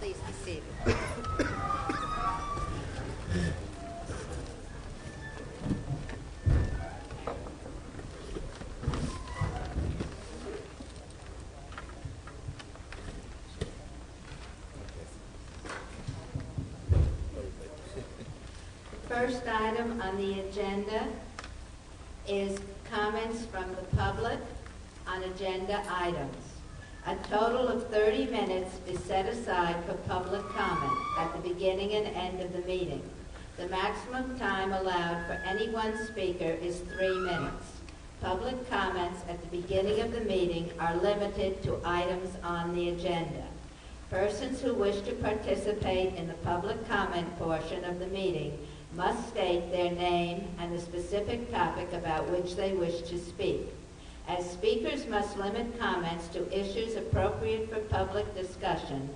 Please be seated. First item on the agenda is comments from the public on agenda items. A total of 30 minutes is set aside for public comment at the beginning and end of the meeting. The maximum time allowed for any one speaker is 3 minutes. Public comments at the beginning of the meeting are limited to items on the agenda. Persons who wish to participate in the public comment portion of the meeting must state their name and the specific topic about which they wish to speak. As speakers must limit comments to issues appropriate for public discussion,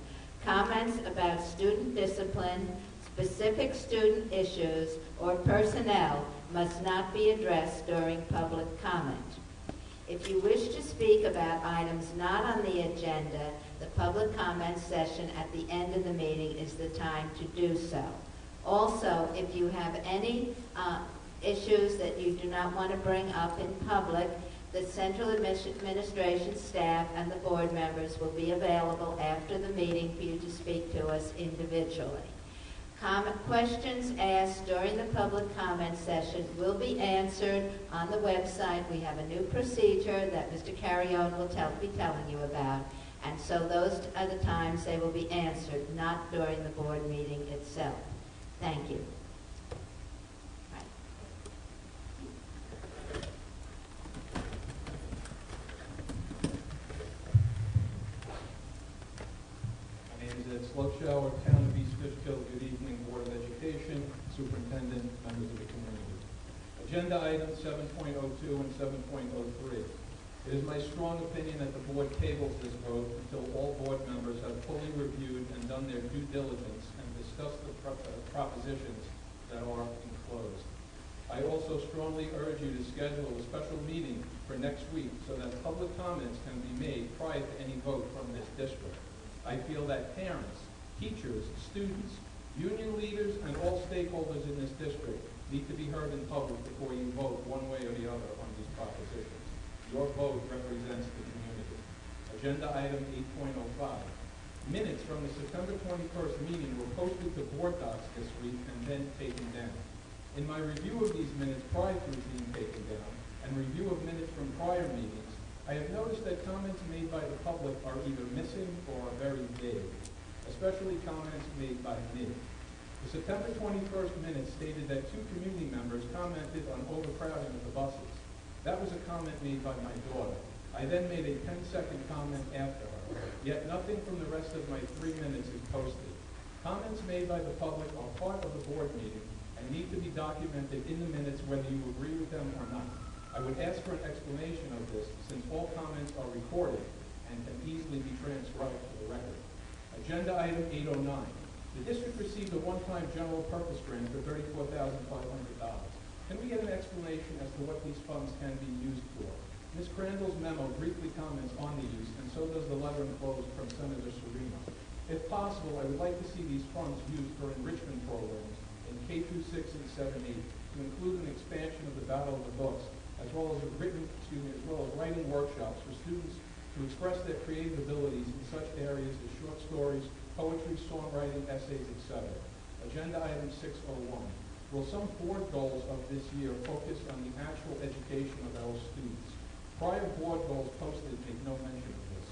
comments about student discipline, specific student issues, or personnel must not be addressed during public comment. If you wish to speak about items not on the agenda, the public comment session at the end of the meeting is the time to do so. Also, if you have any issues that you do not want to bring up in public, the central administration staff and the board members will be available after the meeting for you to speak to us individually. Questions asked during the public comment session will be answered on the website. We have a new procedure that Mr. Carrion will be telling you about, and so those are the times they will be answered, not during the board meeting itself. Thank you. My name is Ed Slopshower, Town of East Fishkill. Good evening, Board of Education, Superintendent, members of the community. Agenda items 7.02 and 7.03. It is my strong opinion that the board tables this vote until all board members have fully reviewed and done their due diligence and discussed the propositions that are enclosed. I also strongly urge you to schedule a special meeting for next week so that public comments can be made prior to any vote from this district. I feel that parents, teachers, students, union leaders, and all stakeholders in this district need to be heard in public before you vote one way or the other on these propositions. Your vote represents the community. Agenda item 8.05. Minutes from the September 21st meeting were posted to board docs this week and then taken down. In my review of these minutes prior to being taken down and review of minutes from prior meetings, I have noticed that comments made by the public are either missing or are very vague, especially comments made by me. The September 21st minutes stated that 2 community members commented on overcrowding of the buses. That was a comment made by my daughter. I then made a 10-second comment after her, yet nothing from the rest of my 3 minutes is posted. Comments made by the public are part of the board meeting and need to be documented in the minutes whether you agree with them or not. I would ask for an explanation of this since all comments are recorded and can easily be transcribed for the record. Agenda item 809. The district received a one-time general purpose grant for $34,500. Can we get an explanation as to what these funds can be used for? Ms. Crandall's memo briefly comments on the use, and so does the letter enclosed from Senator Serino. If possible, I would like to see these funds used for enrichment programs in K through 6 and 7-8 to include an expansion of the Battle of the Books, as well as writing workshops for students to express their creative abilities in such areas as short stories, poetry, songwriting, essays, etc. Agenda item 601. Will some board goals of this year focus on the actual education of our students? Prior board goals posted make no mention of this.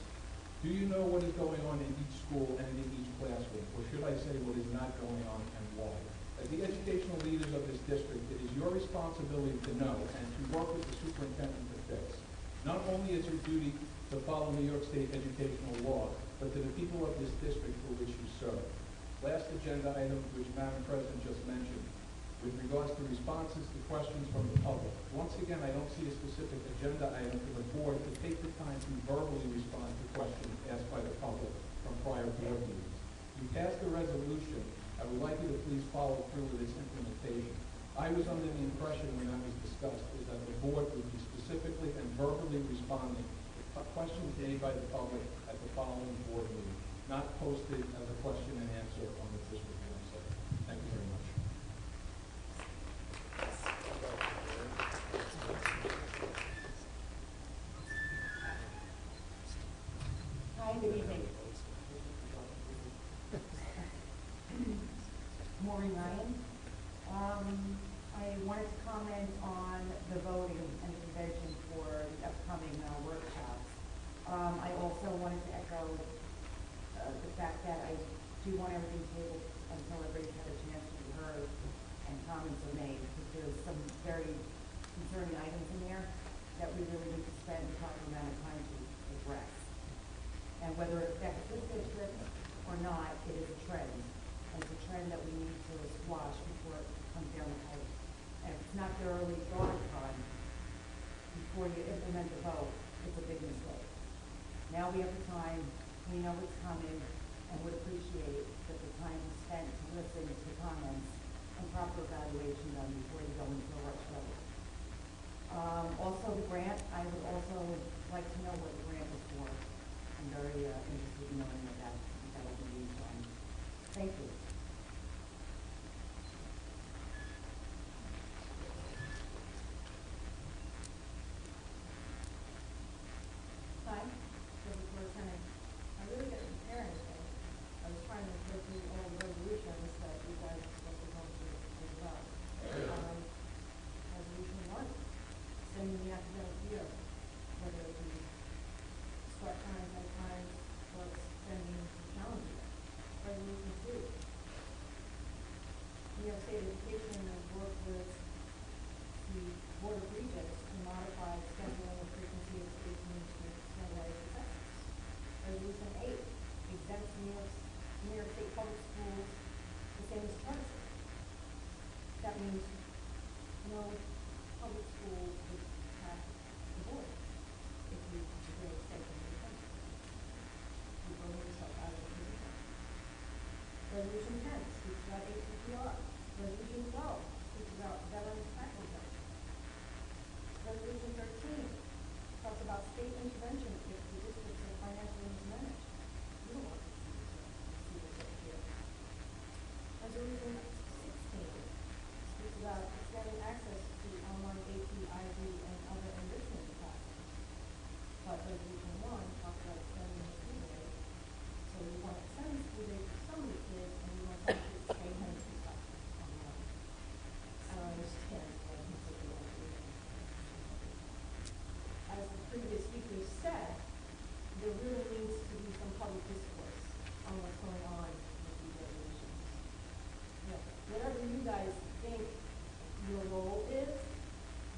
Do you know what is going on in each school and in each classroom, or should I say what is not going on and why? As the educational leaders of this district, it is your responsibility to know and to work with the superintendent to fix. Not only is your duty to follow New York State educational law, but to the people of this district for which you serve. Last agenda item, which Madam President just mentioned, with regards to responses to questions from the public. Once again, I don't see a specific agenda item for the board to take the time to verbally respond to questions asked by the public from prior board meetings. You passed a resolution. I would like you to please follow through with its implementation. I was under the impression when that was discussed is that the board would be specifically and verbally responding to questions made by the public at the following board meeting. not posted as a question and answer on the district website. Thank you very much. Hi, good evening. Maureen Ryan. I wanted to comment on the voting and the convention for the upcoming workshops. I also wanted to echo the fact that I do want everything tabled until everybody's had a chance to be heard and comments are made, because there's some very concerning items in there that we really need to spend a proper amount of time to address. And whether it affects this district or not, it is a trend. And it's a trend that we need to squash before it comes down the pipe. And if it's not thoroughly thought upon before you implement the vote, it's a big mistake. Now we have the time, we know what's coming, and would appreciate that the time is spent to listen to comments and proper evaluation done before you go into a rush vote. Also the grant, I would also like to know what the grant is for. I'm very interested in knowing what that will be used on. Thank you. Hi, Superintendent. I really didn't prepare anything. I was trying to go through all the resolutions that you guys are supposed to go through as well. Resolution 1, sending the academic year, whether it be start times, end times, or extending the calendar year. Resolution 2, New York State Education has worked with the Board of Regents to modify the scheduling of frequency of speaking to standardized assessments. Resolution 8 exempts New York State public schools the same as charter schools. That means no public school would have the board if you bring extension to the country. You bring yourself out of the position. Resolution 10 speaks about APPR. Resolution 12 speaks about veterans tax exemption. Resolution 13 talks about state intervention if the districts are financially mismanaged. You don't want to see this up here. Resolution 16 speaks about extending access to online AP, IB, and other enrichment classes. But Resolution 1 talks about extending the school day. So you want to extend the school day for some of the kids, and you want some kids to stay home and do classes online. I don't understand why you put the resolution. As the previous speaker said, there really needs to be some public discourse on what's going on with these resolutions. You know, whatever you guys think your role is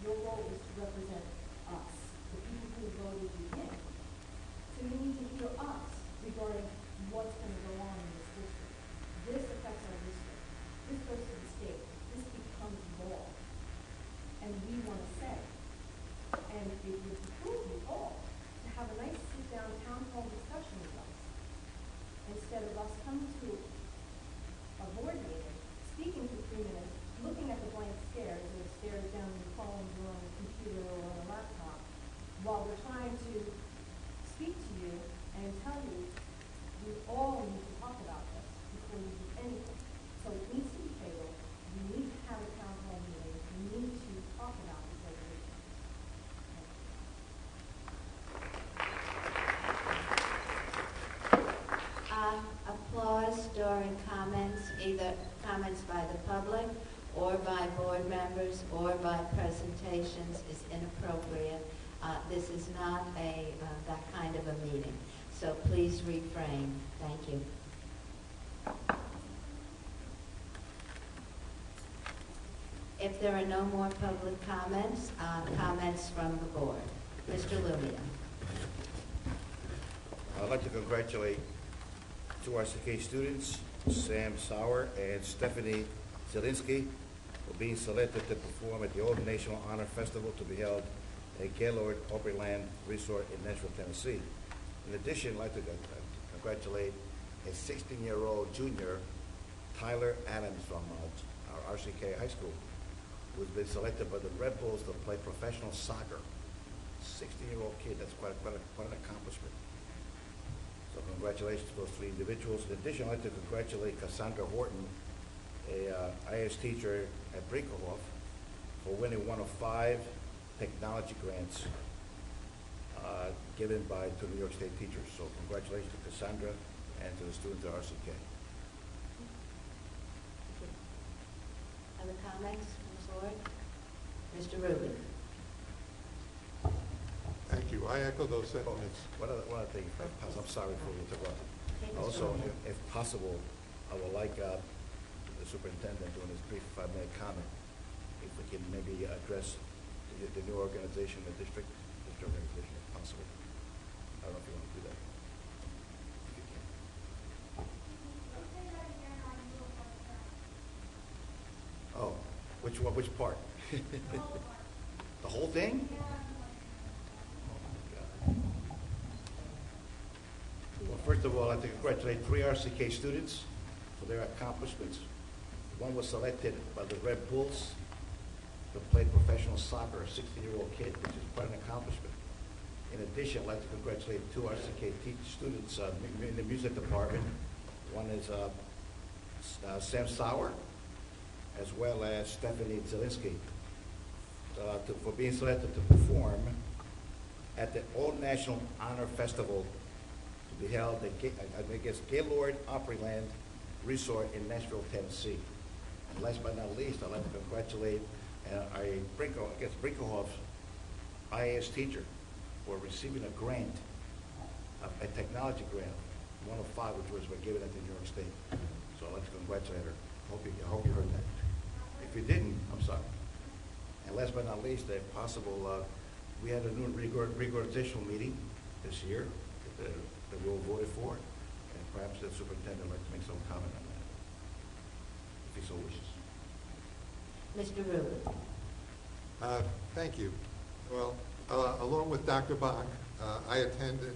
to represent us, the people who voted you in. So you need to hear us regarding what's going to go on in this district. This affects our district. This goes to the state. This becomes law. And we want to say. And it would behoove you all to have a nice sit-down town hall discussion with us, instead of us coming to a board meeting, speaking for 3 minutes, looking at the blank stares or the stares down in the phones or on the computer or on a laptop, while we're trying to speak to you and tell you we all need to talk about this before we do anything. So it needs to be tabled. We need to have a town hall meeting. We need to talk about this resolution. Applause during comments, either comments by the public or by board members or by presentations, is inappropriate. This is not that kind of a meeting, so please refrain. Thank you. If there are no more public comments, comments from the board. Mr. Lumia. I'd like to congratulate two RCK students, Sam Sauer and Stephanie Zielinski, for being selected to perform at the Old National Honor Festival to be held at Gaylord Opryland Resort in Nashville, Tennessee. In addition, I'd like to congratulate a 16-year-old junior, Tyler Adams, from our RCK High School, who's been selected by the Red Bulls to play professional soccer. 16-year-old kid, that's quite an accomplishment. So So congratulations to those three individuals. In addition, I'd like to congratulate Cassandra Horton, a IS teacher at Brinkerhoff, for winning one of 5 technology grants given to New York State teachers. So congratulations to Cassandra and to the students at RCK. Other comments from the board? Mr. Rubin? Thank you. I echo those sentiments. One other thing, I'm sorry for you to interrupt. Okay, Mr. Also, Rubin. if possible, I would like the superintendent doing his brief 5-minute comment, if we can maybe address the new organization, the district organization, if possible. I don't know if you want to do that. If you can. Oh, which one, which part? The whole thing? Well, first of all, I'd like to congratulate 3 RCK students for their accomplishments. One was selected by the Red Bulls to play professional soccer, a 16-year-old kid, which is quite an accomplishment. In addition, I'd like to congratulate 2 RCK students in the music department. One is Sam Sauer, as well as Stephanie Zielinski, for being selected to perform at the Old National Honor Festival to be held at Gaylord Opryland Resort in Nashville, Tennessee. And last but not least, I'd like to congratulate Brinkerhoff's IAS teacher for receiving a grant, a technology grant, one of 5 which was given at the New York State. So I'd like to congratulate her. I hope you heard that. If you didn't, I'm sorry. And last but not least, if possible, we had a new reorganizational meeting this year that we all voted for, and perhaps the superintendent would like to make some comment on that, if he so wishes. Mr. Rubin? Thank you. Well, along with Dr. Bach,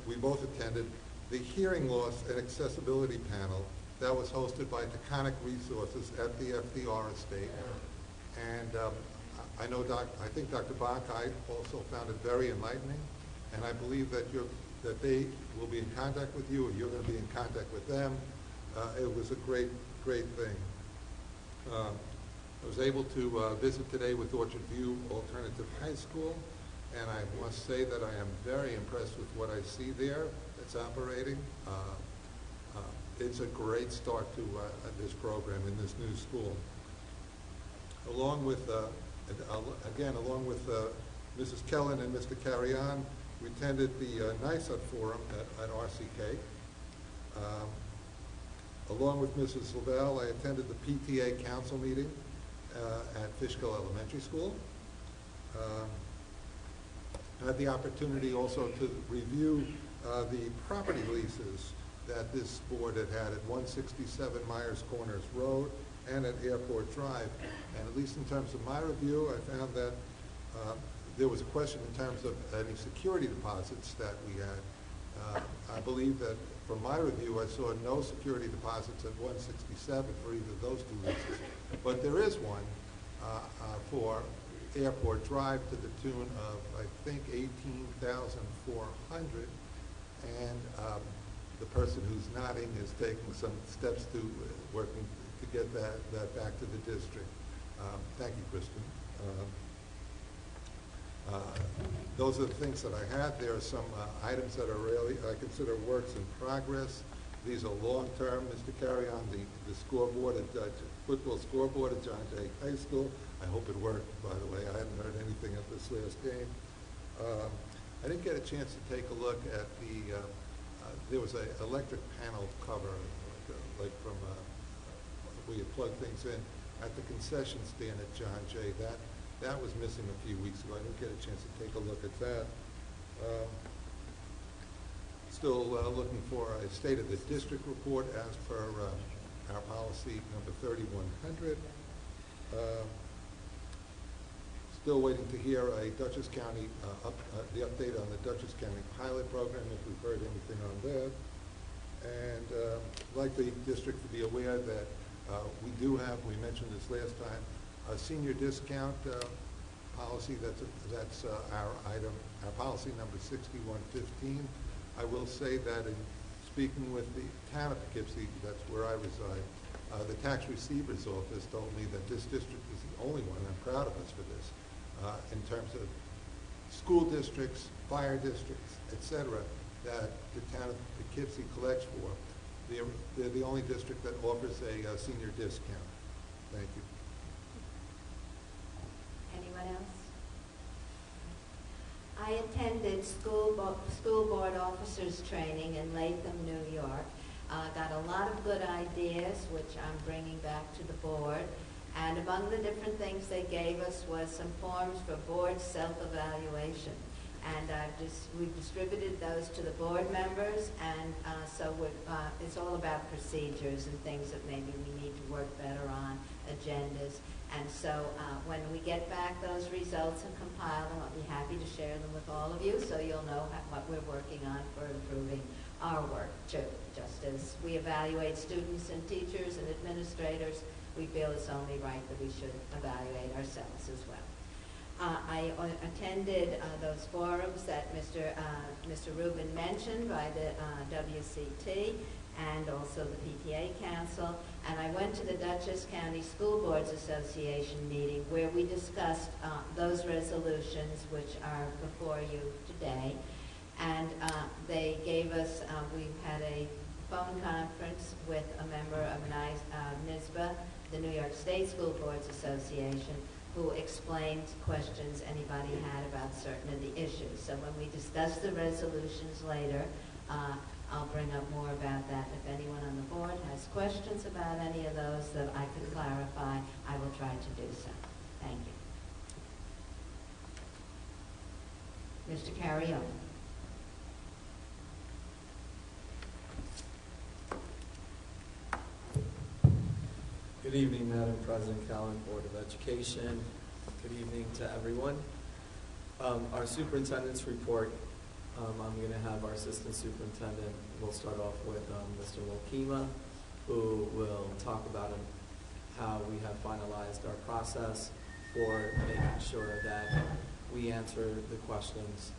we both attended the Hearing Loss and Accessibility Panel that was hosted by Taconic Resources at the FDR estate. And I think Dr. Bach, I also found it very enlightening, and I believe that they will be in contact with you, or you're going to be in contact with them. It was a great thing. I was able to visit today with Orchard View Alternative High School, and I must say that I am very impressed with what I see there. It's operating. It's a great start to this program in this new school. Along with Mrs. Kellen and Mr. Carrion, we attended the NISA Forum at RCK. Along with Mrs. Lavelle, I attended the PTA Council meeting at Fishkill Elementary School. I had the opportunity also to review the property leases that this board had at 167 Myers Corners Road and at Airport Drive. And at least in terms of my review, I found that there was a question in terms of any security deposits that we had. I believe that from my review, I saw no security deposits at 167 for either of those 2 leases. But there is one for Airport Drive to the tune of, I think, $18,400. And the person who's nodding is taking some steps to working to get that back to the district. Thank you, Kristen. Those are the things that I had. There are some items that are really, I consider works in progress. These are long-term. Mr. Carrion, the scoreboard, football scoreboard at John Jay High School. I hope it worked, by the way. I hadn't heard anything at this last game. I didn't get a chance to take a look at there was an electric panel cover, like from, where you plug things in, at the concession stand at John Jay. That was missing a few weeks ago. I didn't get a chance to take a look at that. Still looking for a State of the District report as per our policy number 3100. Still waiting to hear a Dutchess County, the update on the Dutchess County pilot program, if we've heard anything on that. And I'd like the district to be aware that we do have, we mentioned this last time, a senior discount policy. That's our item, our policy number 6115. I will say that in speaking with the town of Poughkeepsie, that's where I reside, the tax receiver's office told me that this district is the only one, and I'm proud of us for this, in terms of school districts, fire districts, et cetera, that the town of Poughkeepsie collects for. They're the only district that offers a senior discount. Thank you. Anyone else? I attended school board officers training in Latham, New York. Got a lot of good ideas, which I'm bringing back to the board. And among the different things they gave us was some forms for board self-evaluation. And we've distributed those to the board members, and so it's all about procedures and things that maybe we need to work better on, agendas. And so when we get back those results and compile them, I'll be happy to share them with all of you so you'll know what we're working on for improving our work too. Just as we evaluate students and teachers and administrators, we feel it's only right that we should evaluate ourselves as well. I attended those forums that Mr. Rubin mentioned by the WCT and also the PTA Council, and I went to the Dutchess County School Boards Association meeting where we discussed those resolutions which are before you today, and they gave us, we had a phone conference with a member of NYSBA, the New York State School Boards Association, who explained questions anybody had about certain of the issues. So when we discuss the resolutions later, I'll bring up more about that. If anyone on the board has questions about any of those that I could clarify, I will try to do so. Thank you. Mr. Carrion. Good evening, Madam President, Callan, Board of Education. Good evening to everyone. Our superintendent's report, I'm going to have our assistant superintendent, we'll start off with Mr. Lokima, who will talk about how we have finalized our process for making sure that we answer the questions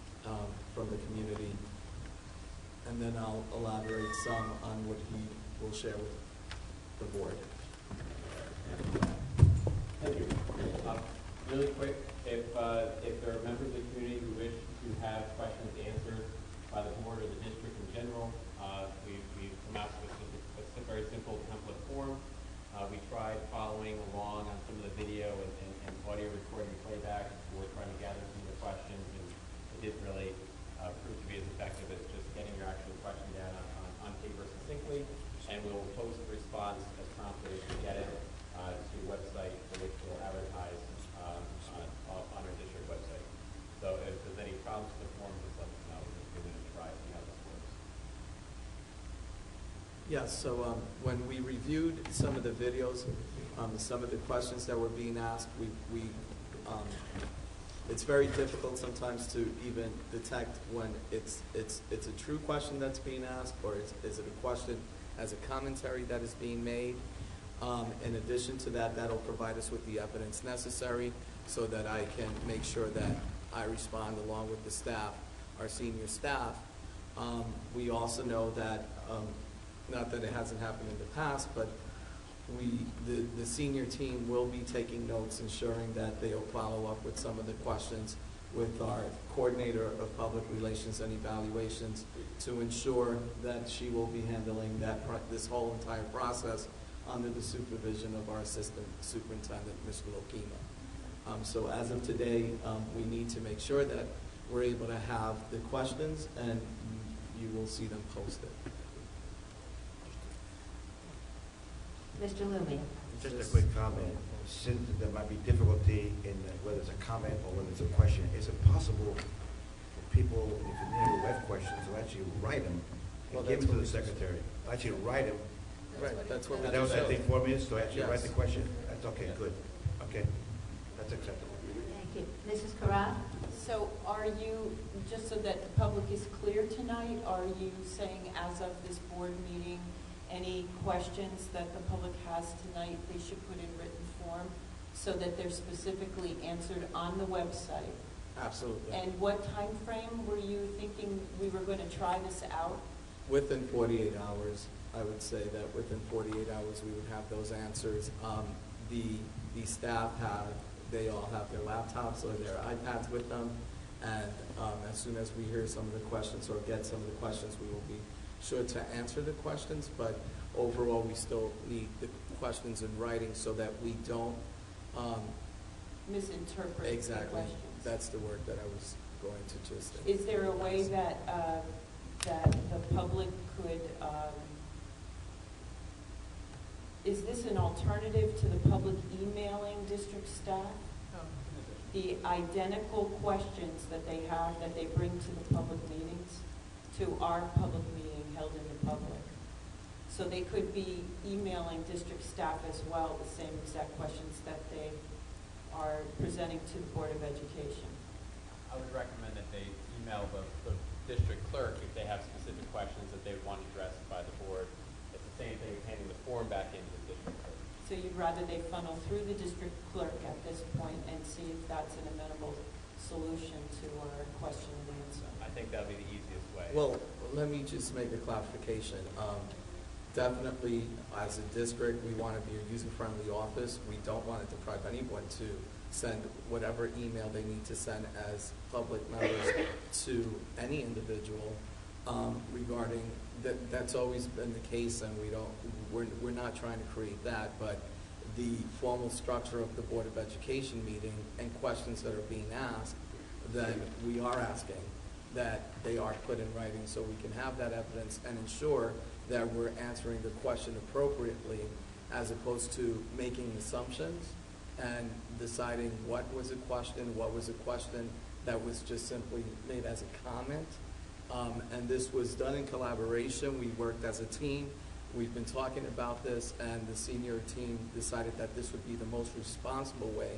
from the community. And then I'll elaborate some on what he will share with the board. Thank you. Really quick, if there are members of the community who wish to have questions answered by the board or the district in general, we've come out with a very simple template form. We tried following along on some of the video and audio recording playback. We're trying to gather some of the questions, and it didn't really prove to be as effective as just getting your actual question down on paper succinctly. And we'll post the response as promptly as we get it to the website, for which we'll advertise on our district website. So if there's any problems with the form, just let us know. We're going to try to see how this works. Yes, so when we reviewed some of the videos, some of the questions that were being asked, it's very difficult sometimes to even detect when it's a true question that's being asked, or is it a question as a commentary that is being made. In addition to that, that'll provide us with the evidence necessary so that I can make sure that I respond along with the staff, our senior staff. We also know that, not that it hasn't happened in the past, but the senior team will be taking notes, ensuring that they'll follow up with some of the questions with our coordinator of public relations and evaluations to ensure that she will be handling this whole entire process under the supervision of our assistant superintendent, Mr. Lokima. So as of today, we need to make sure that we're able to have the questions, and you will see them posted. Mr. Lumia. Just a quick comment. Since there might be difficulty in whether it's a comment or whether it's a question, is it possible for people in the community who have questions to actually write them and give them to the secretary? Actually write them. Right, that's what we That was, I think, 4 minutes to actually write the Yes. question? That's okay, Yeah. good. Okay, that's acceptable. Thank you. Mrs. Karat? So are you, just so that the public is clear tonight, are you saying as of this board meeting, any questions that the public has tonight, they should put in written form so that they're specifically answered on the website? Absolutely. And what time frame were you thinking we were going to try this out? Within 48 hours, I would say that within 48 hours, we would have those answers. The staff they all have their laptops or their iPads with them, and as soon as we hear some of the questions or get some of the questions, we will be sure to answer the questions, but overall, we still need the questions in writing so that we don't Misinterpret the exactly. questions. That's the word that I was going to just. Is there a way that, that the public could, is this an alternative to the public emailing district staff? The identical questions that they have, that they bring to the public meetings, to our public meeting held in the public. So they could be emailing district staff as well, the same exact questions that they are presenting to the Board of Education. I would recommend that they email the district clerk if they have specific questions that they want addressed by the board. It's the same thing as handing the form back into the district clerk. So you'd rather they funnel through the district clerk at this point and see if that's an amenable solution to our question and answer? I think that would be the easiest way. Well, let me just make a clarification. Definitely, as a district, we want to be a user-friendly office. We don't want to deprive anyone to send whatever email they need to send as public members to any individual regarding that. That's always been the case, and we're not trying to create that, but the formal structure of the Board of Education meeting and questions that are being asked, then we are asking that they are put in writing so we can have that evidence and ensure that we're answering the question appropriately, as opposed to making assumptions and deciding what was a question that was just simply made as a comment. And this was done in collaboration. We worked as a team. We've been talking about this, and the senior team decided that this would be the most responsible way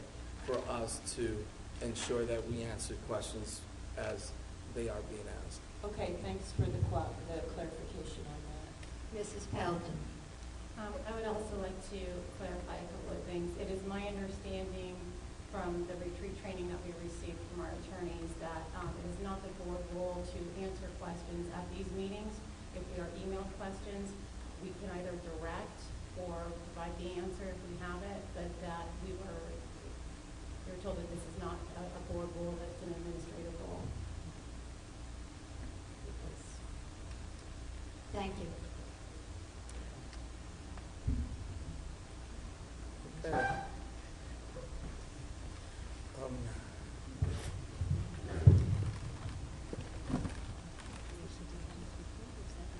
for us to ensure that we answered questions as they are being asked. Okay, thanks for the clarification on that. Mrs. Pelton. I would also like to clarify a couple of things. It is my understanding from the retreat training that we received from our attorneys that it is not the board role to answer questions at these meetings. If we are emailed questions, we can either direct or provide the answer if we have it, but that we were told that this is not a board role, that it's an administrative role. Thank you. Okay.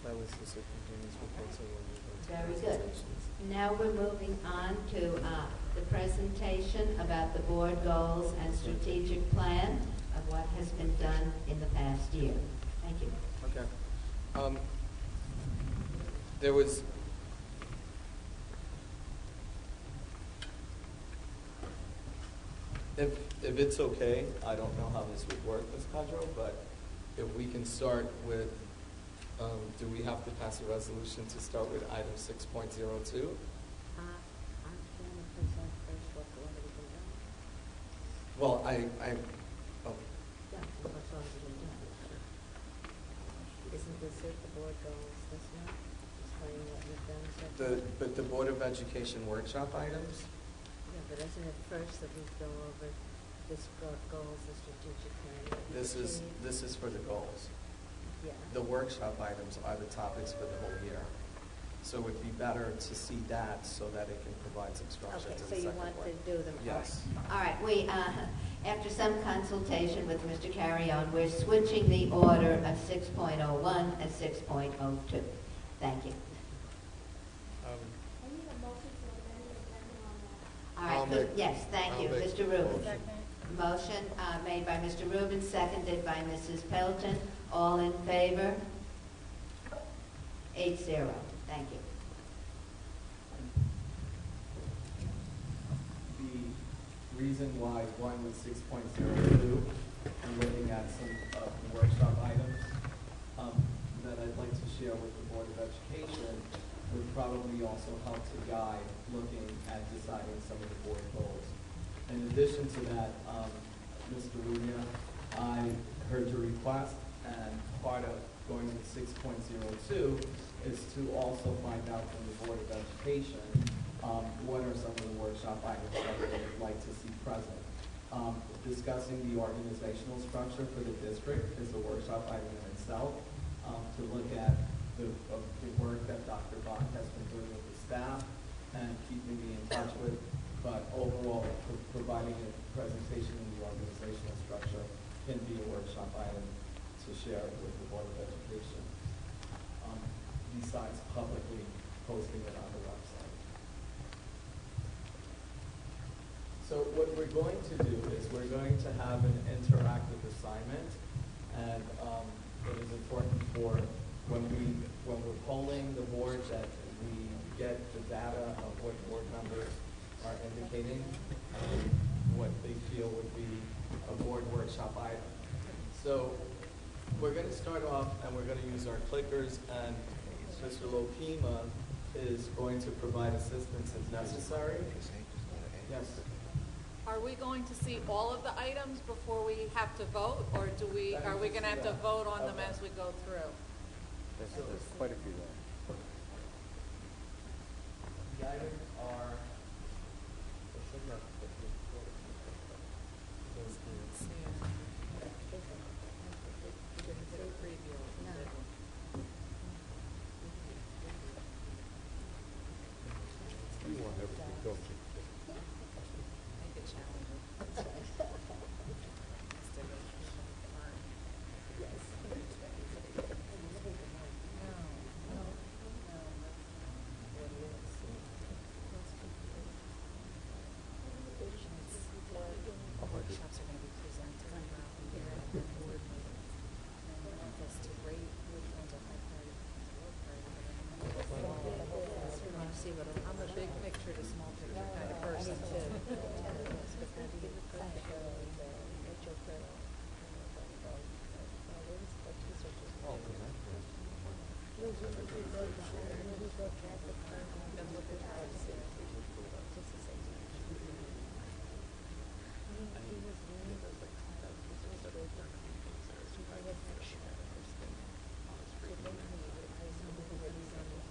That was the superintendent's report, so we'll move on to Very good. Now we're moving on to the presentation about the board goals and strategic plan of what has been done in the past year. Thank you. Okay. There was if it's okay, I don't know how this would work, Ms. Cadro, but if we can start with, do we have to pass a resolution to start with item 6.02? I'm going to present first what's already been done. Well, oh, Yeah, what's already been done. Isn't this it, the board goals, this not? Explain what you've done so far? but the Board of Education workshop items? Yeah, but isn't it first that we go over this goals, the strategic plan? This is for the goals. Yeah. The workshop items are the topics for the whole year. So it would be better to see that so that it can provide some structure Okay, to so the you second want one. to do them? Yes. All right, we, after some consultation with Mr. Carrion, we're switching the order of 6.01 and 6.02. Thank you. I need a motion to amend the agenda on that. All right, I'll good. make- Yes, thank I'll you. make Mr. the Rubin. motion. Motion made by Mr. Rubin, seconded by Mrs. Pelton. All in favor? 8-0. Thank you. The reason why one was 6.02 and looking at some of the workshop items that I'd like to share with the Board of Education would probably also help to guide looking at deciding some of the board goals. In addition to that, Mr. Rubia, I heard your request, and part of going to 6.02 is to also find out from the Board of Education, what are some of the workshop items that they would like to see present. Discussing the organizational structure for the district is a workshop item in itself, to look at the work that Dr. Bach has been doing with the staff and keeping me in touch with, but overall, providing a presentation in the organizational structure can be a workshop item to share with the Board of Education, besides publicly posting it on the website. So what we're going to do is we're going to have an interactive assignment, and it is important for when we're polling the board that we get the data of what board members are indicating, what they feel would be a board workshop item. So we're going to start off, and we're going to use our clickers, and Mr. Lopima is going to provide assistance as necessary. Yes. Are we going to see all of the items before we have to vote, or are we going to have to vote on them as we go through? There's quite a few there. The items are. You want everything, don't you? Make it challenging. Workshops are going to be presented throughout the year at the board meeting. And we want us to rate which ones are high priority, low priority. We want to see what I'm a big picture to small picture kind of person.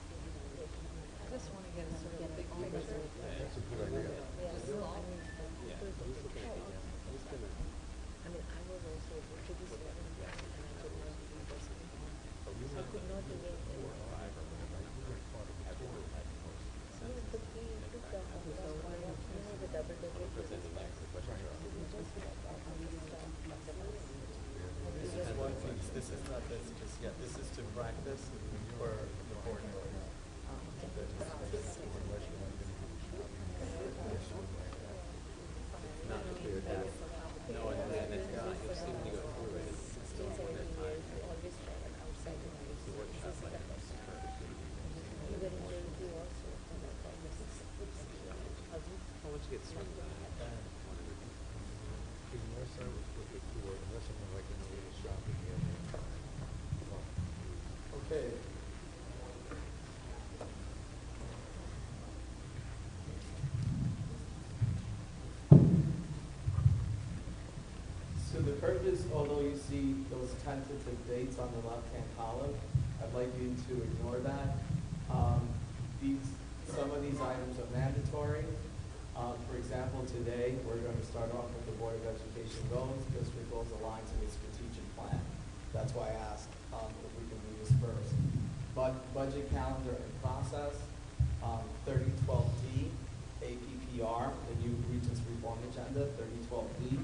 I just want to get a sort of big picture. That's a good idea. Just small. I mean, I was also introduced to them, and I could not even just, I could not even, but we took the, the double decker. This is not this just yet. This is to practice for the board. No, and it's not, you'll see when you go through it, it's still one at a time. Always try and outside the The workshop items. even in the review also, and I thought this is, Well, once you get started on it, Unless I was looking for, unless someone like in a little shopping area. Okay. So the purpose, although you see those tentative dates on the left-hand column, I'd like you to ignore that. Some of these items are mandatory. For example, today, we're going to start off with the Board of Education goals. District goals aligned to the strategic plan. That's why I asked if we can do this first. Budget calendar and process, 3012D, APPR, the new Regents Reform Agenda, 3012D.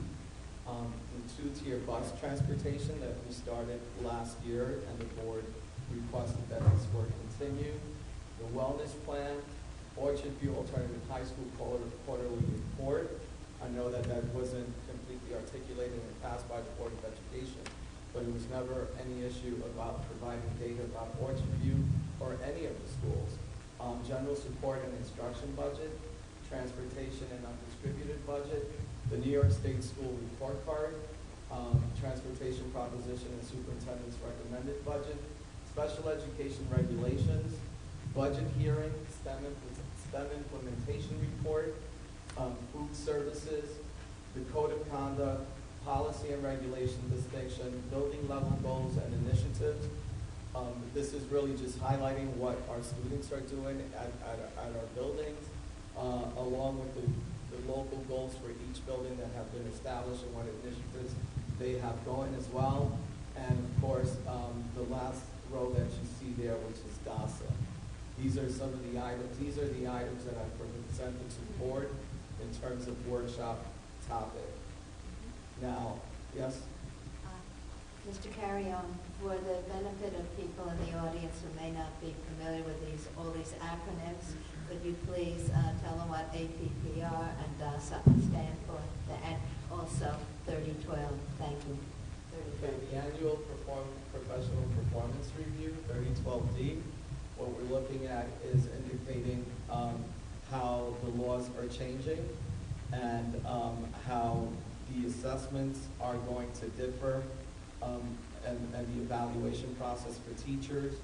The two-tier bus transportation that we started last year, and the board requested that this work continue. The wellness plan, Orchard View Alternative High School quarterly report. I know that wasn't completely articulated and passed by the Board of Education, but it was never any issue about providing data about Orchard View or any of the schools. General support and instruction budget, transportation and undistributed budget, the New York State School report card, transportation proposition and superintendent's recommended budget, special education regulations, budget hearing, STEM implementation report, food services, the code of conduct, policy and regulation distinction, building level goals and initiatives, This is really just highlighting what our students are doing at our buildings, along with the local goals for each building that have been established and what initiatives they have going as well. And of course, the last row that you see there, which is DASA. These are some of the items. These are the items that I've presented to the board in terms of workshop topic. Now, yes? Mr. Carrion, for the benefit of people in the audience who may not be familiar with all these acronyms, could you please tell them what APPR and DASA stand for, and also 3012? Thank you. Okay, the annual professional performance review, 3012D. What we're looking at is indicating how the laws are changing and how the assessments are going to differ, and the evaluation process for teachers,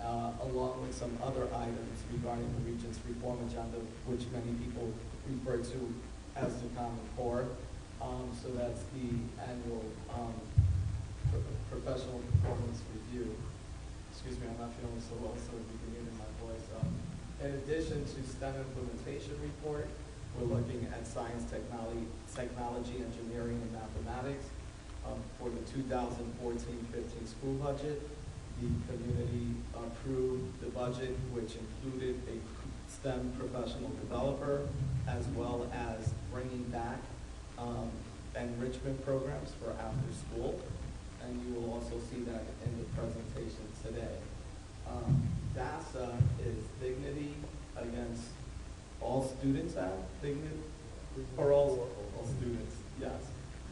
along with some other items regarding the Regents Reform Agenda, which many people refer to as the Common Core. So that's the annual professional performance review. Excuse me, I'm not feeling so well, so if you can hear my voice. In addition to STEM implementation report, we're looking at science, technology, engineering, and mathematics. For the 2014-15 school budget, the community approved the budget, which included a STEM professional developer, as well as bringing back enrichment programs for after school. And you will also see that in the presentation today. DASA is Dignity Against All Students Act, dignity, or all students, yes.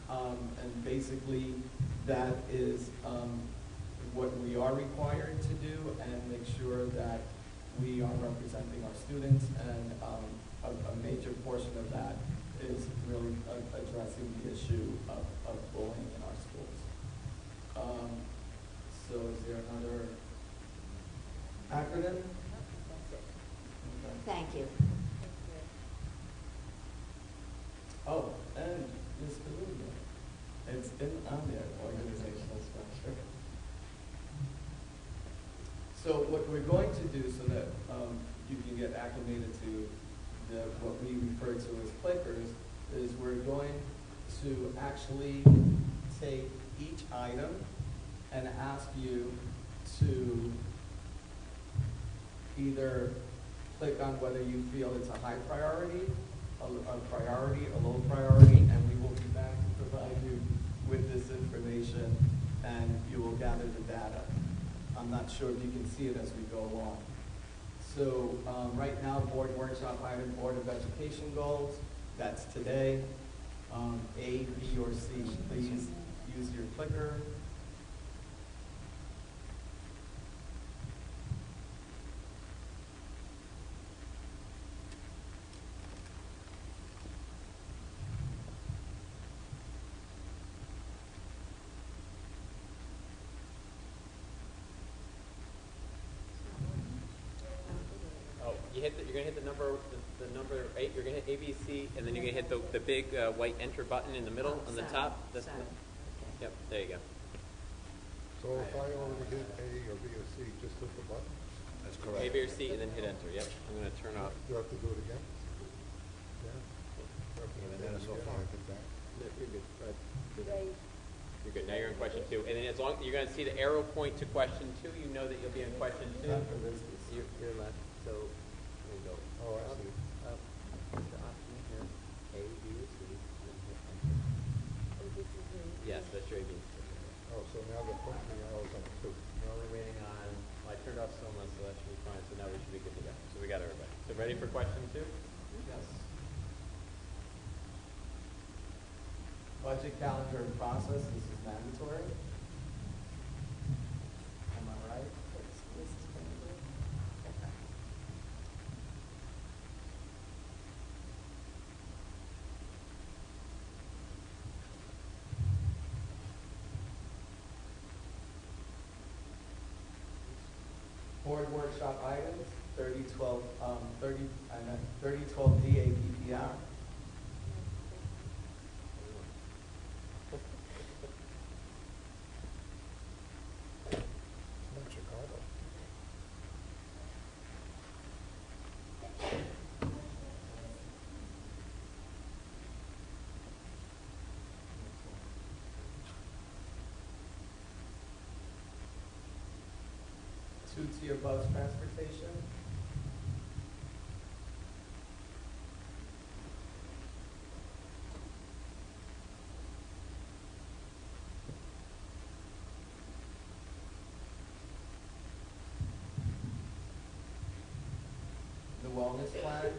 And basically, that is what we are required to do, and make sure that we are representing our students, and a major portion of that is really addressing the issue of bullying in our schools. So is there another acronym? Thank you. Oh, and Ms. Kalula. It's on there, organizational structure. So what we're going to do, so that you can get acclimated to what we refer to as clickers, is we're going to actually take each item and ask you to either click on whether you feel it's a high priority, a priority, a low priority, and we will be back to provide you with this information, and you will gather the data. I'm not sure if you can see it as we go along. So right now, board workshop item, Board of Education goals, that's today. A, B, or C, please use your clicker. You're gonna hit the number 8. You're gonna hit A, B, C, and then you're gonna hit the big white enter button in the middle on the top. That's yep. There you go. So if I already hit A or B or C, just hit the button? That's A, correct. B, or C, and then hit enter. Yep. I'm gonna turn off. Do I have to do it again? Yeah. And then it's all fine. No, you're good. You're good. Now you're in question 2, and then as long you're gonna see the arrow point to question 2, you know that you'll be in question 2. You're left. So we'll go. Oh, I see. Up the option here. A, B, or C, and then hit enter. Yes, that's your A, B. Oh, so now they're putting the arrows on two. We're only waiting on. Well, I turned off Soma, so that should be fine. So now we should be good to go. So we got everybody. So ready for question 2? Yes. Budget calendar and process, this is mandatory. Am I right? Okay. Board workshop items, 3012D APPR. Not your card? two-tier bus transportation. The wellness plan.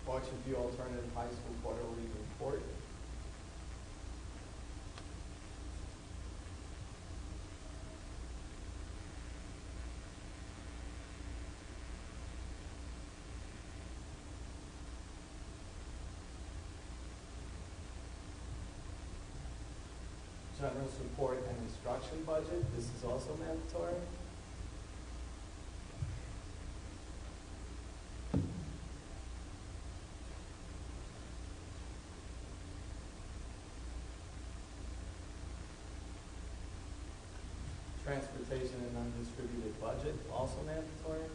Auction View Alternative High School Quarterly Report. General support and instruction budget. This is also mandatory. Transportation and undistributed budget, also mandatory.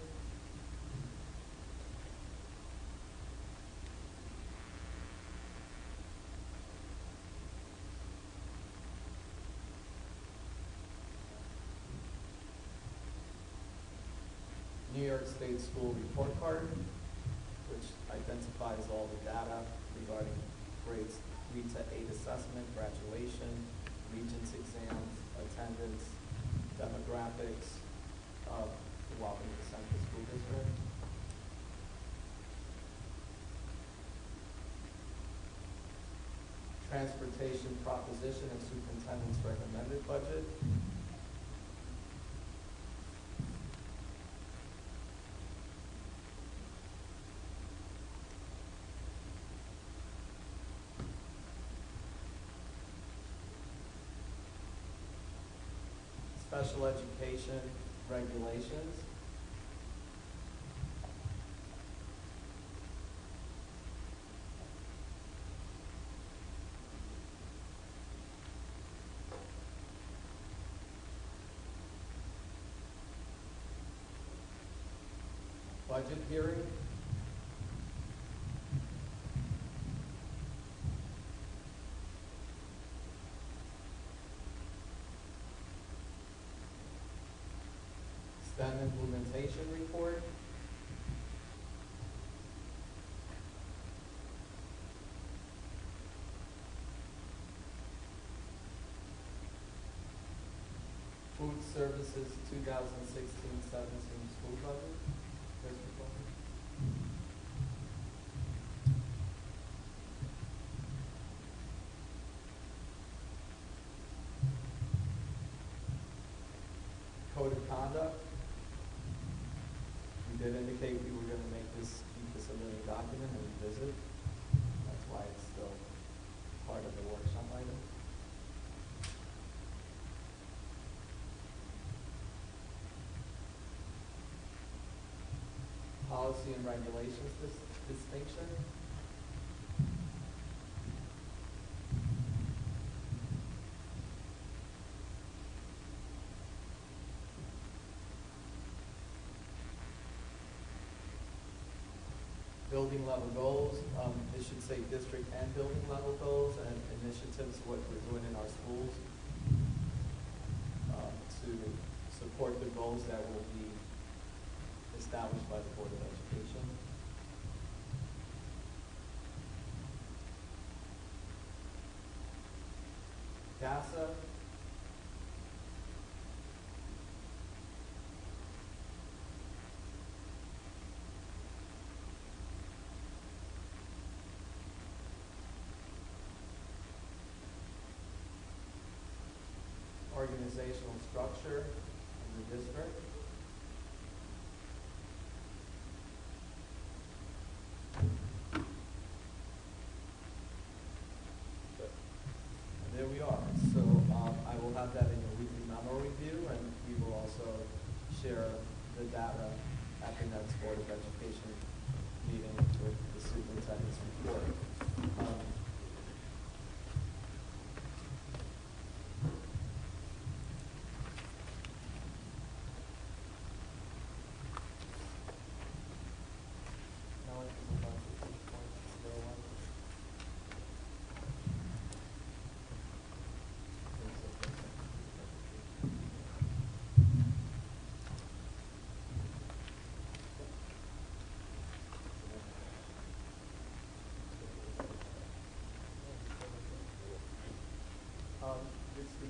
New York State School Report Card, which identifies all the data regarding grades 3 to 8 assessment, graduation, Regents exams, attendance, demographics of the Wabanee Central School District. Transportation proposition and superintendent's recommended budget. Special education regulations. Budget hearing. STEM implementation report. Food services 2016-17 school budget. There's the budget. Code of conduct. We did indicate we were going to make this, keep this a living document and revisit. That's why it's still part of the workshop item. Policy and regulations distinction. Building level goals, it should say district and building level goals and initiatives, what we're doing in our schools to support the goals that will be established by the Board of Education. DASA. Organizational structure of the district. And there we are. So I will have that in your weekly memo review, and we will also share the data at the next Board of Education meeting with the superintendent's report.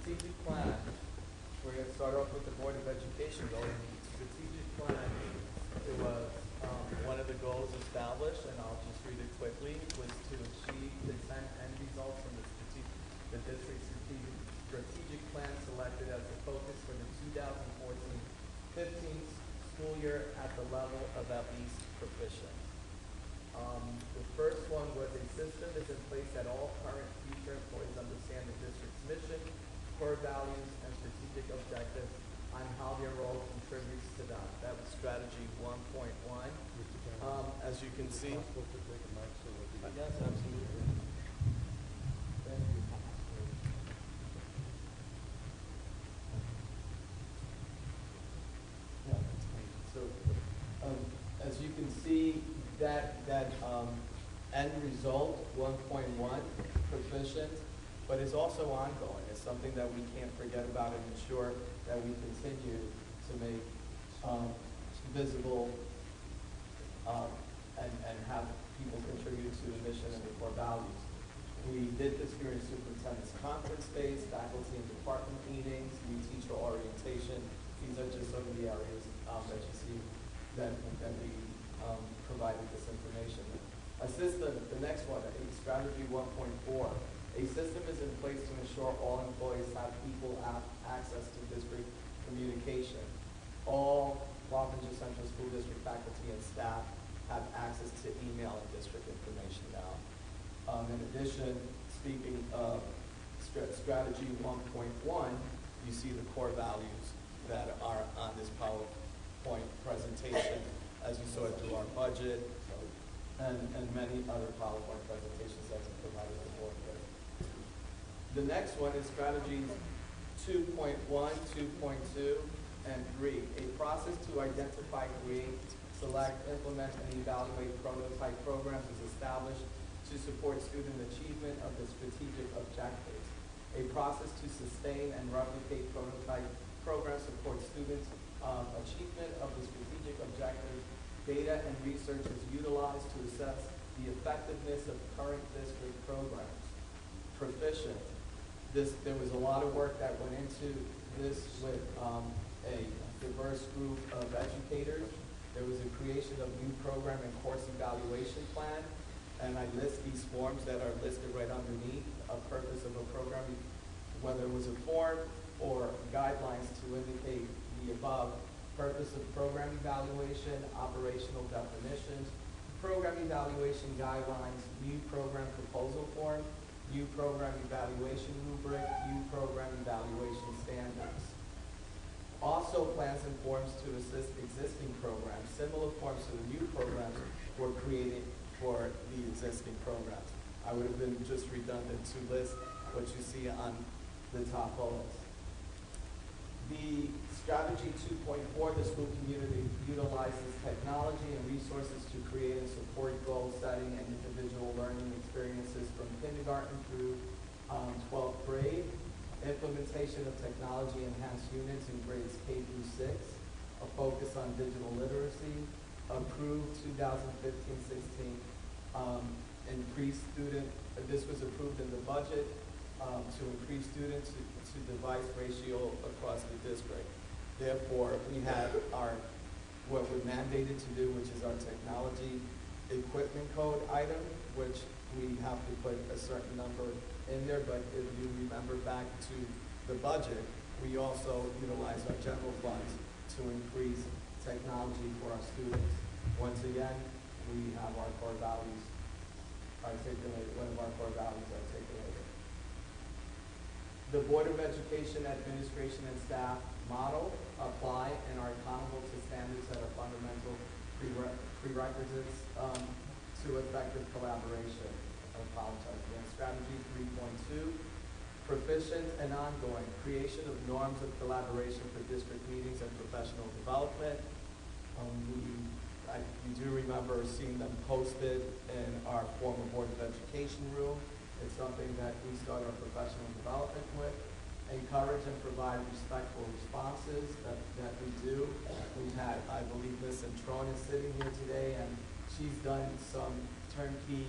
strategic plan, we're going to start off with the Board of Education goal. Strategic plan, it was one of the goals established, and I'll just read it quickly, was to achieve the intent and results from the district's strategic plan selected as the focus for the 2014-15 school year at the level of at least proficient. The first one was a system is in place that all current and future employees understand the district's mission, core values, and strategic objectives on how their role contributes to that. That was strategy 1.1. As you can see. Yes, absolutely. Thank you. Yeah, that's great. So, as you can see, that end result, 1.1, proficient, but is also ongoing. It's something that we can't forget about and ensure that we continue to make visible and have people contribute to the mission and the core values. We did this during superintendent's conference days, faculty and department meetings, new teacher orientation. These are just some of the areas that you see that we provided this information. A system, the next one, strategy 1.4. A system is in place to ensure all employees have equal access to district communication. All Wappinger Central School District faculty and staff have access to email and district information now. In addition, speaking of strategy 1.1, you see the core values that are on this PowerPoint presentation, as you saw it through our budget and many other PowerPoint presentations that we provided the board with. The next one is strategies 2.1, 2.2, and 3. A process to identify, create, select, implement, and evaluate prototype programs is established to support student achievement of the strategic objectives. A process to sustain and replicate prototype programs supports students' achievement of the strategic objectives. Data and research is utilized to assess the effectiveness of current district programs. Proficient. There was a lot of work that went into this with a diverse group of educators. There was a creation of new program and course evaluation plan, and I list these forms that are listed right underneath. A purpose of a program, whether it was a form or guidelines to indicate the above. Purpose of program evaluation, operational definitions, program evaluation guidelines, new program proposal form, new program evaluation rubric, new program evaluation standards. Also, plans and forms to assist existing programs. Similar forms to the new programs were created for the existing programs. I would have been just redundant to list what you see on the top bullets. The strategy 2.4, the school community utilizes technology and resources to create and support goal setting and individual learning experiences from kindergarten through 12th grade. Implementation of technology enhanced units in grades K through 6, a focus on digital literacy, approved 2015-16, increased student, this was approved in the budget to increase students to device ratio across the district. Therefore, we have what we're mandated to do, which is our technology equipment code item, which we have to put a certain number in there, but if you remember back to the budget, we also utilize our general funds to increase technology for our students. Once again, we have our core values articulated, one of our core values articulated. The Board of Education Administration and staff model, apply, and are accountable to standards that are fundamental prerequisites to effective collaboration. I apologize again. Strategy 3.2, proficient and ongoing, creation of norms of collaboration for district meetings and professional development. You do remember seeing them posted in our former Board of Education room. It's something that we start our professional development with. Encourage and provide respectful responses that we do. We've had, I believe, Ms. Intron is sitting here today, and she's done some turnkey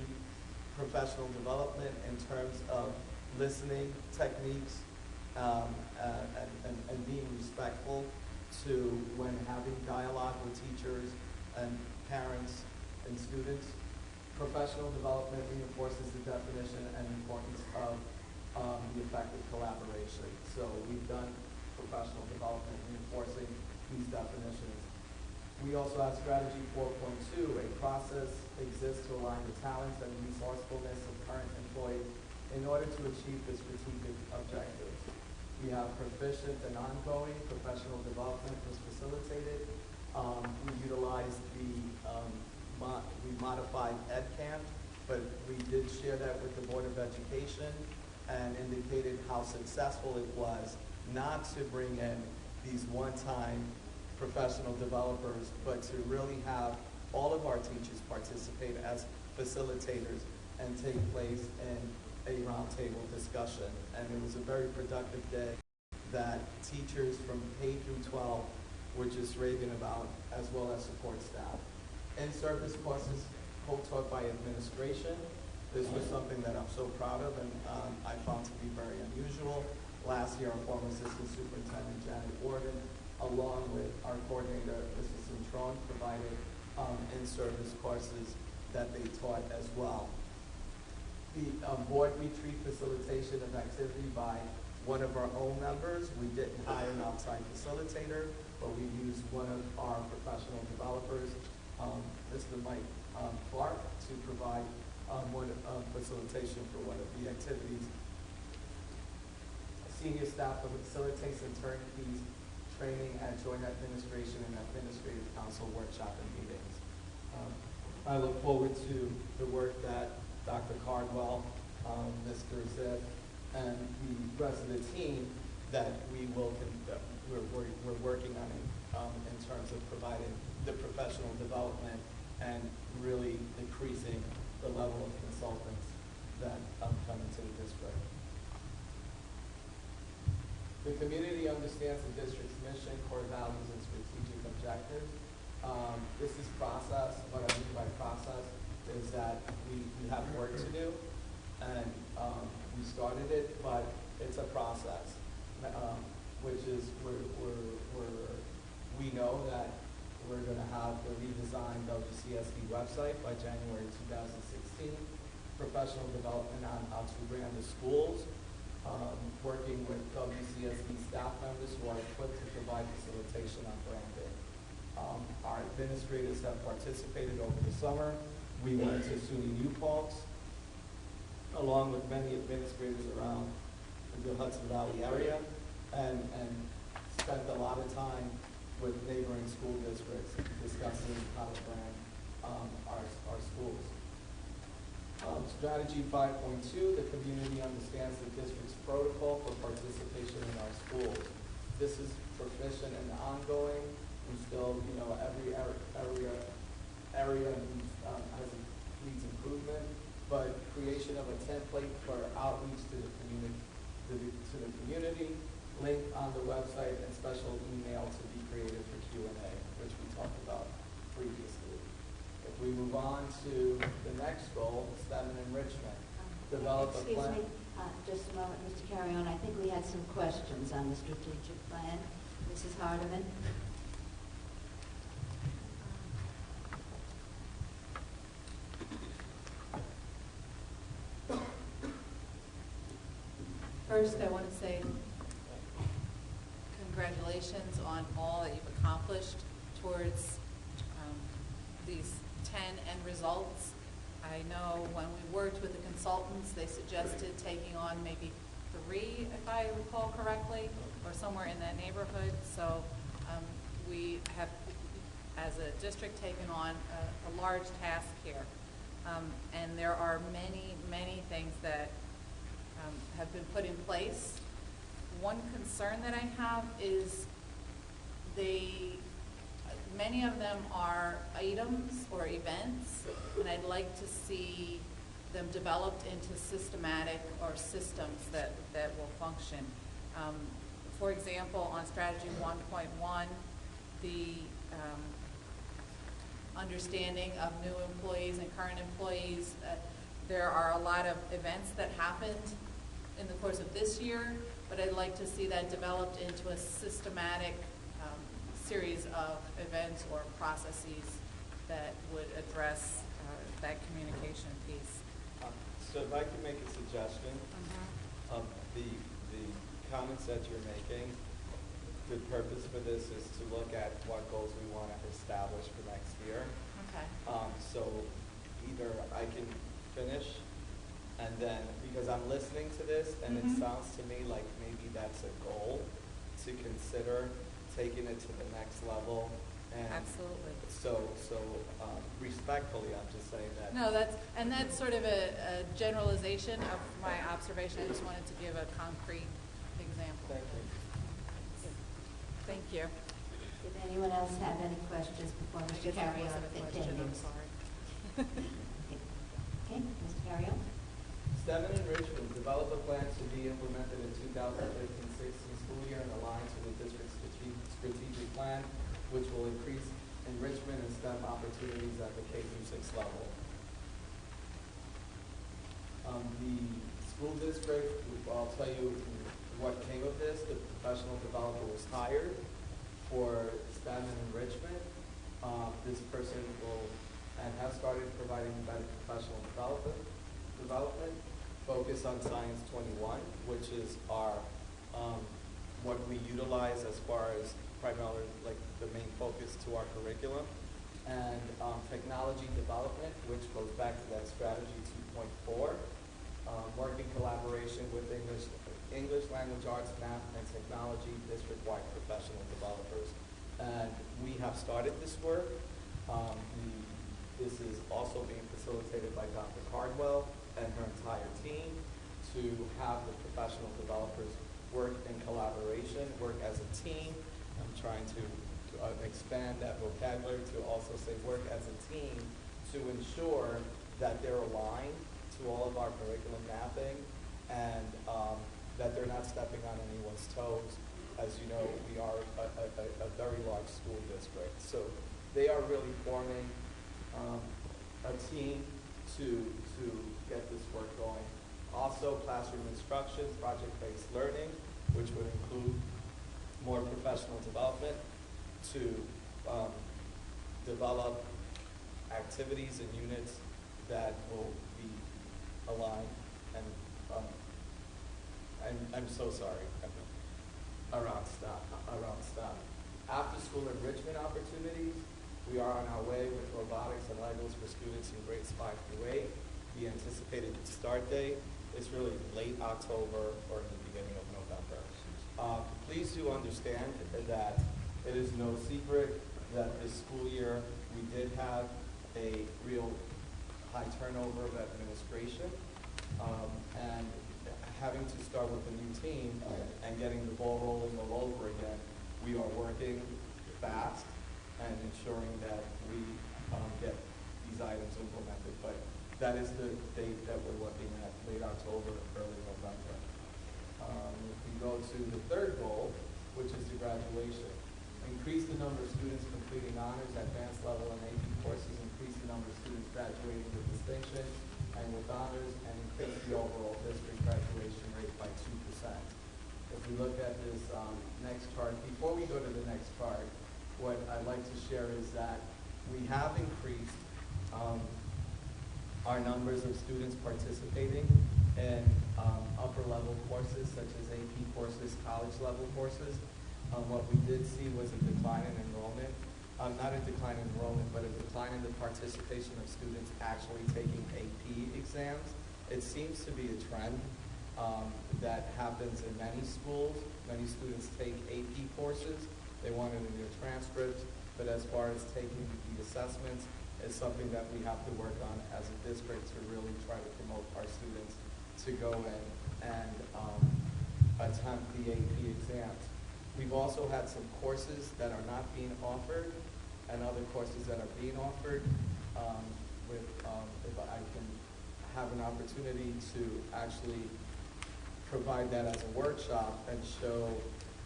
professional development in terms of listening techniques and being respectful to when having dialogue with teachers and parents and students. Professional development reinforces the definition and importance of the effective collaboration. So we've done professional development reinforcing these definitions. We also have strategy 4.2, a process exists to align the talents and resourcefulness of current employees in order to achieve the strategic objectives. We have proficient and ongoing professional development was facilitated. We utilized we modified EdCamp, but we did share that with the Board of Education and indicated how successful it was not to bring in these one-time professional developers, but to really have all of our teachers participate as facilitators and take place in a roundtable discussion. And it was a very productive day that teachers from K through 12 were just raving about, as well as support staff. In-service courses co-taught by administration. This was something that I'm so proud of and I found to be very unusual. Last year, our former Assistant Superintendent, Janet Orden, along with our coordinator, Mrs. Cintron, provided in-service courses that they taught as well. The board retreat facilitation of activity by one of our own members. We didn't hire an outside facilitator, but we used one of our professional developers, Mr. Mike Clark, to provide facilitation for one of the activities. Senior staff facilitates and turnkeys training at joint administration and administrative council workshop and meetings. I look forward to the work that Dr. Cardwell, Mr. Ziff, and the rest of the team that we're working on in terms of providing the professional development and really increasing the level of consultants that come into the district. The community understands the district's mission, core values, and strategic objectives. This is process. What I mean by process is that we have work to do, and we started it, but it's a process, which is we know that we're going to have the redesigned WCSD website by January 2016, professional development on how to brand the schools, working with WCSD staff members who are equipped to provide facilitation on branding. Our administrators have participated over the summer. We went to SUNY New Paltz, along with many administrators around the Hudson Valley area, and spent a lot of time with neighboring school districts discussing how to brand our schools. Strategy 5.2, the community understands the district's protocol for participation in our schools. This is proficient and ongoing. We still, every area needs improvement, but creation of a template for outreach to the community, link on the website, and special email to be created for Q&A, which we talked about previously. If we move on to the next goal, STEM and enrichment, develop a plan. Excuse me, just a moment, Mr. Carrion. I think we had some questions on the strategic plan. Mrs. Hardiman? First, I want to say congratulations on all that you've accomplished towards these 10 end results. I know when we worked with the consultants, they suggested taking on maybe 3, if I recall correctly, or somewhere in that neighborhood. So we have, as a district, taken on a large task here. And there are many, many things that have been put in place. One concern that I have is many of them are items or events, and I'd like to see them developed into systematic or systems that will function. For example, on strategy 1.1, the understanding of new employees and current employees, there are a lot of events that happened in the course of this year, but I'd like to see that developed into a systematic series of events or processes that would address that communication piece. So if I can make a suggestion, the comments that you're making, the purpose for this is to look at what goals we want to establish for next year. Okay. So either I can finish, and then, because I'm listening to this, and it sounds to me like maybe that's a goal to consider taking it to the next level. And Absolutely. So respectfully, I'm just saying that. No, that's sort of a generalization of my observation. I just wanted to give a concrete example. Thank you. Thank you. Did anyone else have any questions before Mr. Carrion I'm continues? sorry. Okay, Mr. Carrion? Devon and Richmond develop a plan to be implemented in 2015-16 school year and aligned to the district's strategic plan, which will increase enrichment and STEM opportunities at the K-6 level. The school district, I'll tell you what came of this. The professional developer was hired for STEM and enrichment. This person will and has started providing better professional development, focus on Science 21, which is our what we utilize as far as primarily like the main focus to our curriculum, and technology development, which goes back to that strategy 2.4, work in collaboration with English language arts, math, and technology district-wide professional developers. And we have started this work. This is also being facilitated by Dr. Cardwell and her entire team to have the professional developers work in collaboration, work as a team. I'm trying to expand that vocabulary to also say work as a team to ensure that they're aligned to all of our curriculum mapping and that they're not stepping on anyone's toes. As you know, we are a very large school district. So they are really forming a team to get this work going. Also, classroom instruction, project-based learning, which would include more professional development to develop activities and units that will be aligned and I'm so sorry, around STEM. After school enrichment opportunities, we are on our way with robotics and Legos for students in grades 5 through 8. The anticipated start date is really late October or the beginning of November. Please do understand that it is no secret that this school year we did have a real high turnover of administration, and having to start with a new team and getting the ball rolling all over again, we are working fast and ensuring that we get these items implemented. But that is the date that we're looking at, late October, early November. If we go to the third goal, which is the graduation. Increase the number of students completing honors, advanced level, and AP courses. Increase the number of students graduating with distinction and with honors, and increase the overall district graduation rate by 2%. If we look at this next chart, before we go to the next chart, what I'd like to share is that we have increased our numbers of students participating in upper level courses such as AP courses, college level courses. What we did see was a decline in enrollment. Not a decline in enrollment, but a decline in the participation of students actually taking AP exams. It seems to be a trend that happens in many schools. Many students take AP courses. They want it in their transcripts, but as far as taking the assessments, is something that we have to work on as a district to really try to promote our students to go in and attempt the AP exams. We've also had some courses that are not being offered and other courses that are being offered. If I can have an opportunity to actually provide that as a workshop and show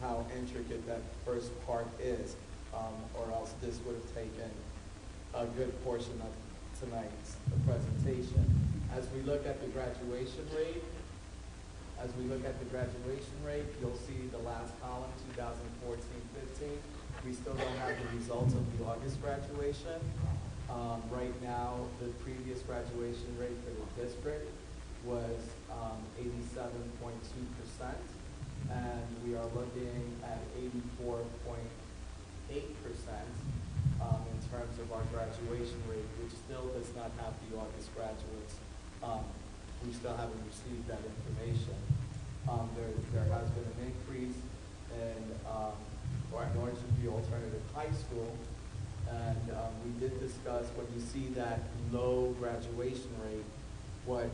how intricate that first part is, or else this would have taken a good portion of tonight's presentation. As we look at the graduation rate, As we look at the graduation rate, you'll see the last column, 2014-15. We still don't have the results of the August graduation. Right now, the previous graduation rate for the district was 87.2%, and we are looking at 84.8% in terms of our graduation rate, which still does not have the August graduates. We still haven't received that information. There has been an increase in Orange View Alternative High School, and we did discuss when you see that low graduation rate, what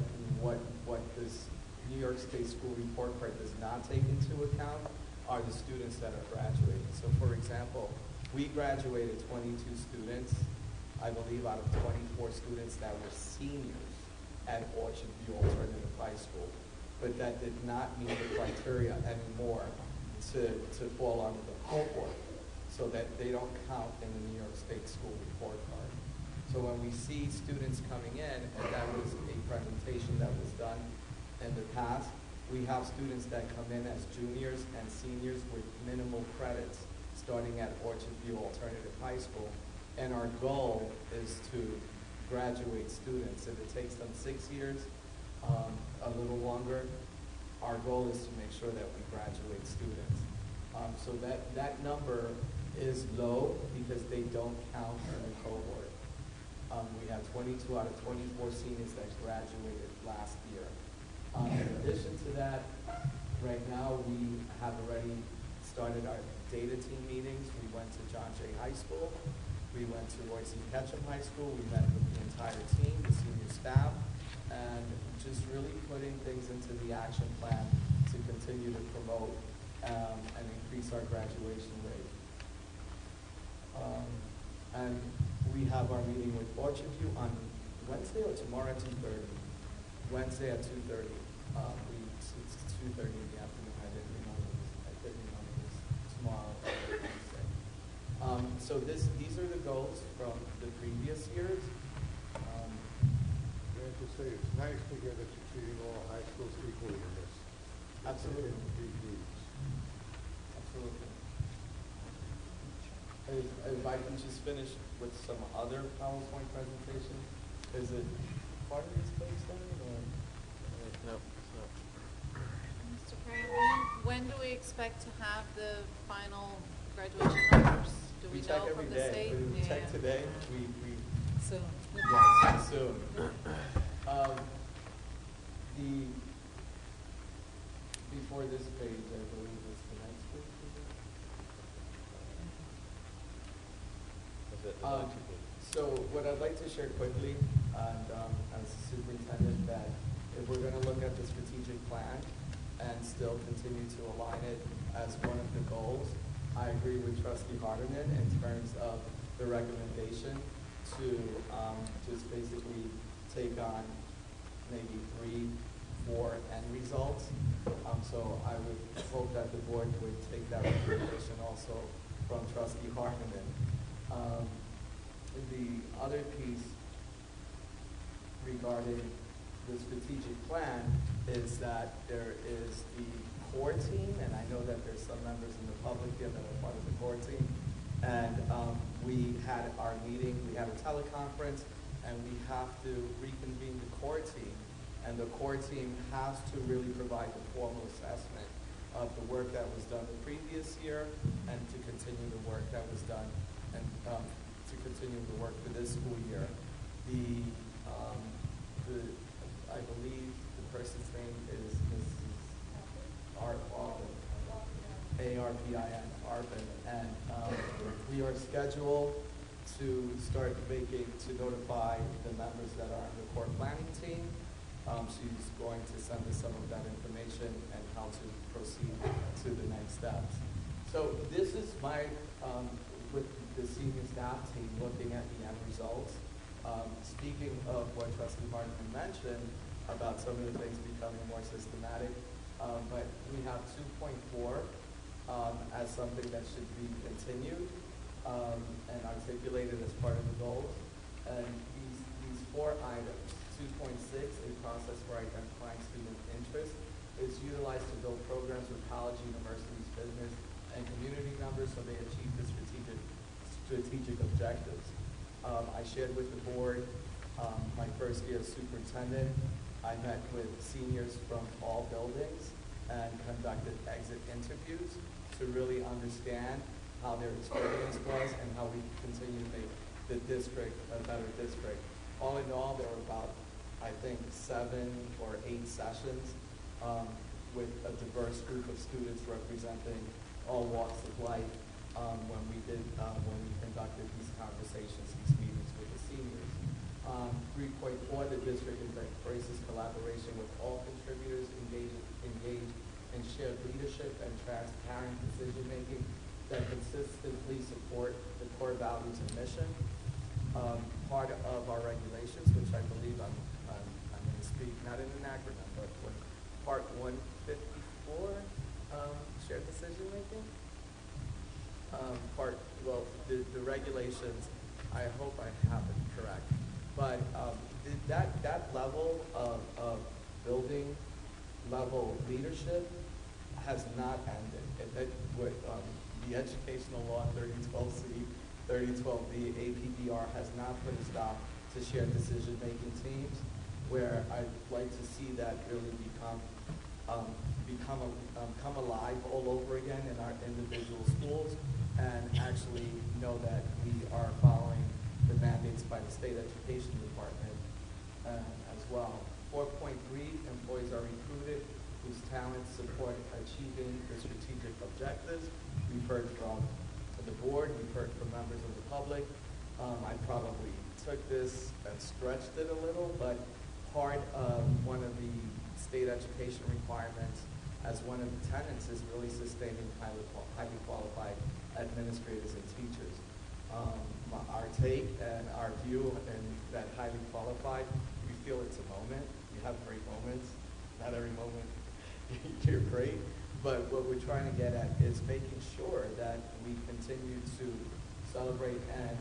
this New York State School Report Card does not take into account are the students that are graduating. So for example, we graduated 22 students, I believe out of 24 students that were seniors at Orchard View Alternative High School. But that did not meet the criteria anymore to fall under the cohort, so that they don't count in the New York State School Report Card. So when we see students coming in, and that was a presentation that was done in the past, we have students that come in as juniors and seniors with minimal credits starting at Orchard View Alternative High School. And our goal is to graduate students. If it takes them 6 years, a little longer, our goal is to make sure that we graduate students. So that number is low because they don't count in the cohort. We have 22 out of 24 seniors that graduated last year. In addition to that, right now we have already started our data team meetings. We went to John Jay High School. We went to Royce E. Ketchum High School. We met with the entire team, the senior staff, and just really putting things into the action plan to continue to promote and increase our graduation rate. And we have our meeting with Orchard View on Wednesday or tomorrow at 2:30? Wednesday at 2:30. It's 2:30 in the afternoon. I didn't remember this tomorrow. So these are the goals from the previous years. I have to say, it's nice to hear that you're treating all high schools equally in this. Absolutely. Big news. Absolutely. If I can just finish with some other PowerPoint presentation, is it part of this page then, or? No, it's not. Mr. Perry, when do we expect to have the final graduation numbers? Do we check know every from the day. state? We check today. We Soon. yes, soon. Before this page, I believe is the next page. Is it? So what I'd like to share quickly, and as superintendent, that if we're going to look at the strategic plan and still continue to align it as one of the goals, I agree with Trustee Hardiman in terms of the recommendation to just basically take on maybe 3, 4 end results. So I would hope that the board would take that recommendation also from Trustee Hardiman. The other piece regarding the strategic plan is that there is the core team, and I know that there's some members in the public here that are part of the core team. And we had our meeting, we had a teleconference, and we have to reconvene the core team. And the core team has to really provide the formal assessment of the work that was done the previous year and to continue the work that was done and to continue the work for this school year. I believe the person's name is Mrs. Arbin, A-R-B-I-N, Arbin, and we are scheduled to start to notify the members that are on the core planning team. She's going to send us some of that information and how to proceed to the next steps. So this is my, with the senior staff team looking at the end results. Speaking of what Trustee Martin mentioned about some of the things becoming more systematic, but we have 2.4 as something that should be continued and articulated as part of the goals. And these 4 items, 2.6, a process for identifying student interest is utilized to build programs with college, universities, business, and community members so they achieve the strategic objectives. I shared with the board my first year as superintendent. I met with seniors from all buildings and conducted exit interviews to really understand how their experience was and how we continue to make the district a better district. All in all, there were about, I think, 7 or 8 sessions with a diverse group of students representing all walks of life when we conducted these conversations, these meetings with the seniors. 3.4, the district embraces collaboration with all contributors, engage in shared leadership and transparent decision-making that consistently support the core values and mission. Part of our regulations, which I believe I'm going to speak, not in an acronym, but when Part 154, shared decision-making. The regulations, I hope I have it correct, but that level of building level leadership has not ended. The educational law 3012C, 3012B, APDR has not put a stop to shared decision-making teams, where I'd like to see that really come alive all over again in our individual schools, and actually know that we are following the mandates by the state education department as well. 4.3, employees are recruited whose talents support achieving the strategic objectives. We've heard from the board, we've heard from members of the public. I probably took this and stretched it a little, but part of one of the state education requirements as one of the tenets is really sustaining highly qualified administrators and teachers. Our take and our view and that highly qualified, we feel it's a moment. You have great moments. Not every moment you're great, but what we're trying to get at is making sure that we continue to celebrate and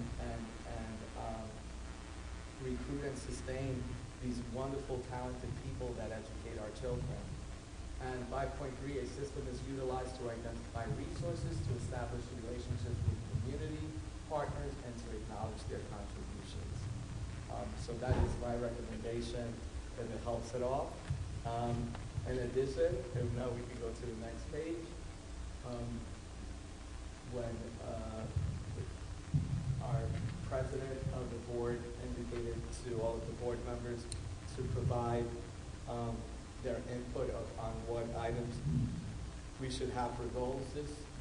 recruit and sustain these wonderful, talented people that educate our children. And 5.3, a system is utilized to identify resources, to establish relationships with community partners, and to acknowledge their contributions. So that is my recommendation, if it helps at all. In addition, and now we can go to the next page, when our president of the board indicated to all of the board members to provide their input on what items we should have for goals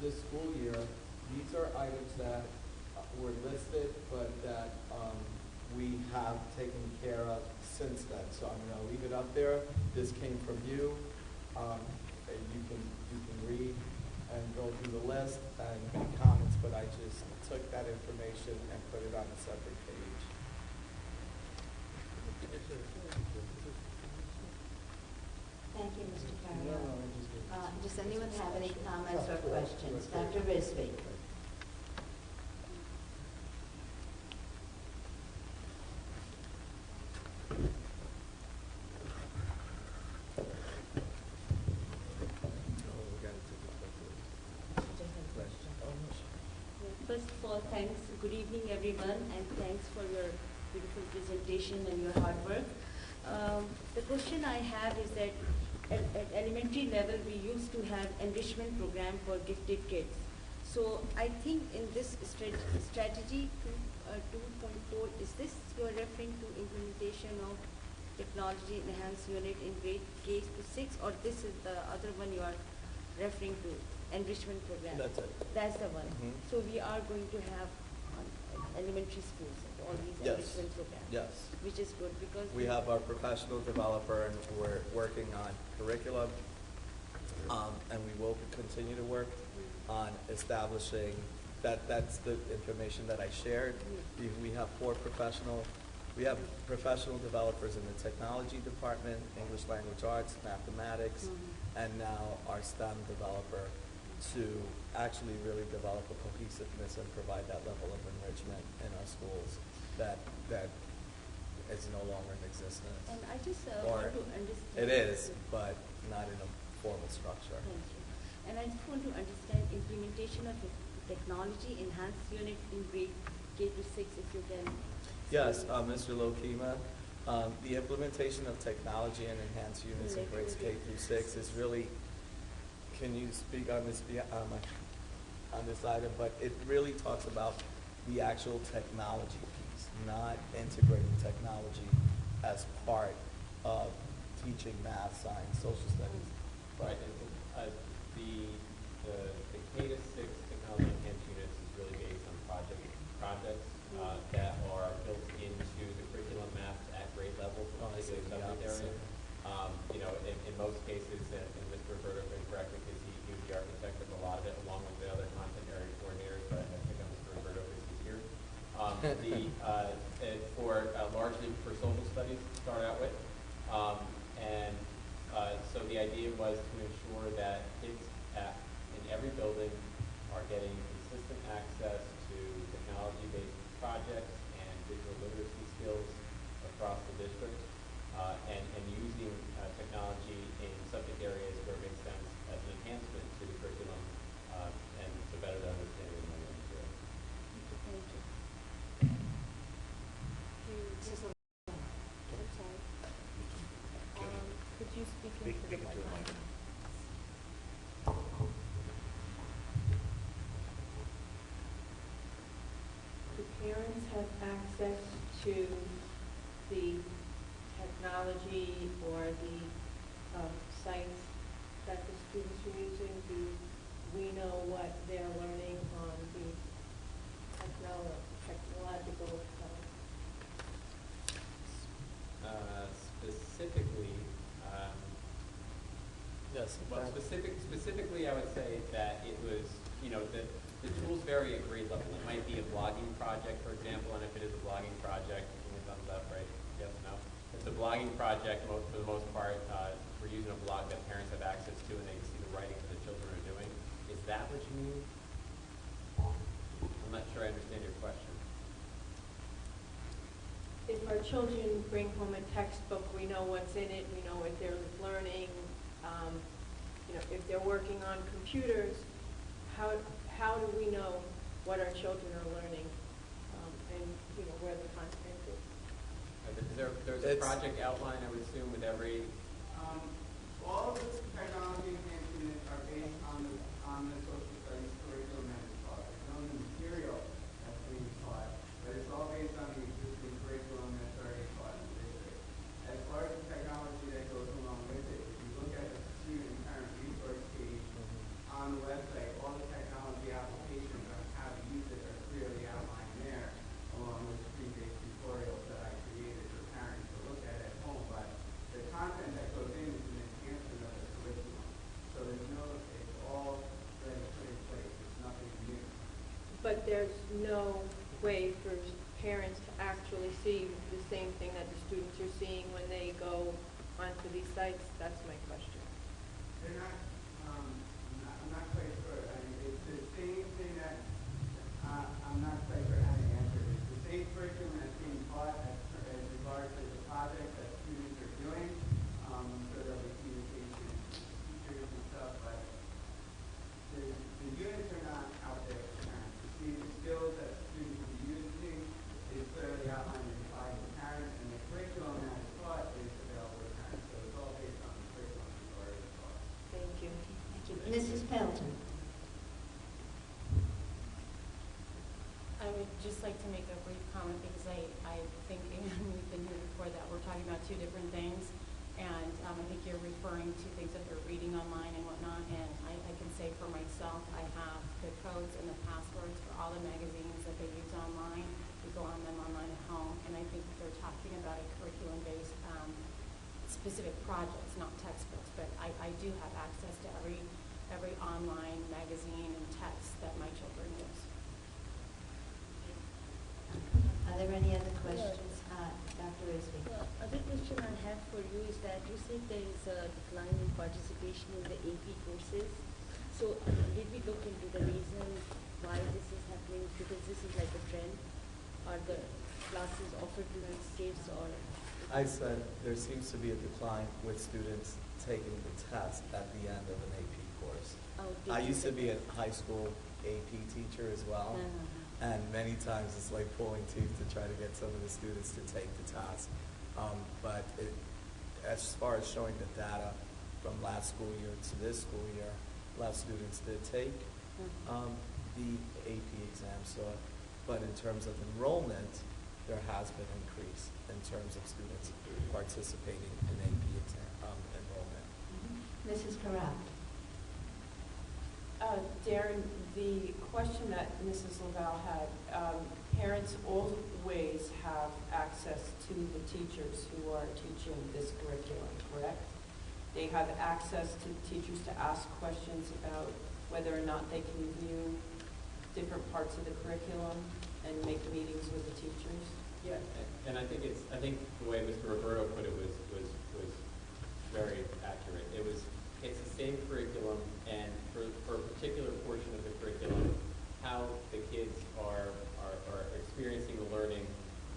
this school year. These are items that were listed, but that we have taken care of since then. So I'm going to leave it up there. This came from you. And you can read and go through the list and make comments, but I just took that information and put it on a separate page. Thank you, Mr. Carrier. Does anyone have any comments or questions? Dr. Risby. First of all, thanks. Good evening, everyone, and thanks for your beautiful presentation and your hard work. The question I have is that at elementary level, we used to have enrichment program for gifted kids. So I think in this strategy 2.4, is this you're referring to implementation of technology enhanced unit in grade K to 6, or this is the other one you are referring to? Enrichment program. That's it. That's the one. Mm-hmm. So we are going to have elementary schools all these Yes. enrichment programs. Yes. Which is good because We have our professional developer, and we're working on curriculum, and we will continue to work on establishing that. That's the information that I shared. We have we have professional developers in the technology department, English language arts, mathematics, and now our STEM developer to actually really develop a cohesiveness and provide that level of enrichment in our schools that is no longer in existence. And I just Or want to understand. it is, but not in a formal structure. Thank you. And I just want to understand implementation of technology enhanced unit in grade K to 6, if you can. Yes, Mr. Lokima, the implementation of technology and enhanced units in grades K through 6 is really, can you speak on this item? But it really talks about the actual technology piece, not integrating technology as part of teaching math, science, social studies. Right. The K to 6 technology enhanced units is really based on projects that are built into the curriculum maps at grade level for particular subject area. In most cases, and Mr. Roberto can correct me because he was the architect of a lot of it, along with the other content area coordinators, but I think I'm Mr. Roberto because he's here. Largely for social studies to start out with. So the idea was to ensure that kids in every building are getting consistent access to technology-based projects and digital literacy skills across the district, and using technology in subject areas where it makes sense as an enhancement to the curriculum and to better understand the learning material. Thank you. I'm sorry. Could you speak Speak into the into the mic? mic. Do parents have access to the technology or the sites that the students are using? Do we know what they're learning on the technological side? Specifically, Yes. well, specifically, I would say that it was, the tools vary at grade level. It might be a blogging project, for example, and if it is a blogging project, give me a thumbs up, right? Yes, no? If it's a blogging project, for the most part, we're using a blog that parents have access to and they can see the writing that the children are doing. Is that what you mean? I'm not sure I understand your question. If our children bring home a textbook, we know what's in it, we know what they're learning. If they're working on computers, how do we know what our children are learning and where the content is? There's a project outline, I would assume, with every. All of the technology enhancements are based on the social studies curriculum that is taught. There's no new material that's being taught, but it's all based on the existing curriculum that's already taught in the district. As far as the technology that goes along with it, if you look at the student and parent resource page on the website, all the technology applications on how to use it are clearly outlined there, along with screen-based tutorials that I created for parents to look at home. But the content that goes in is an enhancement of the curriculum. So it's all already put in place. It's nothing new. But there's no way for parents to actually see the same thing that the students are seeing when they go onto these sites? That's my question. They're not, I'm not quite sure. I mean, it's the same thing that, I'm not quite sure how to answer it. It's the same curriculum that's being taught as regards to the project that students are doing. So there'll be communication with teachers and stuff, but the units are not out there for parents. To see the skills that students will be using is clearly outlined and defined for parents, and the curriculum that is taught is available to parents. So it's all based on the curriculum that's already taught. Thank you. Thank you. Mrs. Pelton. I would just like to make a brief comment because I think, and we've been here before, that we're talking about two different things. And I think you're referring to things that they're reading online and whatnot. And I can say for myself, I have the codes and the passwords for all the magazines that they use online. We go on them online at home. And I think they're talking about a curriculum-based specific projects, not textbooks. But I do have access to every online magazine and text that my children use. Are there any other questions? Dr. Isby. Other question I have for you is that you said there is a decline in participation in the AP courses. So did we look into the reason why this is happening? Because this is like a trend. Are the classes offered to these kids, or I said there seems to be a decline with students taking the test at the end of an AP course. Oh, I did you used to say be a that? high school AP teacher as well, Uh-huh. and many times it's like pulling teeth to try to get some of the students to take the test. But as far as showing the data from last school year to this school year, less students did take the AP exam. So, but in terms of enrollment, there has been increase in terms of students participating in AP exam enrollment. Mrs. Corral. Darren, the question that Mrs. Lavelle had, parents always have access to the teachers who are teaching this curriculum, correct? They have access to teachers to ask questions about whether or not they can review different parts of the curriculum and make meetings with the teachers? Yeah, and I think the way Mr. Roberto put it was very accurate. It's the same curriculum, and for a particular portion of the curriculum, how the kids are experiencing the learning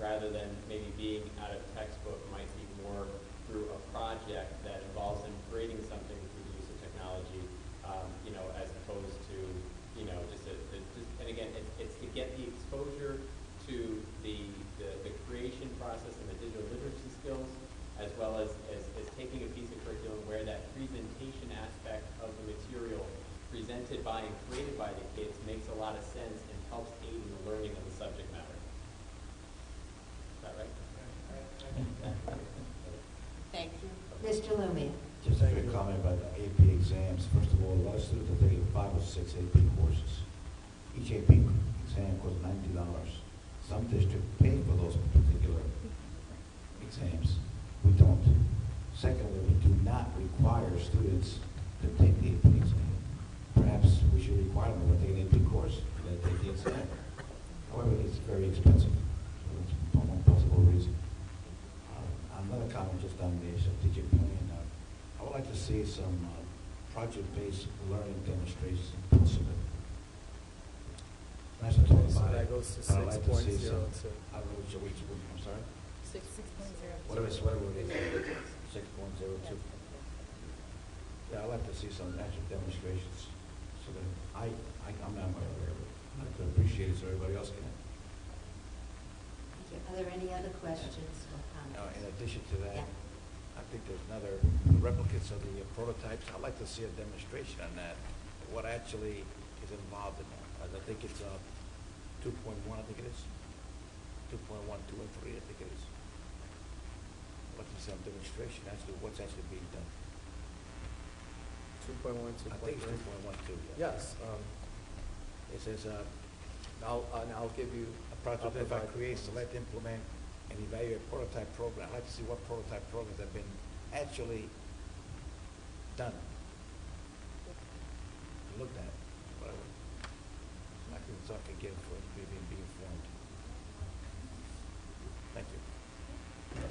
rather than maybe being out of textbook might be more through a project that involves them creating something through the use of technology, as opposed to, and again, it's to get the exposure to the creation process and the digital literacy skills, as well as taking a piece of curriculum where that presentation aspect of the material presented by and created by the kids makes a lot of sense and helps aid in the learning of the subject matter. Is that right? Thank you. Mr. Lumia. Just a quick comment about the AP exams. First of all, a lot of students are taking 5 or 6 AP courses. Each AP exam costs $90. Some districts pay for those particular exams. We don't. Secondly, we do not require students to take the AP exam. Perhaps we should require them to take an AP course and then take the exam. However, it's very expensive. So that's one possible reason. Another comment just on the strategic plan. I would like to see some project-based learning demonstrations possible. Nice to talk So about that it. goes to but I'd like to see 6.02. I don't know I'm sorry? 6.0. Whatever it is, 6.02. Yeah, I'd like to see some actual demonstrations so that I'm not aware of it. I could appreciate it so everybody else can. Thank you. Are there any other questions or comments? In addition to that, Yeah. I think there's another replicates of the prototypes. I'd like to see a demonstration on that, what actually is involved in that. I think it's 2.1, I think it is. 2.1, 2 and 3, I think it is. I'd like to see a demonstration as to what's actually being done. 2.1, 2.3. I think it's 2.12. Yes. It says, I'll give you. prototype provide- create, select, implement, and evaluate prototype program. I'd like to see what prototype programs have been actually done. Looked at, whatever. I can talk again for being informed. Thank you.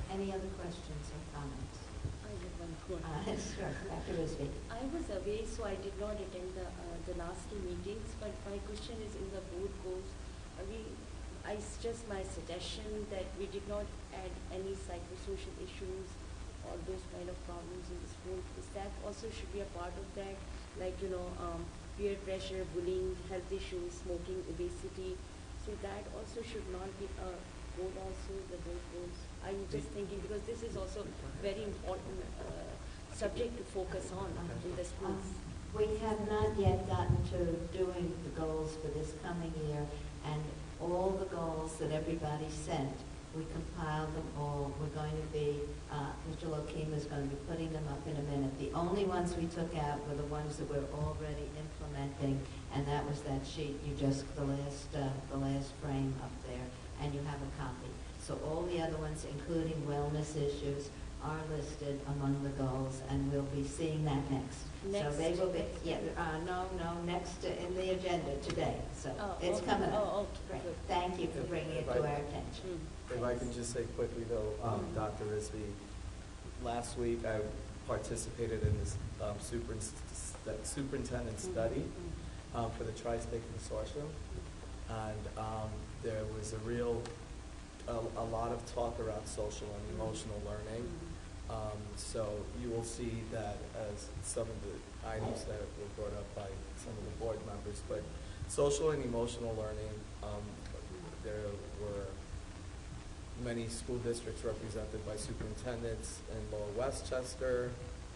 Any other questions or comments? I have one more. Sure, Dr. Risby. I was away, so I did not attend the last 2 meetings, but my question is in the board goals, my suggestion that we did not add any psychosocial issues or those kind of problems in the school. Is that also should be a part of that? Like, peer pressure, bullying, health issues, smoking, obesity. So that also should not be a goal also, the board goals. I'm just thinking because this is also very important subject to focus on in the schools. We have not yet gotten to doing the goals for this coming year, and all the goals that everybody sent, we compiled them all. We're going to be, Mr. Lokema is going to be putting them up in a minute. The only ones we took out were the ones that we're already implementing, and that was that sheet you just, the last frame up there, and you have a copy. So all the other ones, including wellness issues, are listed among the goals, and we'll be seeing that next. Next. So they will be, next in the agenda today. So it's okay. coming up. Oh, okay. Great. Thank you for bringing it to our attention. If I can just say quickly though, Dr. Risby, last week I participated in this superintendent study for the Tri-State Consortium, and there was a real a lot of talk around social and emotional learning. So you will see that as some of the items that were brought up by some of the board members. But social and emotional learning, there were many school districts represented by superintendents in Lower Westchester,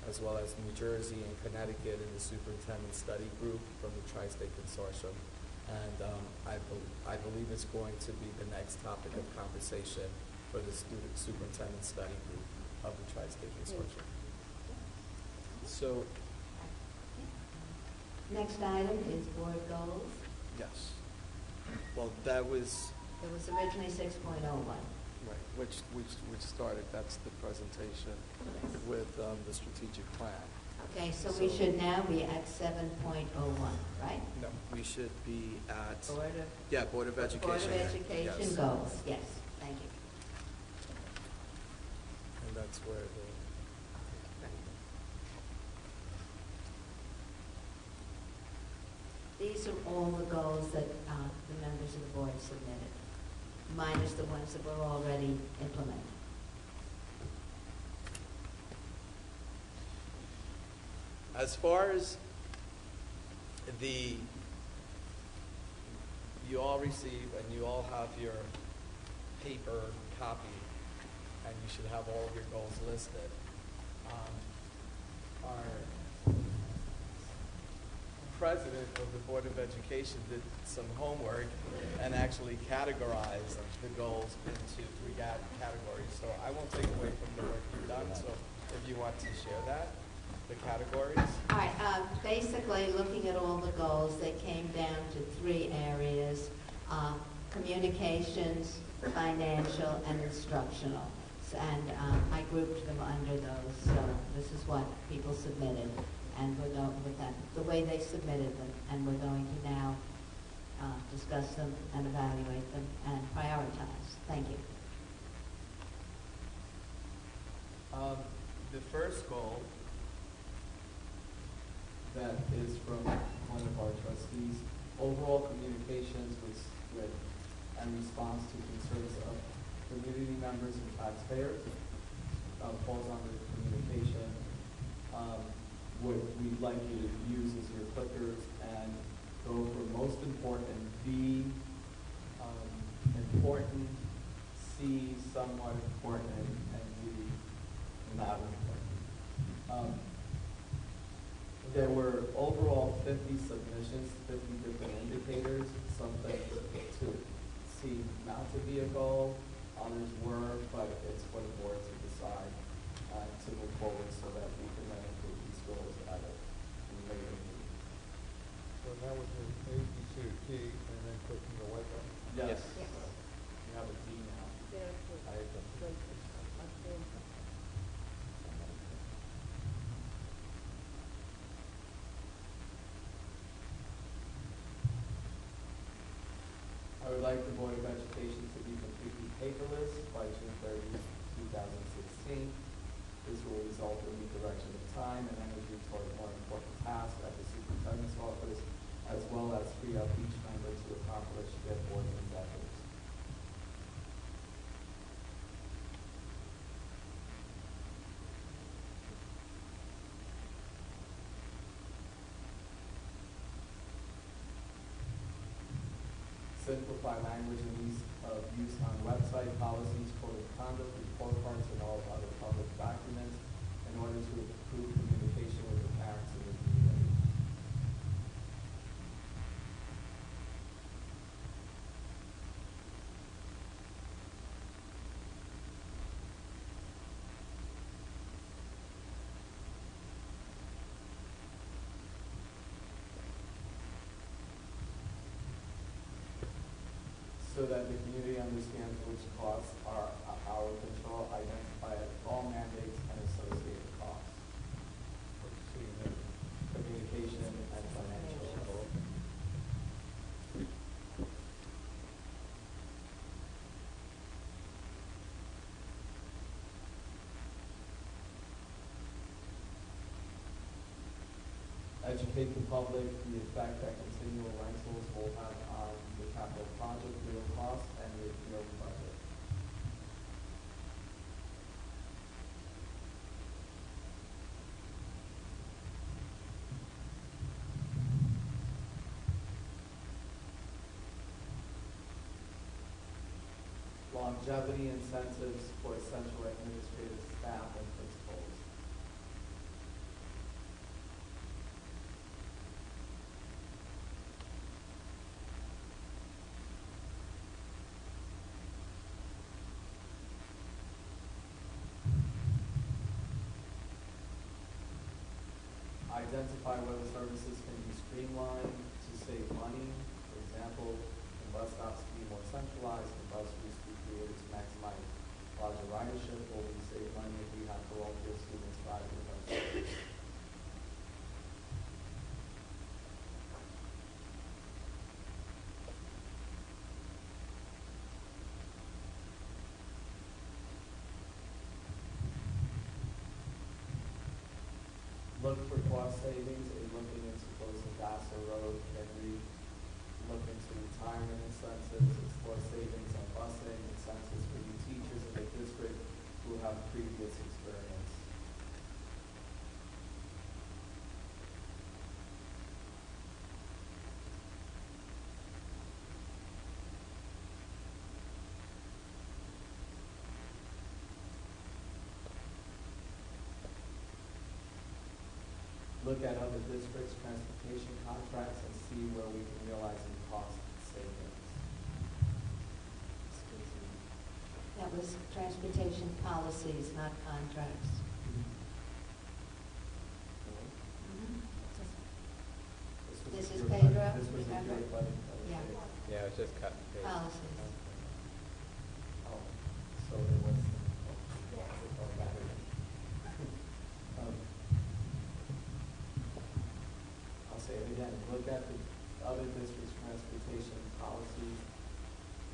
as well as New Jersey and Connecticut in the superintendent study group from the Tri-State Consortium. And I believe it's going to be the next topic of conversation for the student superintendent study group of the Tri-State Consortium. So, Next item is board goals. yes. Well, that was, It was originally 6.01. right, which started, that's the presentation with the strategic plan. Okay, so we should now be at 7.01, right? No, we should be at, Board of, yeah, Board of Education. Board of Education Yes. goals, yes, thank you. And that's where the, These are all the goals that the members of the board submitted, minus the ones that were already implemented. as far as you all receive and you all have your paper copy, and you should have all of your goals listed. Our president of the Board of Education did some homework and actually categorized the goals into 3 categories. So I won't take away from the work you've done. So if you want to share that, the categories. All right, basically, looking at all the goals, they came down to 3 areas, communications, financial, and instructional. And I grouped them under those, so this is what people submitted, and we're going with that, the way they submitted them, and we're going to now discuss them and evaluate them and prioritize. Thank you. The first goal that is from one of our trustees, overall communications with and response to concerns of community members and taxpayers, falls under communication. What we'd like you to use is your clickers and go for most important, B, important, C, somewhat important, and D, not important. There were overall 50 submissions, 50 different indicators, some things to seem not to be a goal, others were, but it's for the board to decide to move forward so that we can then include these goals at a later meeting. So now we're doing A, B, C, or D, and then clicking the white button. Yes. Yes. You have a D now. There are 2. I agree. I would like the Board of Education to be completely paperless by June 30, 2016. This will result in the direction of time and energy toward more important tasks at the superintendent's office, as well as free up each member to accomplish their board endeavors. Simplify language and use on website, policies, code of conduct, report cards, and all other public documents in order to improve communication with the parents and the community. So that the community understands which costs are our control, identify all mandates and associated costs. Communication and financial. Educate the public the effect that continual rentals will have on the capital project, real costs, and the real budget. longevity incentives for essential administrative staff and principals. Identify whether services can be streamlined to save money. For example, can bus stops be more centralized, can bus routes be created to maximize larger ridership, or will we save money if we have parochial students riding with us? Look for cost savings in looking into closing Vassar Road. Can we look into retirement incentives, explore savings on busing, incentives for new teachers in the district who have previous experience? Look at other districts' transportation contracts and see where we can realize any cost savings. Excuse me. That was transportation policies, not contracts. This is Pedro? This was Remember? reviewed by the Yeah. Yeah, it's just cut and paste. Policies. Oh, so it was. I'll say it again. Look at the other districts' transportation policies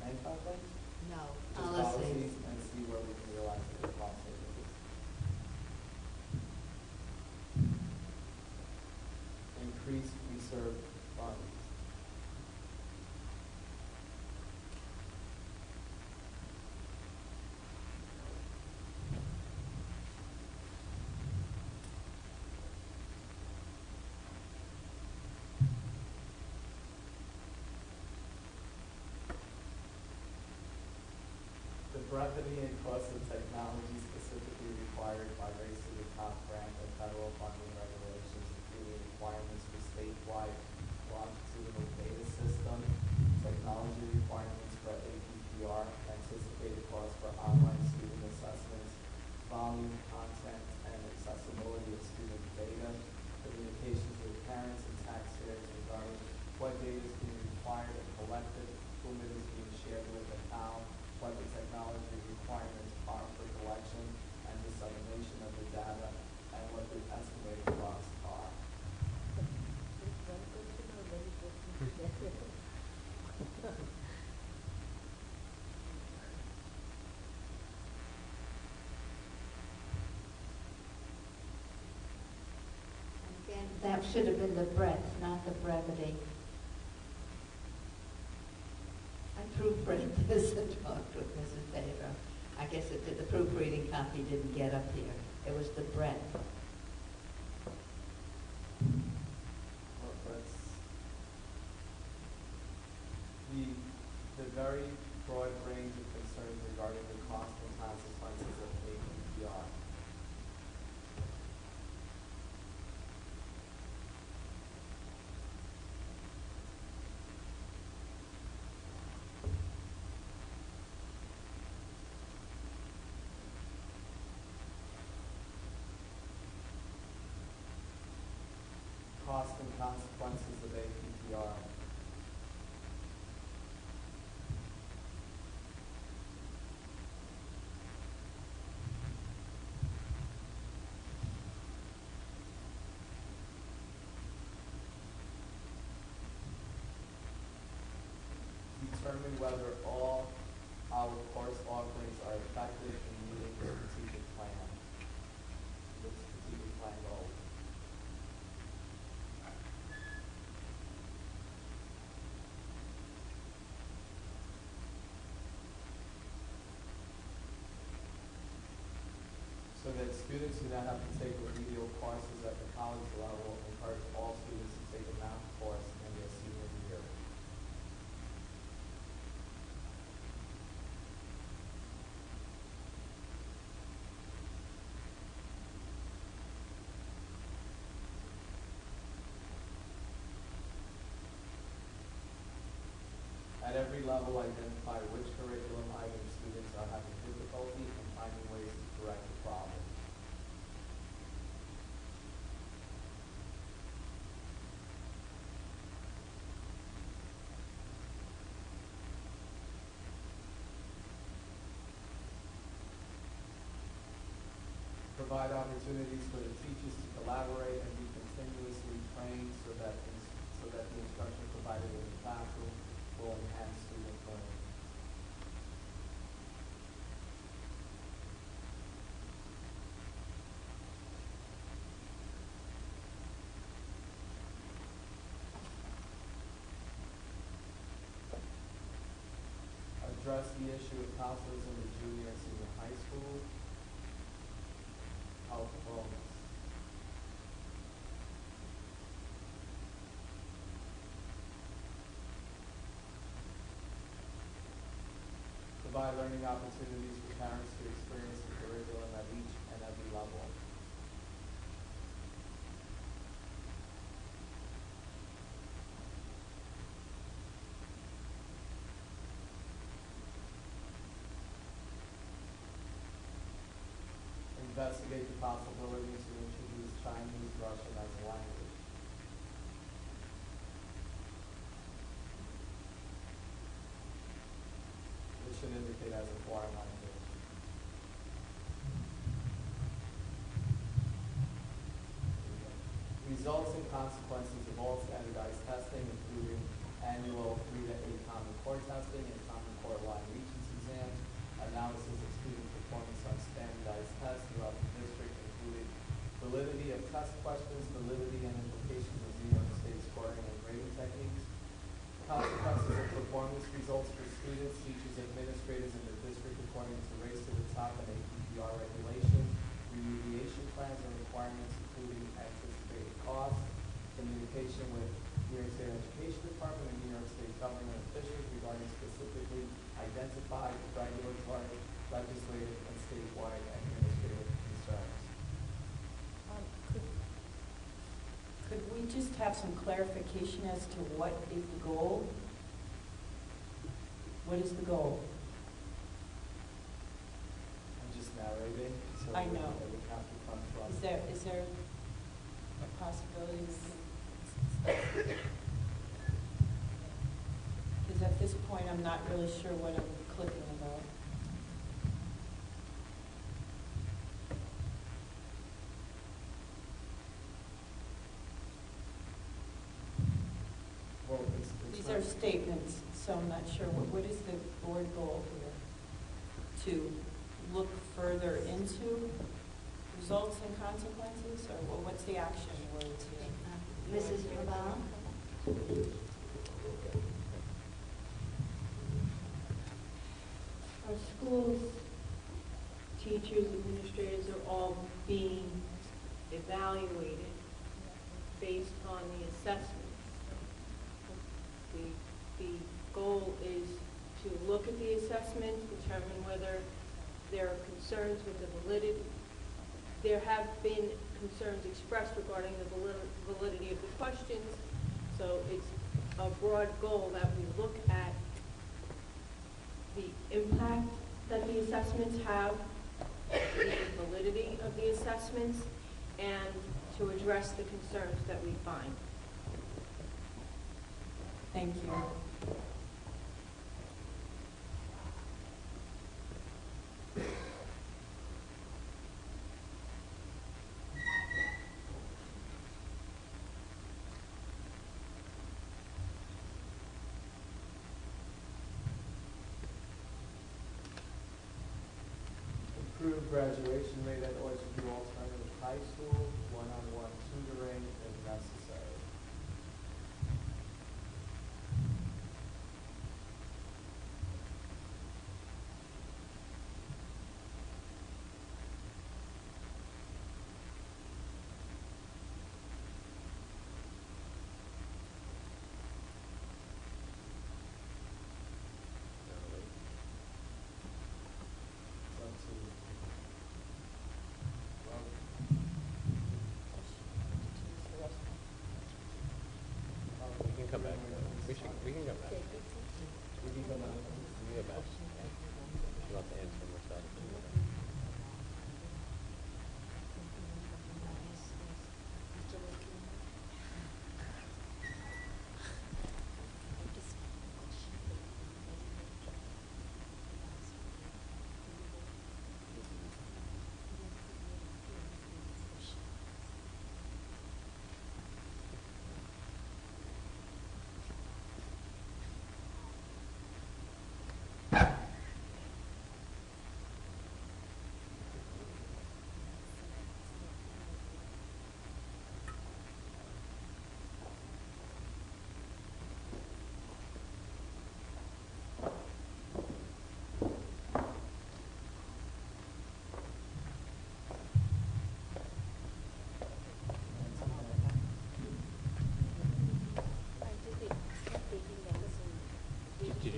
and contracts. No, Just policies. and see where we can realize the cost savings. Increase reserve funds. The brevity and cost of technology specifically required by race to the top grant and federal funding regulations, including requirements for statewide longitudinal data system, technology requirements for APPR, anticipated costs for online student assessments, volume, content, and accessibility of student data, communications with parents and taxpayers regarding what data is being required and collected, whom it is being shared with, and how, what the technology requirements are for collection and dissemination of the data, and what the estimated costs are. Again, that should have been the breadth, not the brevity. I proofread this and talked with Mrs. Pedro. I guess the proofreading copy didn't get up here. It was the breadth. Well, that's the very broad range of concerns regarding the cost and consequences of APPR. Cost and consequences of APPR. Determine whether all our course offerings are effective in meeting the strategic plan. The strategic plan goals. So that students who now have to take remedial courses at the college level, encourage all students to take a math course in their senior year. At every level, identify which curriculum items students are having difficulty and finding ways to correct the problem. Provide opportunities for the teachers to collaborate and be continuously trained so that the instruction provided in the classroom will enhance student learning. Address the issue of counselors in the junior and senior high school. Health and wellness. Provide learning opportunities for parents to experience the curriculum at each and every level. Investigate the possibility to introduce Chinese, Russian as a language. Which should indicate as a foreign language. Results and consequences of all standardized testing, including annual 3 to 8 Common Core testing and Common Core line Regents exams, analysis of student performance on standardized tests throughout the district, including validity of test questions, validity and implications of New York State scoring and grading techniques, consequences of performance results for students, teachers, administrators in the district according to Race to the Top and APPR regulations, remediation plans and requirements, including anticipated costs, communication with New York State Education Department and New York State government officials regarding specifically identified regulatory, legislative, and statewide administrative concerns. Could we just have some clarification as to what is the goal? What is the goal? I'm just narrating, so I know. it would have to come from. Is there a possibility? Because at this point, I'm not really sure what I'm clicking about. Well, it's These not- are statements, so I'm not sure, what is the board goal here? To look further into results and consequences, or what's the action words here? Mrs. Brabant? Our schools, teachers, administrators are all being evaluated based on the assessments. The goal is to look at the assessment, determine whether there are concerns with the validity. There have been concerns expressed regarding the validity of the questions, so it's a broad goal that we look at the impact that the assessments have, the validity of the assessments, and to address the concerns that we find. Thank you. Improved graduation rate at Orchard View Alternative High School, one-on-one tutoring if necessary. We can come back. We can come back.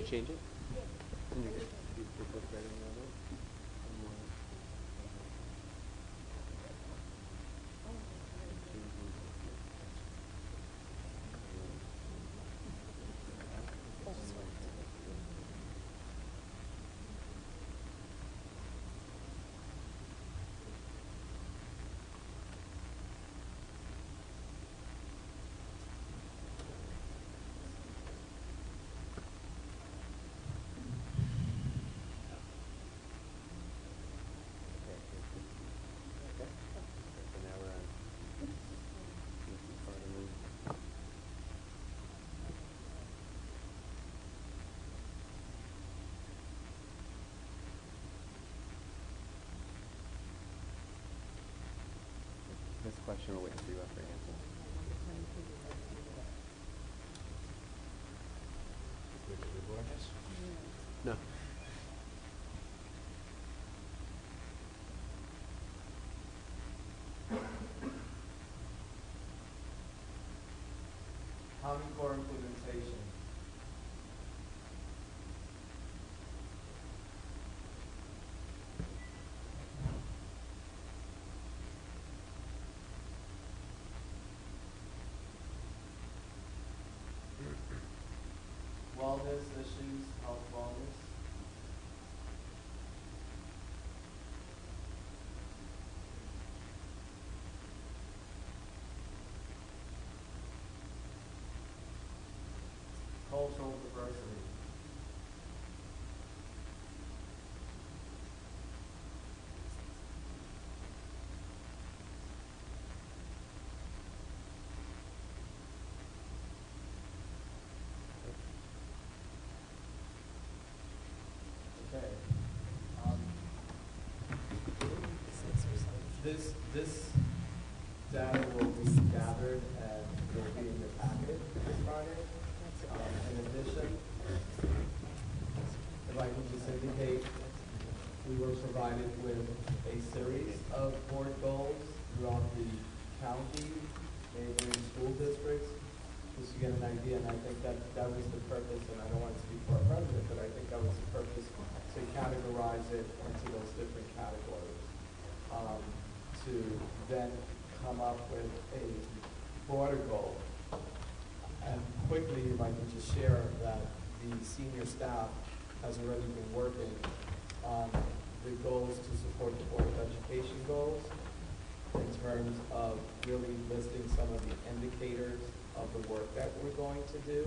change it? And you put that in there, though? This question we'll wait for you after answer. No. Common Core implementation. Wellness issues, health wellness. Cultural diversity. Okay. This data will be gathered and will be in your packet this Friday. In addition, if I can just indicate, we were provided with a series of board goals throughout the county, neighboring school districts, just to get an idea, and I think that was the purpose, and I don't want to speak for our president, but I think that was the purpose, to categorize it into those different categories. To then come up with a broader goal. And quickly, if I can just share that the senior staff has already been working on the goals to support the Board of Education goals in terms of really listing some of the indicators of the work that we're going to do.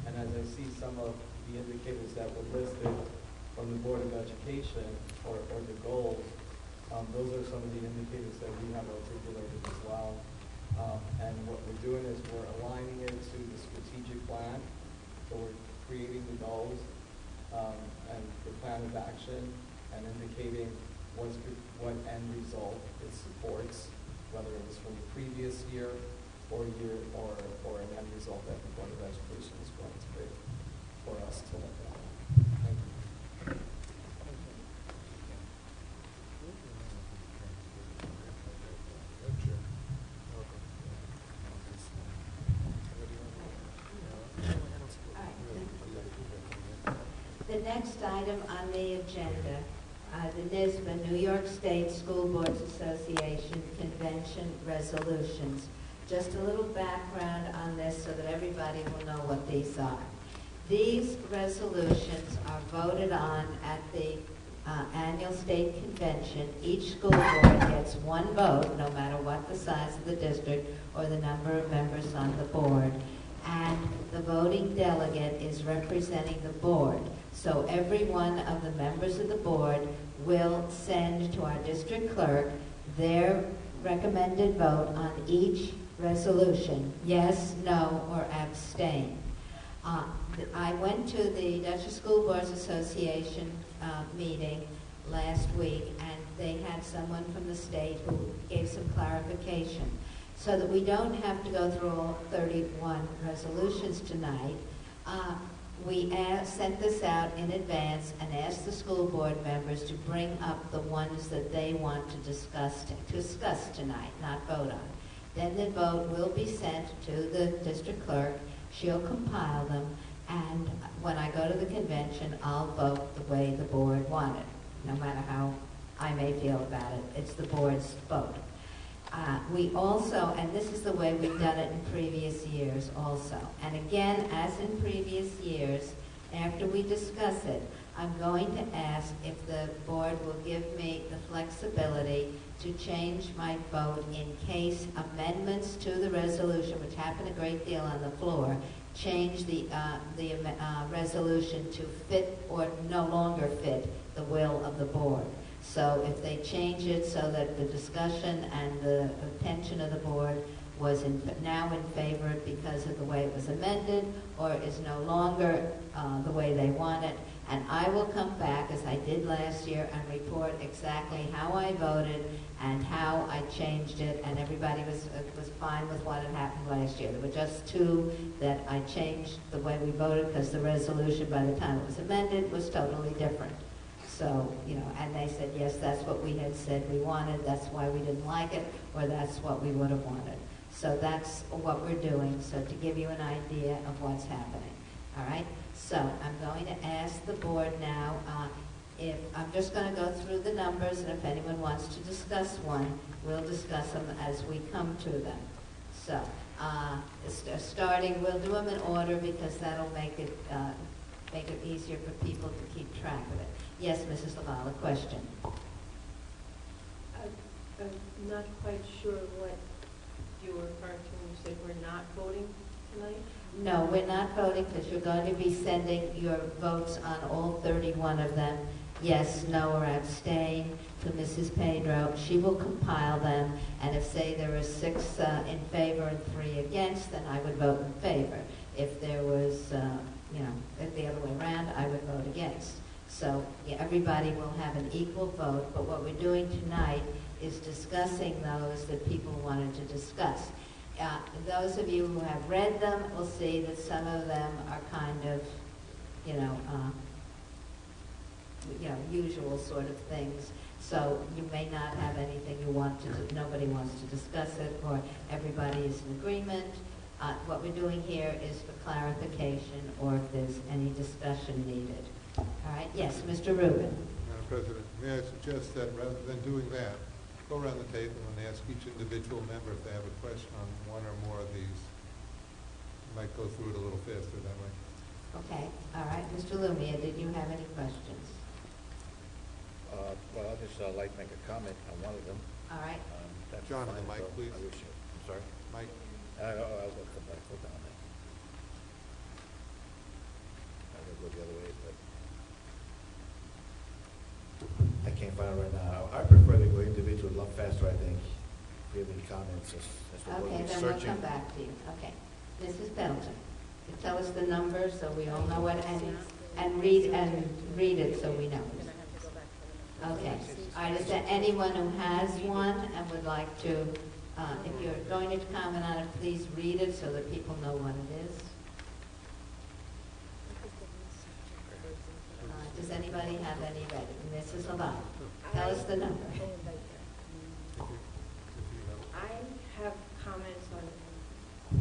And as I see some of the indicators that were listed from the Board of Education or the goals, those are some of the indicators that we have articulated as well. And what we're doing is we're aligning it to the strategic plan. So we're creating the goals and the plan of action and indicating what end result it supports, whether it was from the previous year or an end result that the Board of Education is going to be for us to look at. Thank you. The next item on the agenda, the NYSBA, New York State School Boards Association Convention Resolutions. Just a little background on this so that everybody will know what these are. These resolutions are voted on at the annual state convention. Each school board gets one vote, no matter what the size of the district or the number of members on the board. And the voting delegate is representing the board. So every one of the members of the board will send to our district clerk their recommended vote on each resolution, yes, no, or abstain. I went to the Dutchess School Boards Association meeting last week, and they had someone from the state who gave some clarification. So that we don't have to go through all 31 resolutions tonight, we sent this out in advance and asked the school board members to bring up the ones that they want to discuss tonight, not vote on. Then the vote will be sent to the district clerk. She'll compile them, And when I go to the convention, I'll vote the way the board wanted, no matter how I may feel about it. It's the board's vote. We also, and this is the way we've done it in previous years also, and again, as in previous years, after we discuss it, I'm going to ask if the board will give me the flexibility to change my vote in case amendments to the resolution, which happen a great deal on the floor, change the resolution to fit or no longer fit the will of the board. So if they change it so that the discussion and the attention of the board was now in favor because of the way it was amended, or is no longer the way they want it, and I will come back, as I did last year, and report exactly how I voted and how I changed it, and everybody was fine with what had happened last year. There were just two that I changed the way we voted because the resolution, by the time it was amended, was totally different. So, and they said, yes, that's what we had said we wanted, that's why we didn't like it, or that's what we would have wanted. So that's what we're doing, so to give you an idea of what's happening. All right? So I'm going to ask the board now, if I'm just going to go through the numbers, and if anyone wants to discuss one, we'll discuss them as we come to them. So, starting, we'll do them in order because that'll make it easier for people to keep track of it. Yes, Mrs. Laval, a question. I'm not quite sure what you were referring to when you said we're not voting tonight. No, we're not voting because you're going to be sending your votes on all 31 of them, yes, no, or abstain, to Mrs. Pedro. She will compile them, and if, say, there are 6 in favor and 3 against, then I would vote in favor. If there was, if the other way around, I would vote against. So everybody will have an equal vote, but what we're doing tonight is discussing those that people wanted to discuss. Those of you who have read them will see that some of them are kind of, usual sort of things. So you may not have anything you want to, nobody wants to discuss it, or everybody is in agreement. What we're doing here is for clarification, or if there's any discussion needed. All right, yes, Mr. Rubin. Madam President, may I suggest that rather than doing that, go around the table and ask each individual member if they have a question on one or more of these. You might go through it a little faster that way. Okay, all right. Mr. Lumia, did you have any questions? Well, I'll just like to make a comment on one of them. All right. John, the mic, please. I'm sorry? Mike. I'll go come back. Hold on a minute. I'm going to go the other way, but I can't find it right now. I prefer to go individual, a lot faster, I think. If you have any comments as to what Okay, we're then searching. we'll come back to you. Okay. Mrs. Belton, you tell us the numbers so we all know what, and read it so we know. Okay. All right, is there anyone who has one and would like to, if you're going to comment on it, please read it so that people know what it is. Does anybody have any ready? Mrs. Laval, tell us the number. I have comments on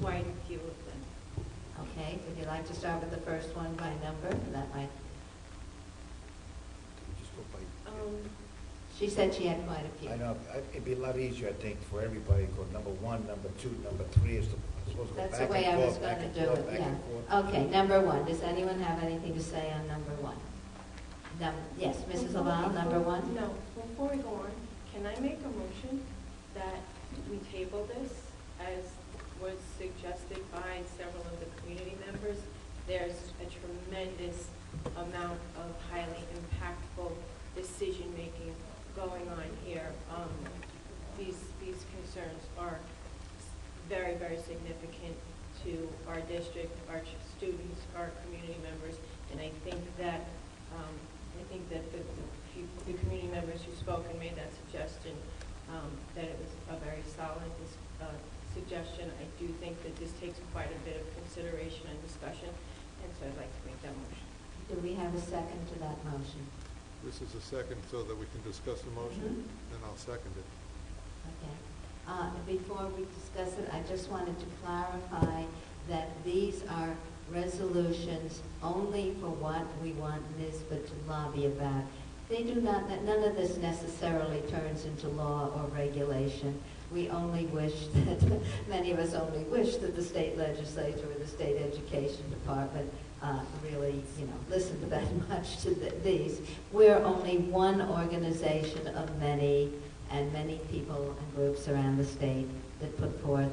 quite a few of them. Okay, would you like to start with the first one by number? That might. Just go by. She said she had quite a few. I know. It'd be a lot easier, I think, for everybody to go number 1, number 2, number 3 is supposed to go That's back the way and I was forth, going back to and do forth, it, back yeah. and forth. Okay, number 1. Does anyone have anything to say on number 1? Yes, Mrs. Laval, number 1? No, before we go on, can I make a motion that we table this as was suggested by several of the community members? There's a tremendous amount of highly impactful decision-making going on here. These concerns are very, very significant to our district, our students, our community members, and I think that the community members who spoke and made that suggestion, that it was a very solid suggestion. I do think that this takes quite a bit of consideration and discussion, and so I'd like to make that motion. Do we have a second to that motion? This is a second so that we can discuss the motion, then I'll second it. Okay. Before we discuss it, I just wanted to clarify that these are resolutions only for what we want NISBA to lobby about. They do not, none of this necessarily turns into law or regulation. We only wish that, many of us only wish that the state legislature or the state education department really, listened that much to these. We're only one organization of many, and many people and groups around the state that put forth,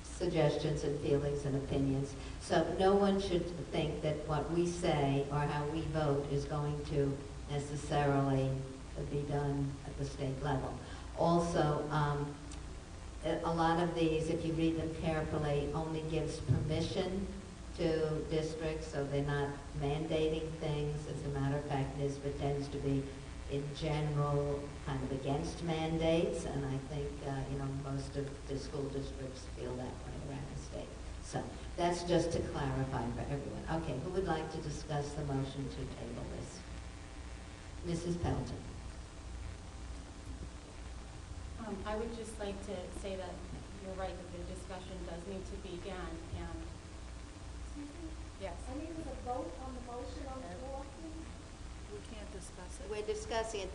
suggestions and feelings and opinions. So no one should think that what we say or how we vote is going to necessarily be done at the state level. Also, a lot of these, if you read them carefully, only gives permission to districts, so they're not mandating things. As a matter of fact, NISBA tends to be, in general, kind of against mandates, and I think, most of the school districts feel that way around the state. So that's just to clarify for everyone. Okay, who would like to discuss the motion to table this? Mrs. Pelton. I would just like to say that you're right, that the discussion does need to begin, and Yes. I need a vote on the motion on the floor, please. We can't discuss it. We're discussing it.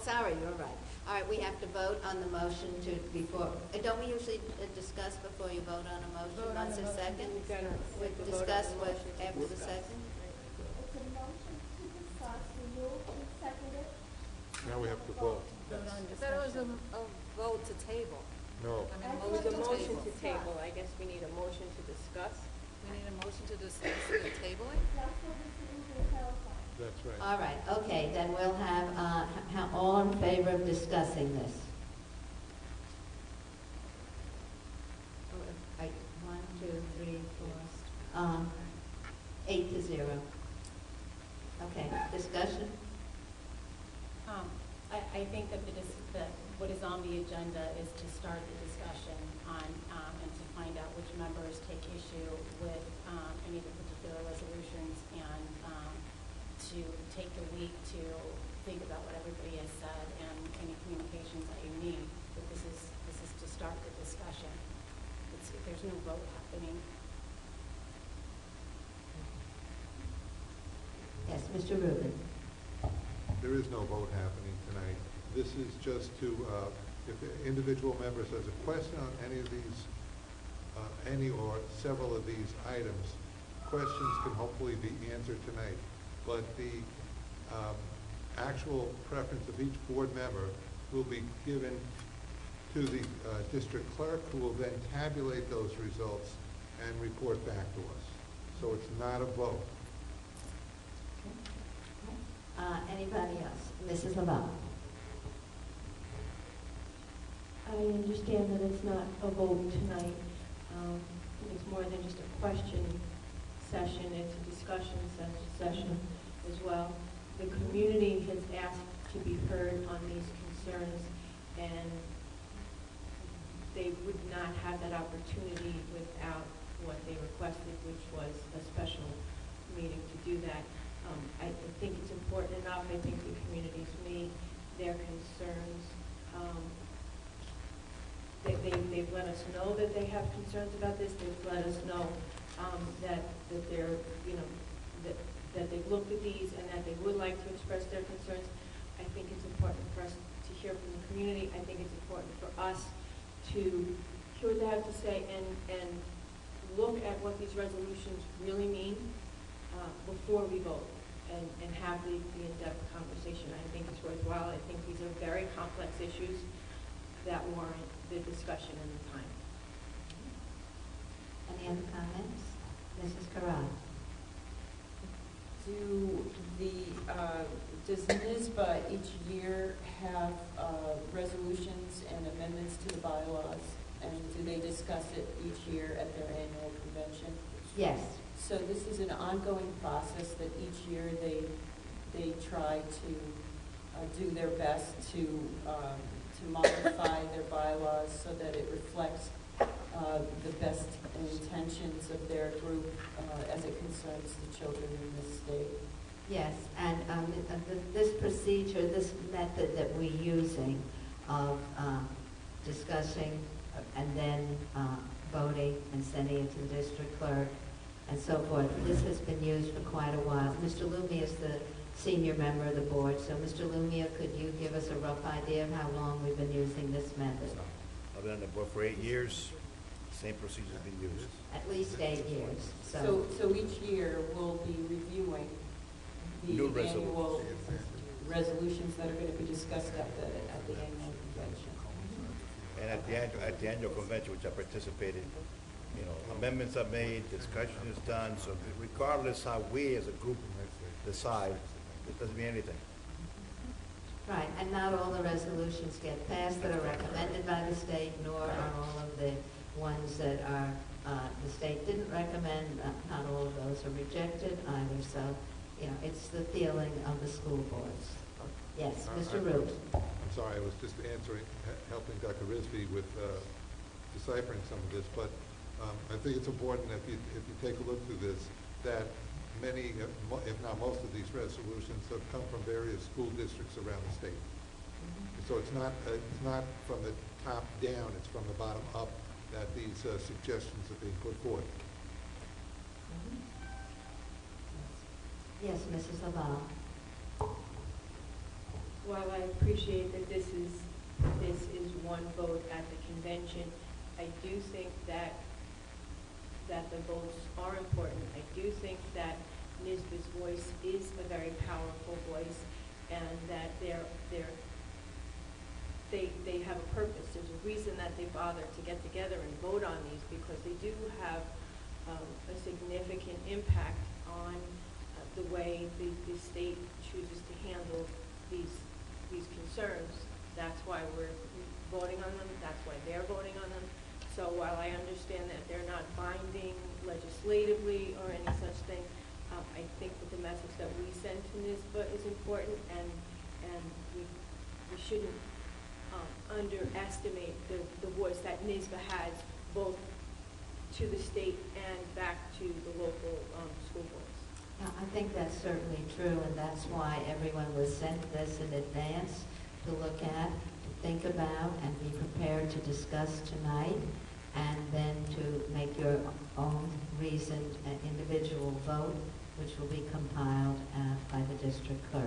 Sorry, you're right. All right, we have to vote on the motion before, don't we usually discuss before you vote on a motion? Once a second? We discuss after the second? It's a motion to discuss, we move and second it. Now we have to vote. I thought it was a vote to table. No. I mean, It was a motion to table. table, I guess we need a motion to discuss. We need a motion to discuss the tabling? That's what this is clarifying. That's right. All right, okay, then we'll have, all in favor of discussing this? Right, 1, 2, 3, 4, 8-0. Okay, discussion? I think that what is on the agenda is to start the discussion on, and to find out which members take issue with any of the particular resolutions, and to take the week to think about what everybody has said and any communications that you need. But this is to start the discussion. There's no vote happening. Yes, Mr. Rubin. There is no vote happening tonight. This is just to, if the individual member has a question on any of these, any or several of these items, questions can hopefully be answered tonight. But the actual preference of each board member will be given to the district clerk, who will then tabulate those results and report back to us. So it's not a vote. Anybody else? Mrs. Lavelle. I understand that it's not a vote tonight. It's more than just a question session, it's a discussion session as well. The community has asked to be heard on these concerns, and they would not have that opportunity without what they requested, which was a special meeting to do that. I think it's important enough. I think the community's made their concerns. They've let us know that they have concerns about this. They've let us know that they're, that they've looked at these and that they would like to express their concerns. I think it's important for us to hear from the community. I think it's important for us to hear what they have to say and look at what these resolutions really mean before we vote and have the in-depth conversation. I think it's worthwhile. I think these are very complex issues that warrant the discussion and the time. Any other comments? Mrs. Carrara. Does NISBA each year have resolutions and amendments to the bylaws? And do they discuss it each year at their annual convention? Yes. So this is an ongoing process that each year they try to do their best to modify their bylaws so that it reflects the best intentions of their group as it concerns the children in this state. Yes, and this procedure, this method that we're using of discussing and then voting and sending it to the district clerk and so forth. This has been used for quite a while. Mr. Lumia is the senior member of the board, so Mr. Lumia, could you give us a rough idea of how long we've been using this method? I've been on the board for 8 years. Same procedure's been used. At least 8 years, So each year we'll be reviewing the New annual resolutions that are going to be discussed at the annual convention. And at the annual convention, which I participated, you know, amendments are made, discussion is done, so regardless how we as a group decide, it doesn't mean anything. Right, and not all the resolutions get passed that are recommended by the state, nor are all of the ones that are, the state didn't recommend, not all of those are rejected either, so, you know, it's the feeling of the school boards. Yes, Mr. Rubin. I'm sorry, I was just helping Dr. Risby with deciphering some of this, but I think it's important if you take a look through this, that many, if not most of these resolutions have come from various school districts around the state. So it's not from the top down, it's from the bottom up that these suggestions are being put forth. Yes, Mrs. Laval. While I appreciate that this is one vote at the convention, I do think that the votes are important. I do think that NYSBA's voice is a very powerful voice, and that they have a purpose. There's a reason that they bother to get together and vote on these, because they do have a significant impact on the way the state chooses to handle these concerns. That's why we're voting on them. That's why they're voting on them. So while I understand that they're not binding legislatively or any such thing, I think that the message that we send to NYSBA is important, and we shouldn't underestimate the voice that NYSBA has, both to the state and back to the local school boards. Yeah, I think that's certainly true, and that's why everyone was sent this in advance to look at, to think about, and be prepared to discuss tonight, and then to make your own reasoned individual vote, which will be compiled by the district clerk.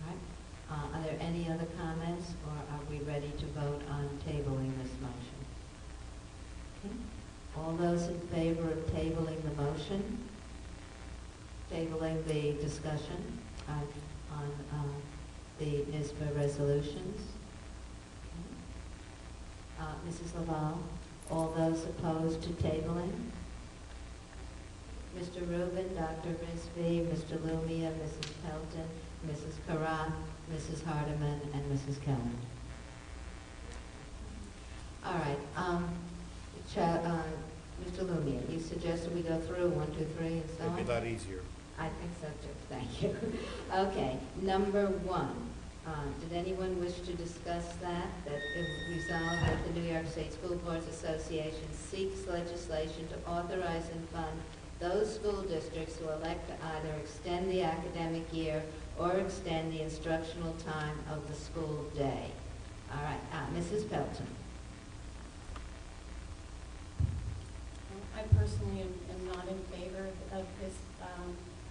All right. Are there any other comments, or are we ready to vote on tabling this motion? Okay. All those in favor of tabling the motion, tabling the discussion on the NYSBA resolutions? Okay. Mrs. Laval, all those opposed to tabling? Mr. Rubin, Dr. Risby, Mr. Lumia, Mrs. Pelton, Mrs. Karat, Mrs. Hardeman, and Mrs. Keller. All right. Mr. Lumia, you suggested we go through 1, 2, 3, and so on? It'd be a lot easier. I think so too. Thank you. Okay. Number 1. Did anyone wish to discuss that? That it resolved that the New York State School Boards Association seeks legislation to authorize and fund those school districts who elect to either extend the academic year or extend the instructional time of the school day. All right, Mrs. Pelton. I personally am not in favor of this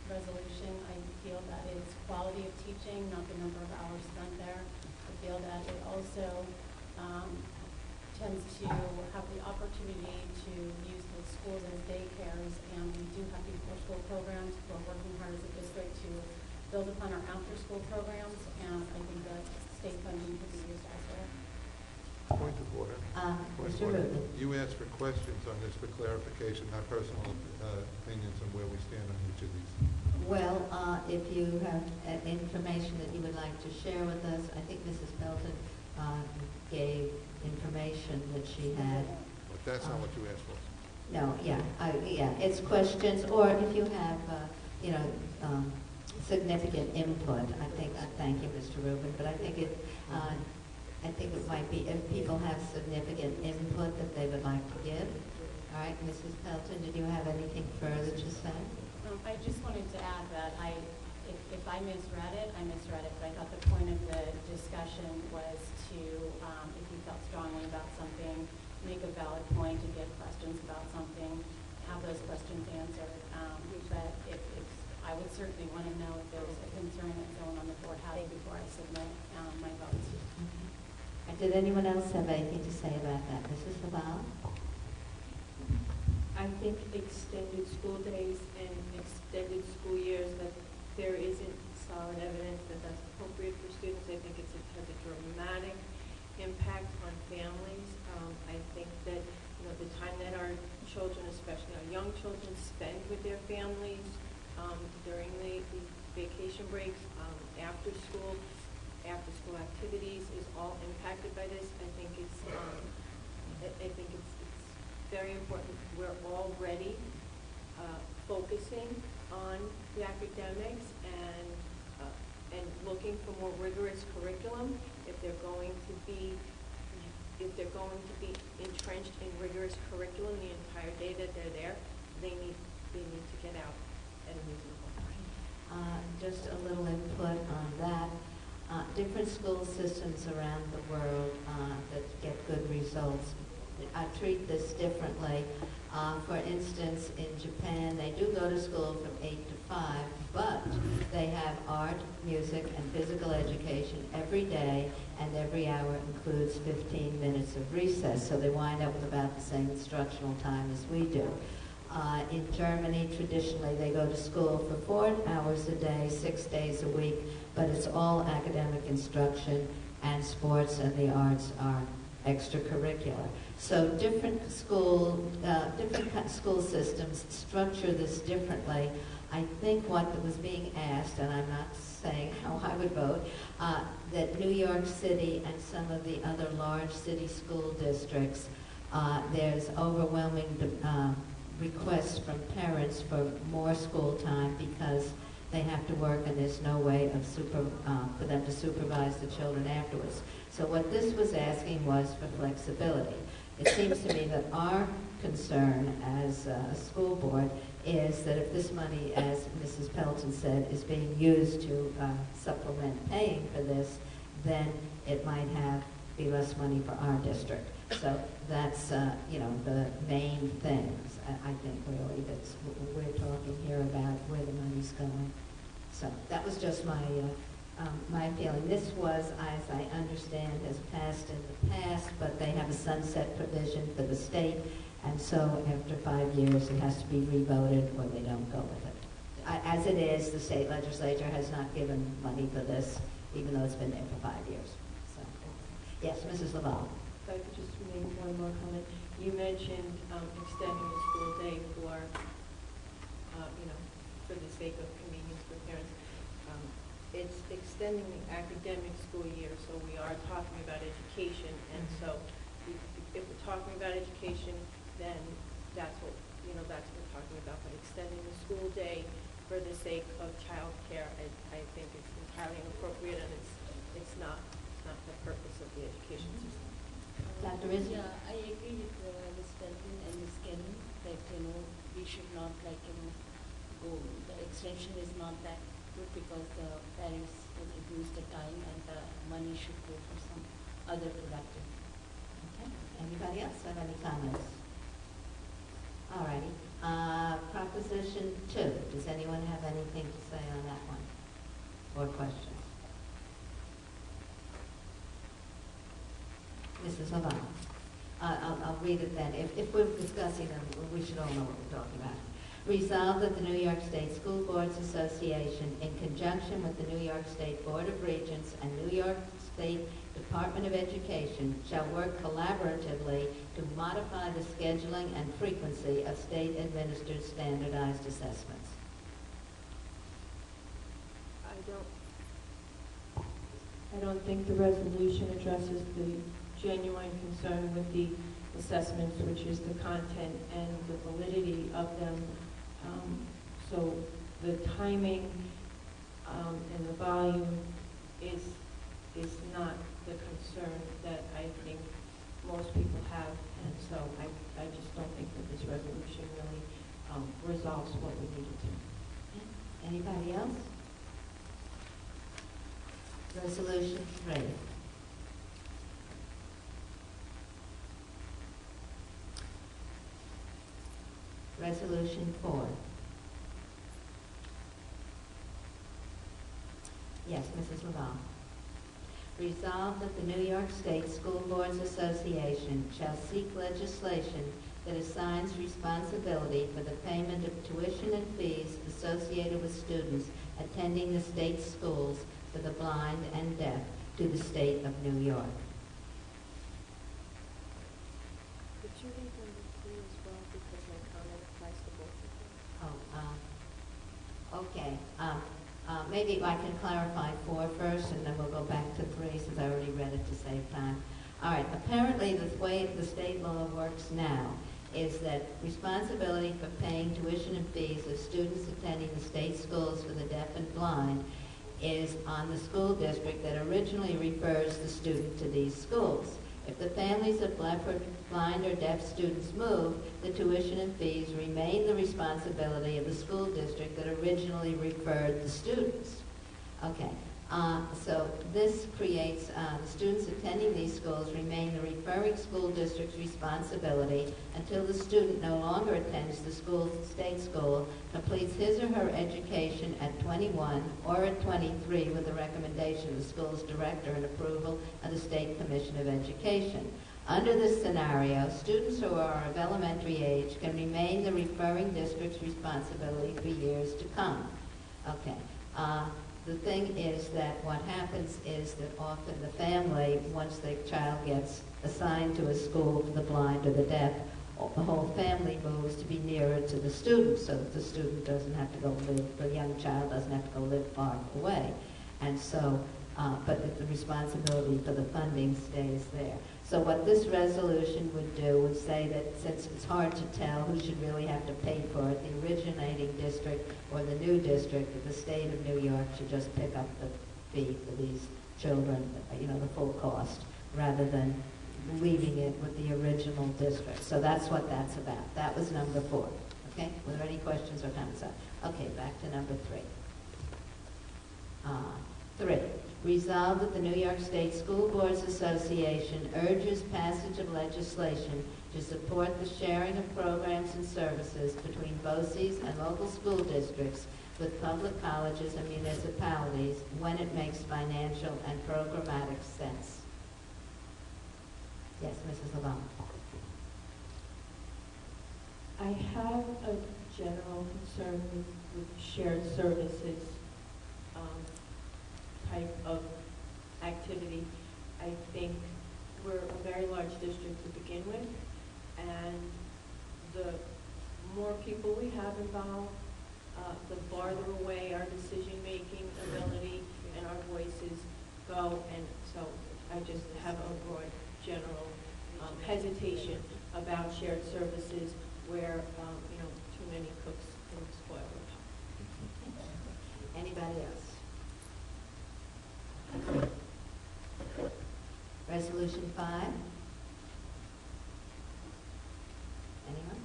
resolution. I feel that it's quality of teaching, not the number of hours spent there. I feel that it also tends to have the opportunity to use the schools as daycares, and we do have before-school programs. We're working hard as a district to build upon our after-school programs, and I think that state funding could be used elsewhere. Point of order. Mr. Rubin. You asked for questions on this for clarification, not personal opinions on where we stand on each of these. Well, if you have information that you would like to share with us, I think Mrs. Pelton gave information that she had. But that's not what you asked for. No, yeah, it's questions, or if you have, significant input. I thank you, Mr. Rubin, but I think it might be if people have significant input that they would like to give. All right, Mrs. Pelton, did you have anything further to say? I just wanted to add that if I misread it, but I thought the point of the discussion was to, if you felt strongly about something, make a valid point to get questions about something, have those questions answered. certainly want to know if there's a concern that someone on the board has before I submit my votes. And did anyone else have anything to say about that? Mrs. Laval? I think extended school days and extended school years, that there isn't solid evidence that that's appropriate for students. I think it has a dramatic impact on families. I think that, the time that our children, especially our young children, spend with their families during the vacation breaks, after school activities is all impacted by this. I think it's very important. We're already focusing on the academics and looking for more rigorous curriculum. If they're going to be entrenched in rigorous curriculum the entire day that they're there, they need to get out at a reasonable time. Just a little input on that. Different school systems around the world that get good results treat this differently. For instance, in Japan, they do go to school from 8 to 5, but they have art, music, and physical education every day, and every hour includes 15 minutes of recess, so they wind up with about the same instructional time as we do. In Germany, traditionally, they go to school for 4 hours a day, 6 days a week, but it's all academic instruction, and sports and the arts are extracurricular. So different school systems structure this differently. I think what was being asked, and I'm not saying how I would vote, that New York City and some of the other large city school districts, there's overwhelming requests from parents for more school time because they have to work and there's no way of for them to supervise the children afterwards. So what this was asking was for flexibility. It seems to me that our concern as a school board is that if this money, as Mrs. Pelton said, is being used to supplement paying for this, then it might be less money for our district. So that's, the main things, I think, really, that's we're talking here about where the money's going. So that was just my feeling. This was, as I understand, has passed in the past, but they have a sunset provision for the state, and so after 5 years, it has to be revoted or they don't go with it. As it is, the state legislature has not given money for this, even though it's been there for 5 years. So, yes, Mrs. Laval. If I could just make one more comment. You mentioned extending the school day for the sake of convenience for parents. It's extending the academic school year, so we are talking about education, and so if we're talking about education, then that's what we're talking about. But extending the school day for the sake of child care, I think it's entirely inappropriate, and it's not the purpose of the education system. Dr. Rizzi? Yeah, I agree with Ms. Felton and Ms. Kenny that, we should not go, the extension is not that good because the parents will reduce the time and the money should go for some other productive. Okay. Anybody else have any comments? All righty. Proposition 2. Does anyone have anything to say on that one? Or questions? Mrs. Laval. I'll read it then. If we're discussing them, we should all know what we're talking about. Resolved that the New York State School Boards Association, in conjunction with the New York State Board of Regents and New York State Department of Education, shall work collaboratively to modify the scheduling and frequency of state-administered standardized assessments. I don't think the resolution addresses the genuine concern with the assessments, which is the content and the validity of them. So the timing and the volume is not the concern that I think most people have, and so I just don't think that this resolution really resolves what we needed to. Anybody else? Resolution 3. Resolution 4. Yes, Mrs. Laval. Resolved that the New York State School Boards Association shall seek legislation that assigns responsibility for the payment of tuition and fees associated with students attending the state schools for the blind and deaf to the state of New York. Could you read number 3 as well, because my comment applies to both of them? Okay. Maybe I can clarify 4 first, and then we'll go back to 3, since I already read it to save time. All right. Apparently, the way the state law works now is that responsibility for paying tuition and fees of students attending the state schools for the deaf and blind is on the school district that originally refers the student to these schools. If the families of blind or deaf students move, the tuition and fees remain the responsibility of the school district that originally referred the students. Okay. So this creates the students attending these schools remain the referring school district's responsibility until the student no longer attends the state school, completes his or her education at 21 or at 23 with the recommendation of the school's director and approval of the State Commission of Education. Under this scenario, students who are of elementary age can remain the referring district's responsibility for years to come. Okay. The thing is that what happens is that often the family, once the child gets assigned to a school for the blind or the deaf, the whole family moves to be nearer to the student so that the student doesn't have to go live, the young child doesn't have to go live far away. And so, but the responsibility for the funding stays there. So what this resolution would do would say that since it's hard to tell who should really have to pay for it, the originating district or the new district of the state of New York should just pick up the fee for these children, the full cost, rather than leaving it with the original district. So that's what that's about. That was number 4. Okay? Were there any questions or comments? Okay, back to number 3. 3. Resolved that the New York State School Boards Association urges passage of legislation to support the sharing of programs and services between BOCES and local school districts with public colleges and municipalities when it makes financial and programmatic sense. Yes, Mrs. Lavon. I have a general concern with shared services type of activity. I think we're a very large district to begin with, and the more people we have involved, the farther away our decision-making ability and our voices go, and so I just have a broad general hesitation about shared services where, too many cooks can spoil the pot. Anybody else? Resolution 5. Anyone?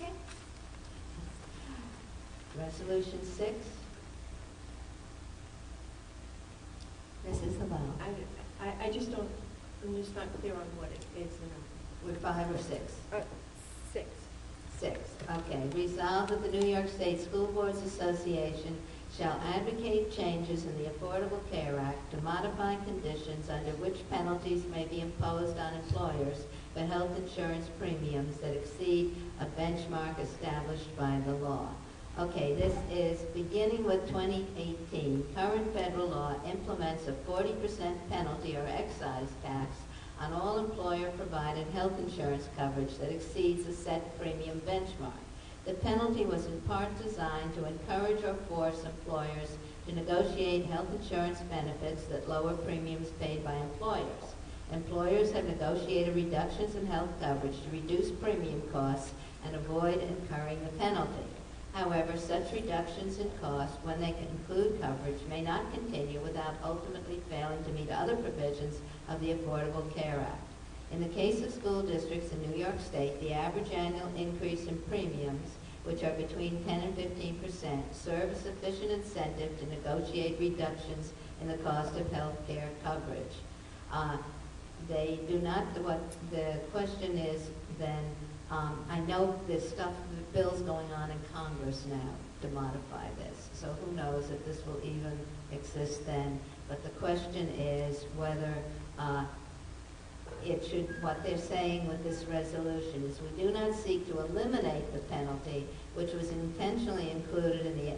Okay. Resolution 6. Mrs. Lavelle. I just don't, I'm just not clear on what it is. With 5 or 6? 6. 6. Okay. Resolved that the New York State School Boards Association shall advocate changes in the Affordable Care Act to modify conditions under which penalties may be imposed on employers for health insurance premiums that exceed a benchmark established by the law. Okay, this is beginning with 2018. Current federal law implements a 40% penalty or excise tax on all employer-provided health insurance coverage that exceeds a set premium benchmark. The penalty was in part designed to encourage or force employers to negotiate health insurance benefits that lower premiums paid by employers. Employers have negotiated reductions in health coverage to reduce premium costs and avoid incurring the penalty. However, such reductions in cost, when they can include coverage, may not continue without ultimately failing to meet other provisions of the Affordable Care Act. In the case of school districts in New York State, the average annual increase in premiums, which are between 10 and 15%, serve a sufficient incentive to negotiate reductions in the cost of health care coverage. they do not, what the question is then, I know there's stuff, bills going on in Congress now to modify this, so who knows if this will even exist then. But the question is whether it should, what they're saying with this resolution is we do not seek to eliminate the penalty, which was intentionally included in the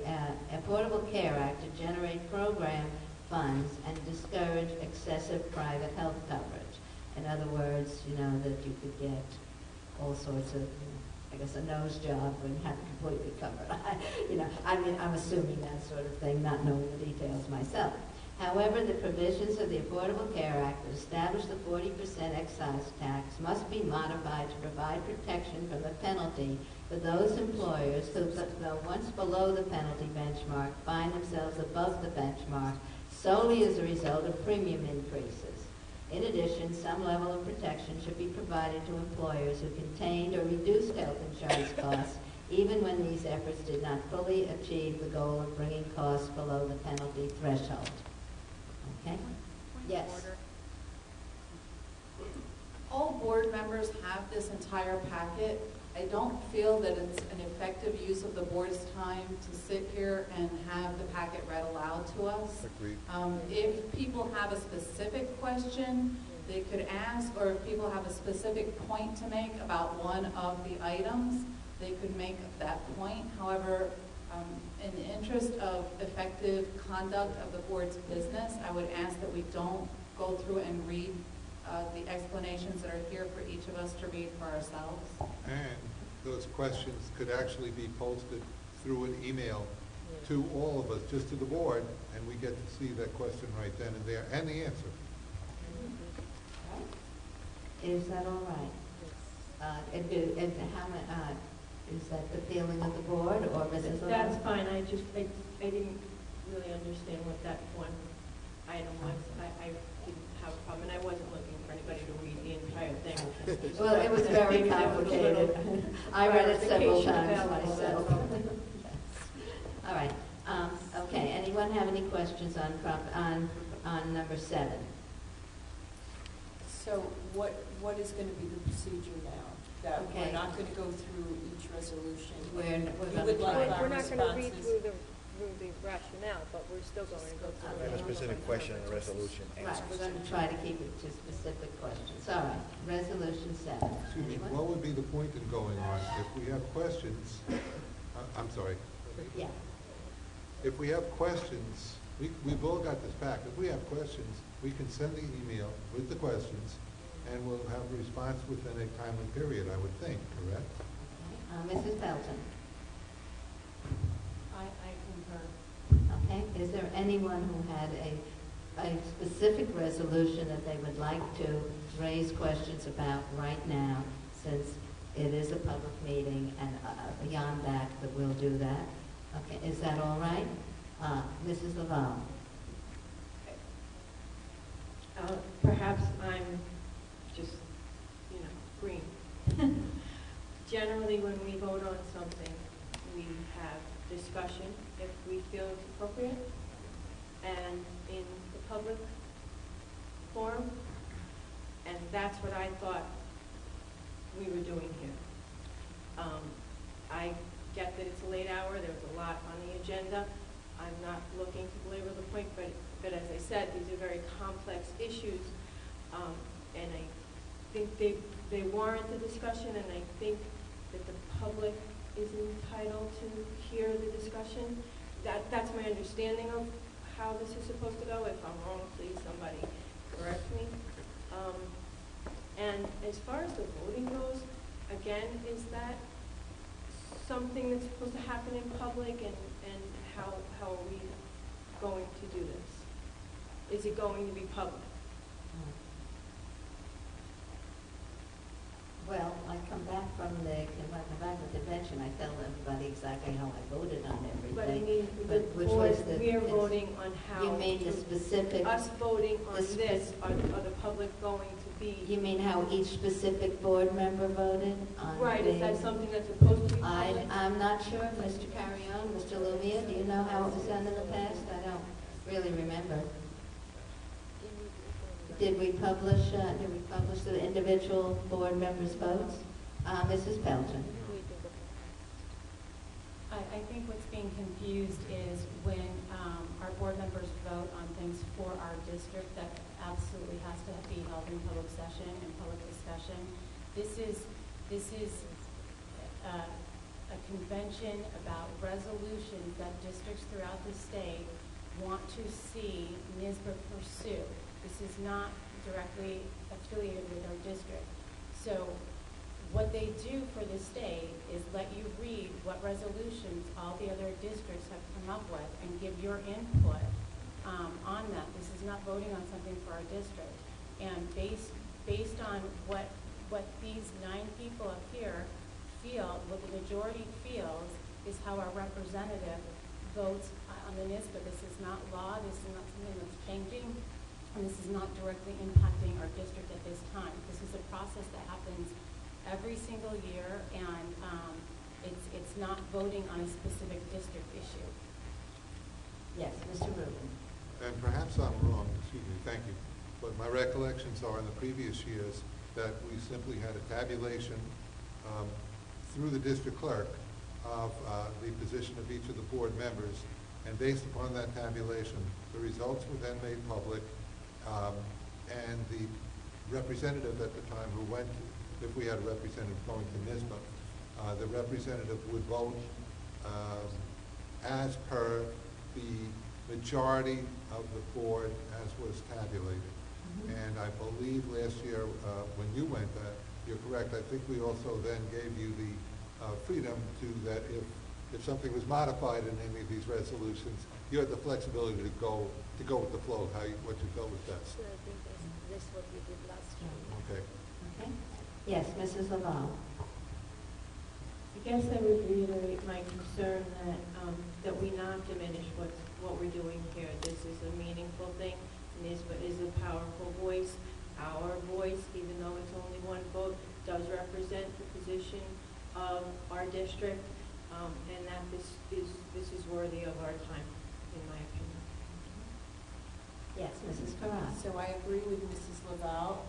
Affordable Care Act to generate program funds and discourage excessive private health coverage. In other words, you know, that you could get all sorts of, I guess, a nose job and have it completely covered. You know, I mean, I'm assuming that sort of thing, not knowing the details myself. However, the provisions of the Affordable Care Act that establish the 40% excise tax must be modified to provide protection from the penalty for those employers who, though once below the penalty benchmark, find themselves above the benchmark solely as a result of premium increases. In addition, some level of protection should be provided to employers who contained or reduced health insurance costs even when these efforts did not fully achieve the goal of bringing costs below the penalty threshold. Okay? Yes. All board members have this entire packet. I don't feel that it's an effective use of the board's time to sit here and have the packet read aloud to us. Agreed. If people have a specific question, they could ask, or if people have a specific point to make about one of the items, they could make that point. However, in the interest of effective conduct of the board's business, I would ask that we don't go through and read the explanations that are here for each of us to read for ourselves. And those questions could actually be posted through an email to all of us, just to the board, and we get to see that question right then and there, and the answer. Is that all right? Is that the feeling of the board, or Mrs. Lavelle? That's fine, I didn't really understand what that one item was. I didn't have a problem, and I wasn't looking for anybody to read the entire thing. Well, it was very complicated. I read it several times myself. All right. Okay, anyone have any questions on number 7? So what is going to be the procedure now? That Okay. we're not going to go through each resolution? We're You gonna would try. like our We're not gonna read responses? through the rationale, but we're still going to go through And a it. specific question and resolution Right, answers. we're going to try to keep it to specific questions. All right, resolution 7. Excuse me, Anyone? what would be the point in going on? If we have questions, I'm sorry. Yeah. If we have questions, we've all got this back. If we have questions, we can send the email with the questions, and we'll have a response within a timely period, I would think, correct? Mrs. Belton. I concur. Okay, is there anyone who had a specific resolution that they would like to raise questions about right now, since it is a public meeting, and beyond that we'll do that? Okay, is that all right? Mrs. Lavelle? Perhaps I'm just, green. Generally, when we vote on something, we have discussion if we feel it's appropriate, and in the public forum, and that's what I thought we were doing here. I get that it's a late hour, there's a lot on the agenda. I'm not looking to belabor the point, but as I said, these are very complex issues, and I think they warrant the discussion, and I think that the public is entitled to hear the discussion. That's my understanding of how this is supposed to go. If I'm wrong, please somebody correct me. And as far as the voting goes, again, is that something that's supposed to happen in public, and how are we going to do this? Is it going to be public? Well, I come back from the convention, I tell everybody exactly how I voted on everything. But I mean, which was we are voting on how. You mean the specific? Us voting on this, are the public going to be? You mean how each specific board member voted on? Right, is that something that's supposed to be public? I'm not sure, Mr. Carrion, Mr. Lumia, do you know how it was done in the past? I don't really remember. did we publish the individual board members' votes? Mrs. Pelton? I think what's being confused is when our board members vote on things for our district, that absolutely has to be held in public session and public discussion. This is a convention about resolutions that districts throughout the state want to see NYSBA pursue. This is not directly affiliated with our district. So what they do for the state is let you read what resolutions all the other districts have come up with and give your input on that. This is not voting on something for our district. And based on what these 9 people up here feel, what the majority feels, is how our representative votes on the NYSBA. This is not law. This is not something that's changing. And this is not directly impacting our district at this time. This is a process that happens every single year, and it's not voting on a specific district issue. Yes, Mr. Rubin. And perhaps I'm wrong, excuse me, thank you, but my recollections are in the previous years that we simply had a tabulation through the district clerk of the position of each of the board members, and based upon that tabulation, the results were then made public, and the representative at the time who went, if we had a representative going to NYSBA, the representative would vote as per the majority of the board as was tabulated. And I believe last year when you went, you're correct, I think we also then gave you the freedom to that if something was modified in any of these resolutions, you had the flexibility to go with the flow, what you felt was best. So I think that's what we did last year. Okay. Okay. Yes, Mrs. Laval. I guess I would reiterate my concern that we not diminish what we're doing here. This is a meaningful thing. NYSBA is a powerful voice. Our voice, even though it's only one vote, does represent the position of our district, and that this is worthy of our time, in my opinion. Yes, Mrs. Karan. So I agree with Mrs. Laval.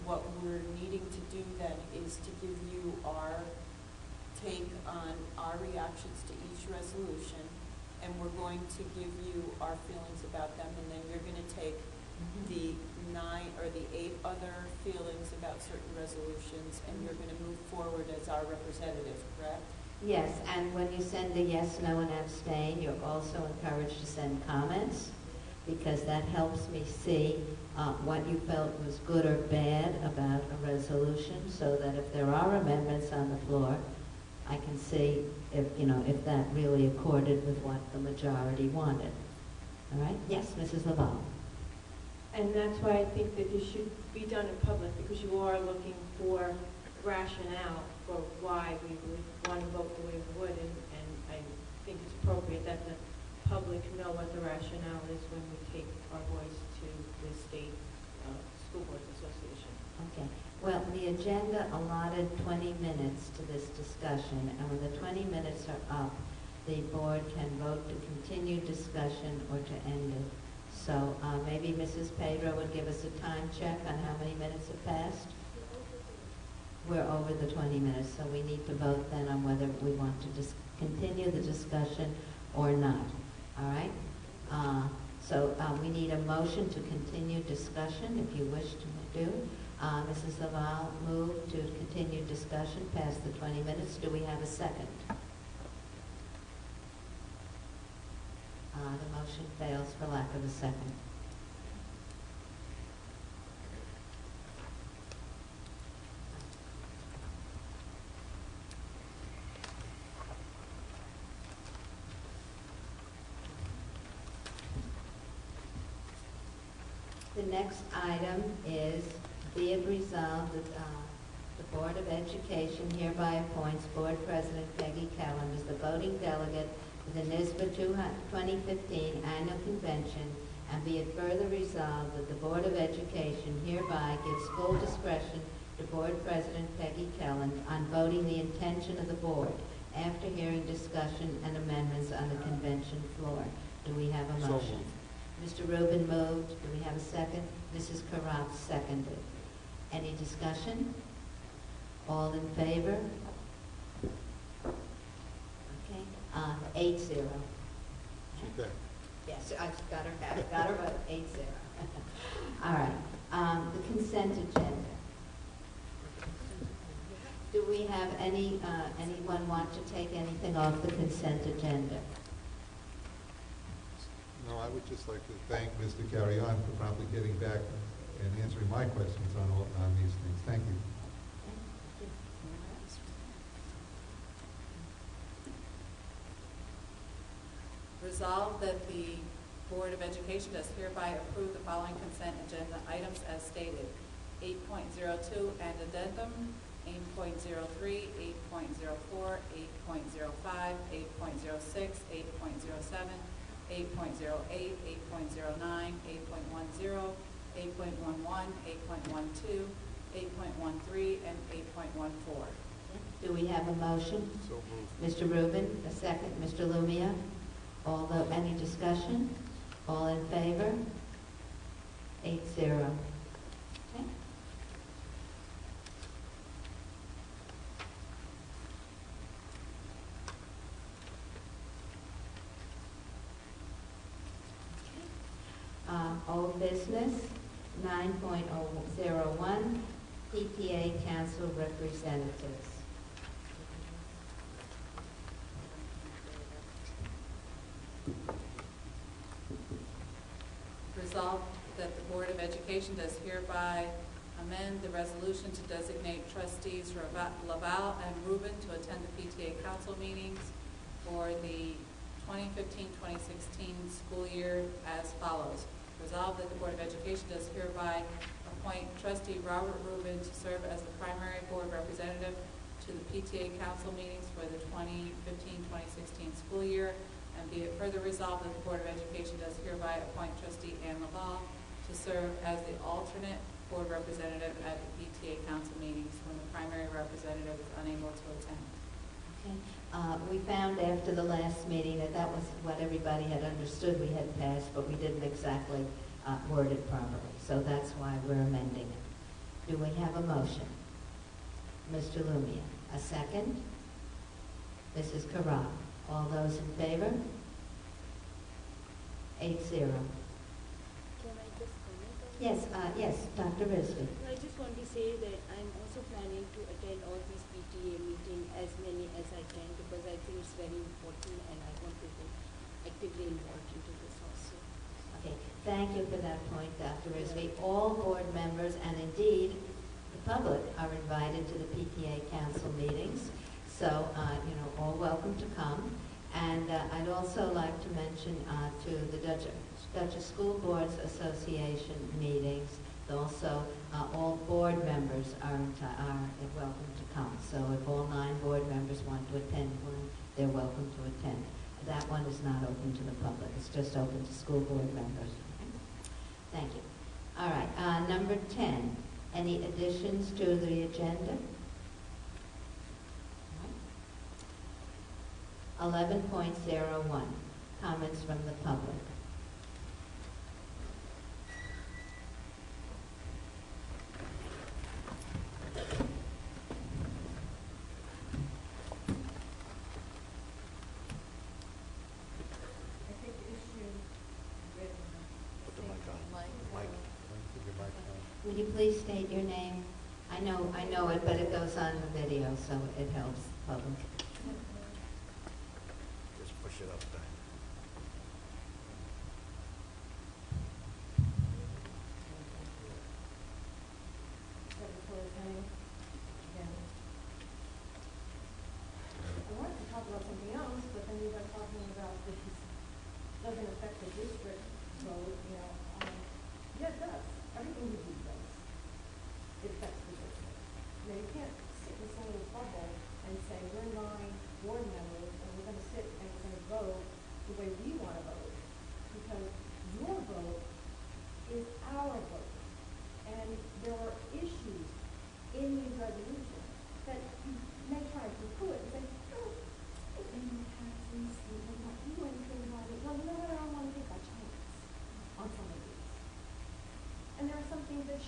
What we're needing to do then is to give you our take on our reactions to each resolution, and we're going to give you our feelings about them, and then you're going to take the 9 or the 8 other feelings about certain resolutions, and you're going to move forward as our representative, correct? Yes, and when you send a yes, no, and abstain, you're also encouraged to send comments, because that helps me see what you felt was good or bad about a resolution, so that if there are amendments on the floor, I can see if that really accorded with what the majority wanted. All right? Yes, Mrs. Laval. And that's why I think that this should be done in public, because you are looking for rationale for why we would want to vote the way we would, and I think it's appropriate that the public know what the rationale is when we take our voice to the State School Boards Association. Okay. Well, the agenda allotted 20 minutes to this discussion, and when the 20 minutes are up, the board can vote to continue discussion or to end it. So maybe Mrs. Pedro would give us a time check on how many minutes have passed. We're over the 20 minutes, so we need to vote then on whether we want to continue the discussion or not. All right? So we need a motion to continue discussion, if you wish to do. Mrs. Laval moved to continue discussion past the 20 minutes. Do we have a second? The motion fails for lack of a second. The next item is, be it resolved that the Board of Education hereby appoints Board President Peggy Kellum as the voting delegate to the NYSBA 2015 Annual Convention, and be it further resolved that the Board of Education hereby gives full discretion to Board President Peggy Kellum on voting the intention of the Board after hearing discussion and amendments on the convention floor. Do we have a So motion? moved. Mr. Rubin moved. Do we have a second? Mrs. Karat seconded. Any discussion? All in favor? Okay, 8-0. Okay. Yes, I got her right, 8-0. All right, the consent agenda. Do we have anyone want to take anything off the consent agenda? No, I would just like to thank Mr. Carrion for promptly getting back and answering my questions on these things. Thank you. Resolved that the Board of Education does hereby approve the following consent agenda items as stated. 8.02 and addendum, 8.03, 8.04, 8.05, 8.06, 8.07, 8.08, 8.09, 8.10, 8.11, 8.12, 8.13, and 8.14. Do we have a motion? So moved. Mr. Rubin, a second. Mr. Lumia? Any discussion? All in favor? 8-0. Okay. Old business, 9.001, PTA Council Representatives. Resolved that the Board of Education does hereby amend the resolution to designate trustees Laval and Rubin to attend the PTA council meetings for the 2015-2016 school year as follows. Resolved that the Board of Education does hereby appoint trustee Robert Rubin to serve as the primary board representative to the PTA council meetings for the 2015-2016 school year. And be it further resolved that the Board of Education does hereby appoint trustee Ann Laval to serve as the alternate board representative at the PTA council meetings when the primary representative is unable to attend. Okay. We found after the last meeting that that was what everybody had understood we had passed, but we didn't exactly word it properly. So that's why we're amending it. Do we have a motion? Mr. Lumia. A second? Mrs. Karat. All those in favor? 8-0. Can I just comment on Yes, yes, Dr. Risley. I just want to say that I'm also planning to attend all these PTA meetings, as many as I can, because I think it's very important and I want to be actively involved into this also. Okay, thank you for that point, Dr. Risley. All board members and indeed the public are invited to the PTA council meetings. So, all welcome to come. And I'd also like to mention to the Dutchess School Boards Association meetings, also all board members are welcome to come. So if all 9 board members want to attend one, they're welcome to attend. That one is not open to the public. It's just open to school board members. Okay? Thank you. All right, number 10, any additions to the agenda? 11.01, comments from the public. I think the issue with Put the mic on. Mic. Put your mic on. Would you please state your name? I know it, but it goes on the video, so it helps public. Just push it up there. I wanted to talk about something else, but then we got talking about this doesn't affect the district, so, yeah, it does. Everything you do does. It affects the district. You can't sit in some little bubble and say, we're 9 board members, and we're gonna sit and we're gonna vote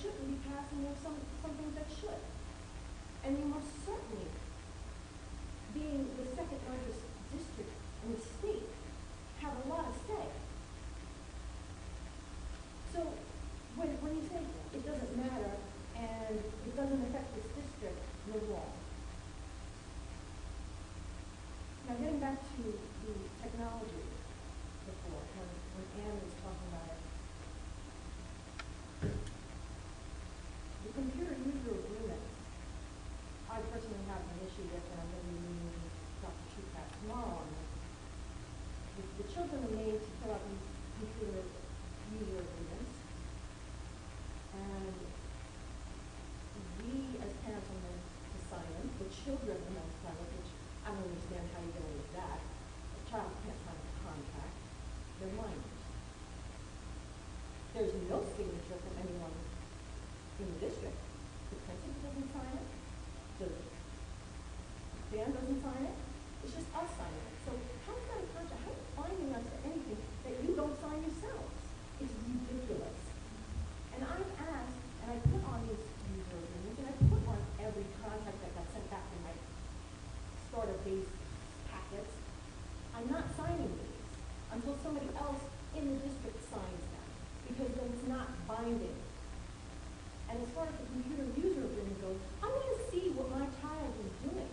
shouldn't be passing, there are some things that should. And you most certainly, being the second largest district in the state, have a lot of say. So when you say it doesn't matter and it doesn't affect this district, you're wrong. Now getting back to the technology before, when Anne was talking about it, the computer user agreement, I personally have an issue with, and I'm going to be meeting Dr. Chukat tomorrow on this. The children are made to fill out these computer user agreements, and we as parents are meant to sign them. The children are meant to sign them, which I don't understand how you get away with that. A child can't sign a contract. They're minors. There's no signature from anyone in the district. The principal doesn't sign it. Dan doesn't sign it. It's just us signing it. So how is that a contract? How are you binding us to anything that you don't sign yourselves? It's ridiculous. And I've asked, and I put on these user agreements, and I put on every contract that got sent back in my starter-based packets. I'm not signing these until somebody else in the district signs them, because then it's not binding. And as far as the computer user agreement goes, I want to see what my child is doing.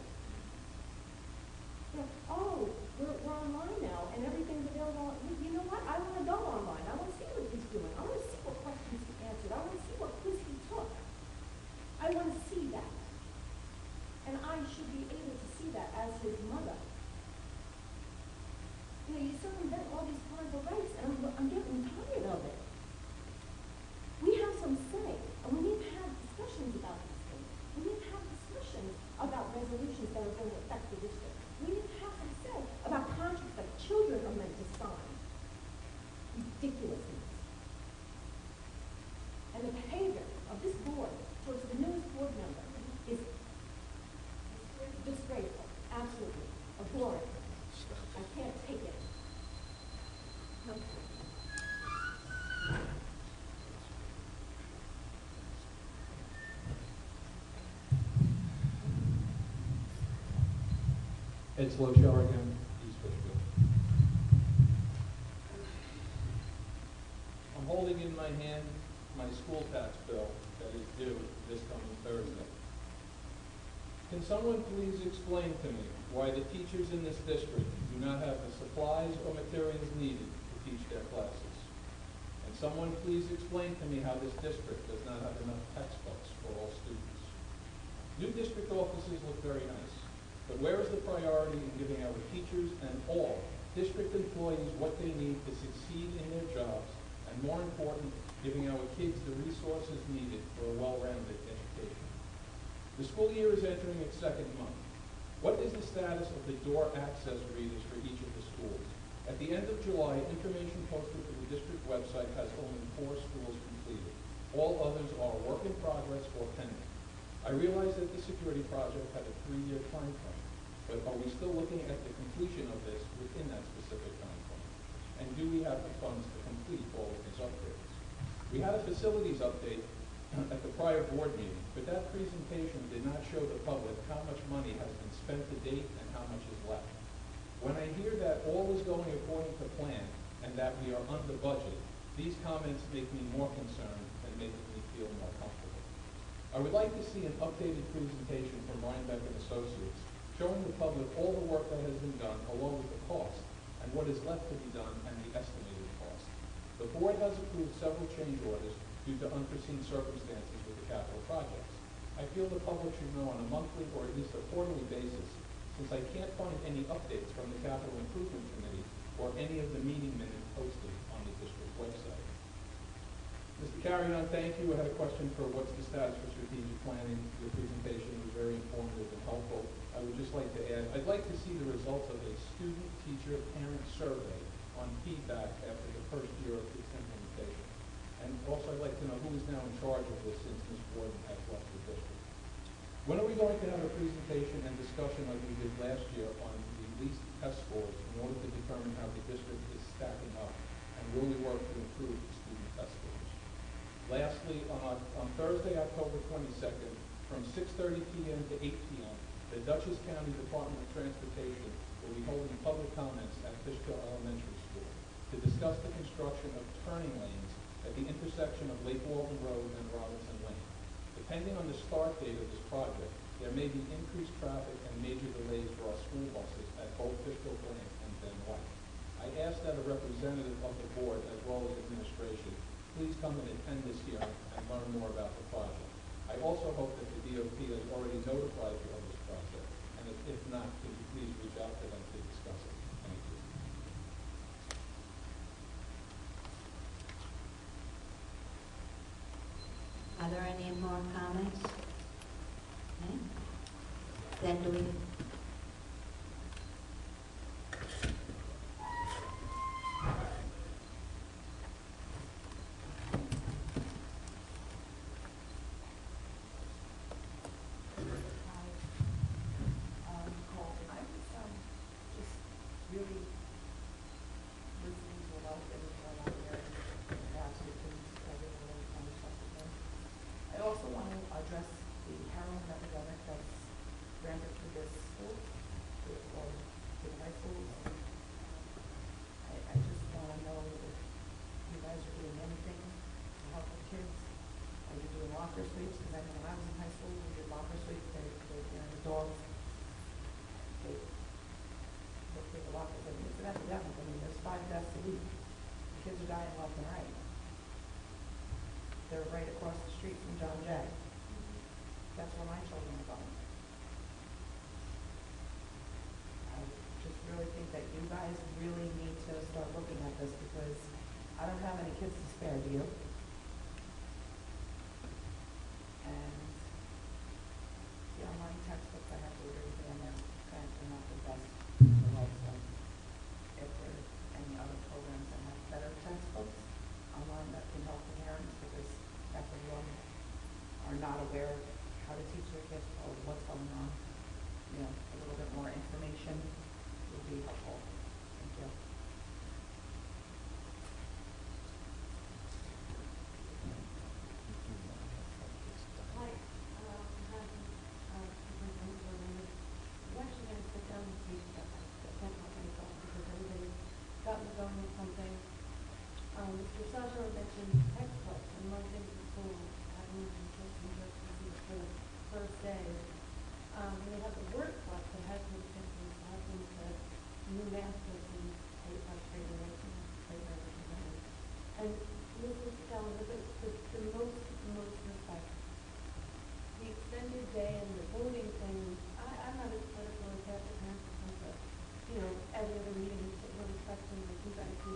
You know, oh, we're online now, and everything's available. You know what? I want to go online. I want to see what he's doing. I want to see what questions he answered. I want to see what quiz he took. I want to see that. And I should be able to see that as his mother. You know, you circumvent all these parental rights, and I'm getting tired of it. We have some say, and we need to have discussions about these things. We need to have discussions about resolutions that are going to affect the district. We need to have some say about contracts that children are meant to sign. Ridiculousness. And the behavior of this board towards the newest board member is disgraceful. Absolutely. Abhorrent. I can't take it. No. Ed Sloshower again, East Fishkill. I'm holding in my hand my school tax bill that is due this coming Thursday. Can someone please explain to me why the teachers in this district do not have the supplies or materials needed to teach their classes? And someone please explain to me how this district does not have enough textbooks for all students. New district offices look very nice. But where is the priority in giving our teachers and all district employees what they need to succeed in their jobs, and more important, giving our kids the resources needed for a well-rounded education? The school year is entering its second month. What is the status of the door access readers for each of the schools? At the end of July, information posted to the district website has only 4 schools completed. All others are work in progress or pending. I realize that the security project had a 3-year time frame. But are we still looking at the completion of this within that specific time frame? And do we have the funds to complete all of these upgrades? We had a facilities update at the prior board meeting, but that presentation did not show the public how much money has been spent to date and how much is left. When I hear that all is going according to plan and that we are under budget, these comments make me more concerned and make me feel more comfortable. I would like to see an updated presentation from Rhinebeck and Associates showing the public all the work that has been done along with the cost and what is left to be done and the estimated cost. The board has approved several change orders due to unforeseen circumstances with the capital projects. I feel the public should know on a monthly or at least a quarterly basis, since I can't find any updates from the Capital Improvement Committee or any of the meeting minutes posted on the district website. Mr. Carrion, thank you. I had a question for what's the status for strategic planning. Your presentation was very informative and helpful. I would just like to add, I'd like to see the results of a student, teacher, parent survey on feedback after the first year of its implementation. And also I'd like to know who is now in charge of this since Ms. Gordon has left the district. When are we going to have a presentation and discussion like we did last year on the least test scores in order to determine how the district is stacking up? And will we work to improve the student test scores? Lastly, on Thursday, October 22nd, from 6:30 p.m. to 8 p.m., the Dutchess County Department of Transportation will be holding public comments at Fishkill Elementary School to discuss the construction of turning lanes at the intersection of Lake Walton Road and Robinson Lane. Depending on the start date of this project, there may be increased traffic and major delays for our school buses at both Fishkill Grant and Ben White. I ask that a representative of the board, as well as administration, please come and attend this hearing and learn more about the project. I also hope that the DOT has already notified you of this project, and if not, could you please reach out to them to discuss it. Thank you. Are there any more comments? Okay. Then do we? Nicole, I was just really listening to a lot of things going on here, and perhaps we can really kind of trust with them. I also want to address the heroin epidemic that's rampant through this school, through all the high schools. I just want to know if you guys are doing anything to help the kids. Are you doing locker sweeps? Because I know when I was in high school, we did locker sweeps. The dogs, they look through the lockers. I mean, it's an epidemic. I mean, there's 5 deaths a week. Kids are dying left and right. They're right across the street from John Jay. That's where my children are going. I just really think that you guys really need to start looking at this, because I don't have any kids to spare, do you? And the online textbooks, I have to agree with you on them. They're not the best results. So if there are any other programs that have better textbooks online that can help the parents, because half of them are not aware of how to teach their kids or what's going on. You know, a little bit more information would be helpful. Thank you. Hi, Superintendent. I'm actually going to sit down and see if I can't help myself because everybody's gotten going with something. Mr. Sasha mentioned textbooks, and one thing the school having just for the first day. They have the word clock that has been pictures, has been said, new masters and frustrating and Mrs. Callen, with the most respect. The extended day and the voting thing, I'm not as critical as that the parents come to, every other meeting, we're respecting like you guys do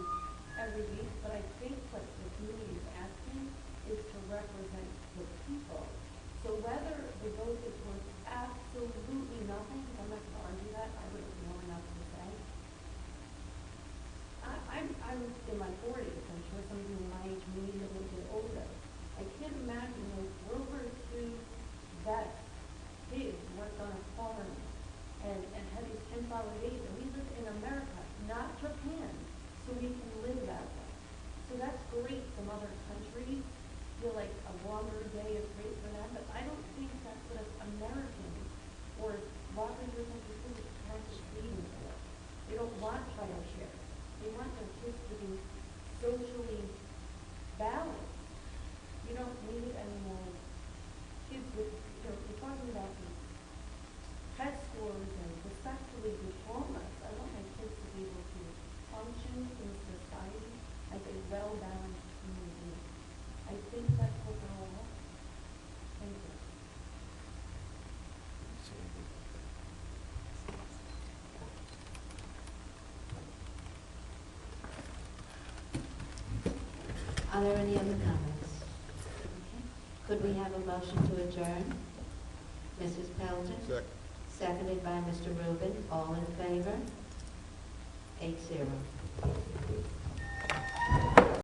every week, but I think what the community is asking is to represent the people. So whether the vote is worth absolutely nothing, because I'm not going to argue that, I wouldn't know enough to say. I'm in my 40s, I'm sure some of you my age, maybe a little bit older. I can't imagine those World War II vets, kids worked on a farm and had these 10-hour days, and we live in America, not Japan, so we can live that way. So that's great. Some other countries feel like a longer day is great for them, but I don't think that's what us Americans or Rockland or something parents are pleading for. They don't want child share. They want their kids to be socially balanced. You don't need any more kids with, we're talking about these test scores and respectfully diplomas. I want my kids to be able to function in society as a well-balanced human being. I think that's what they're all about. Thank you. Are there any other comments? Okay. Could we have a motion to adjourn? Mrs. Pelton? Second. Seconded by Mr. Rubin. All in favor? 8-0.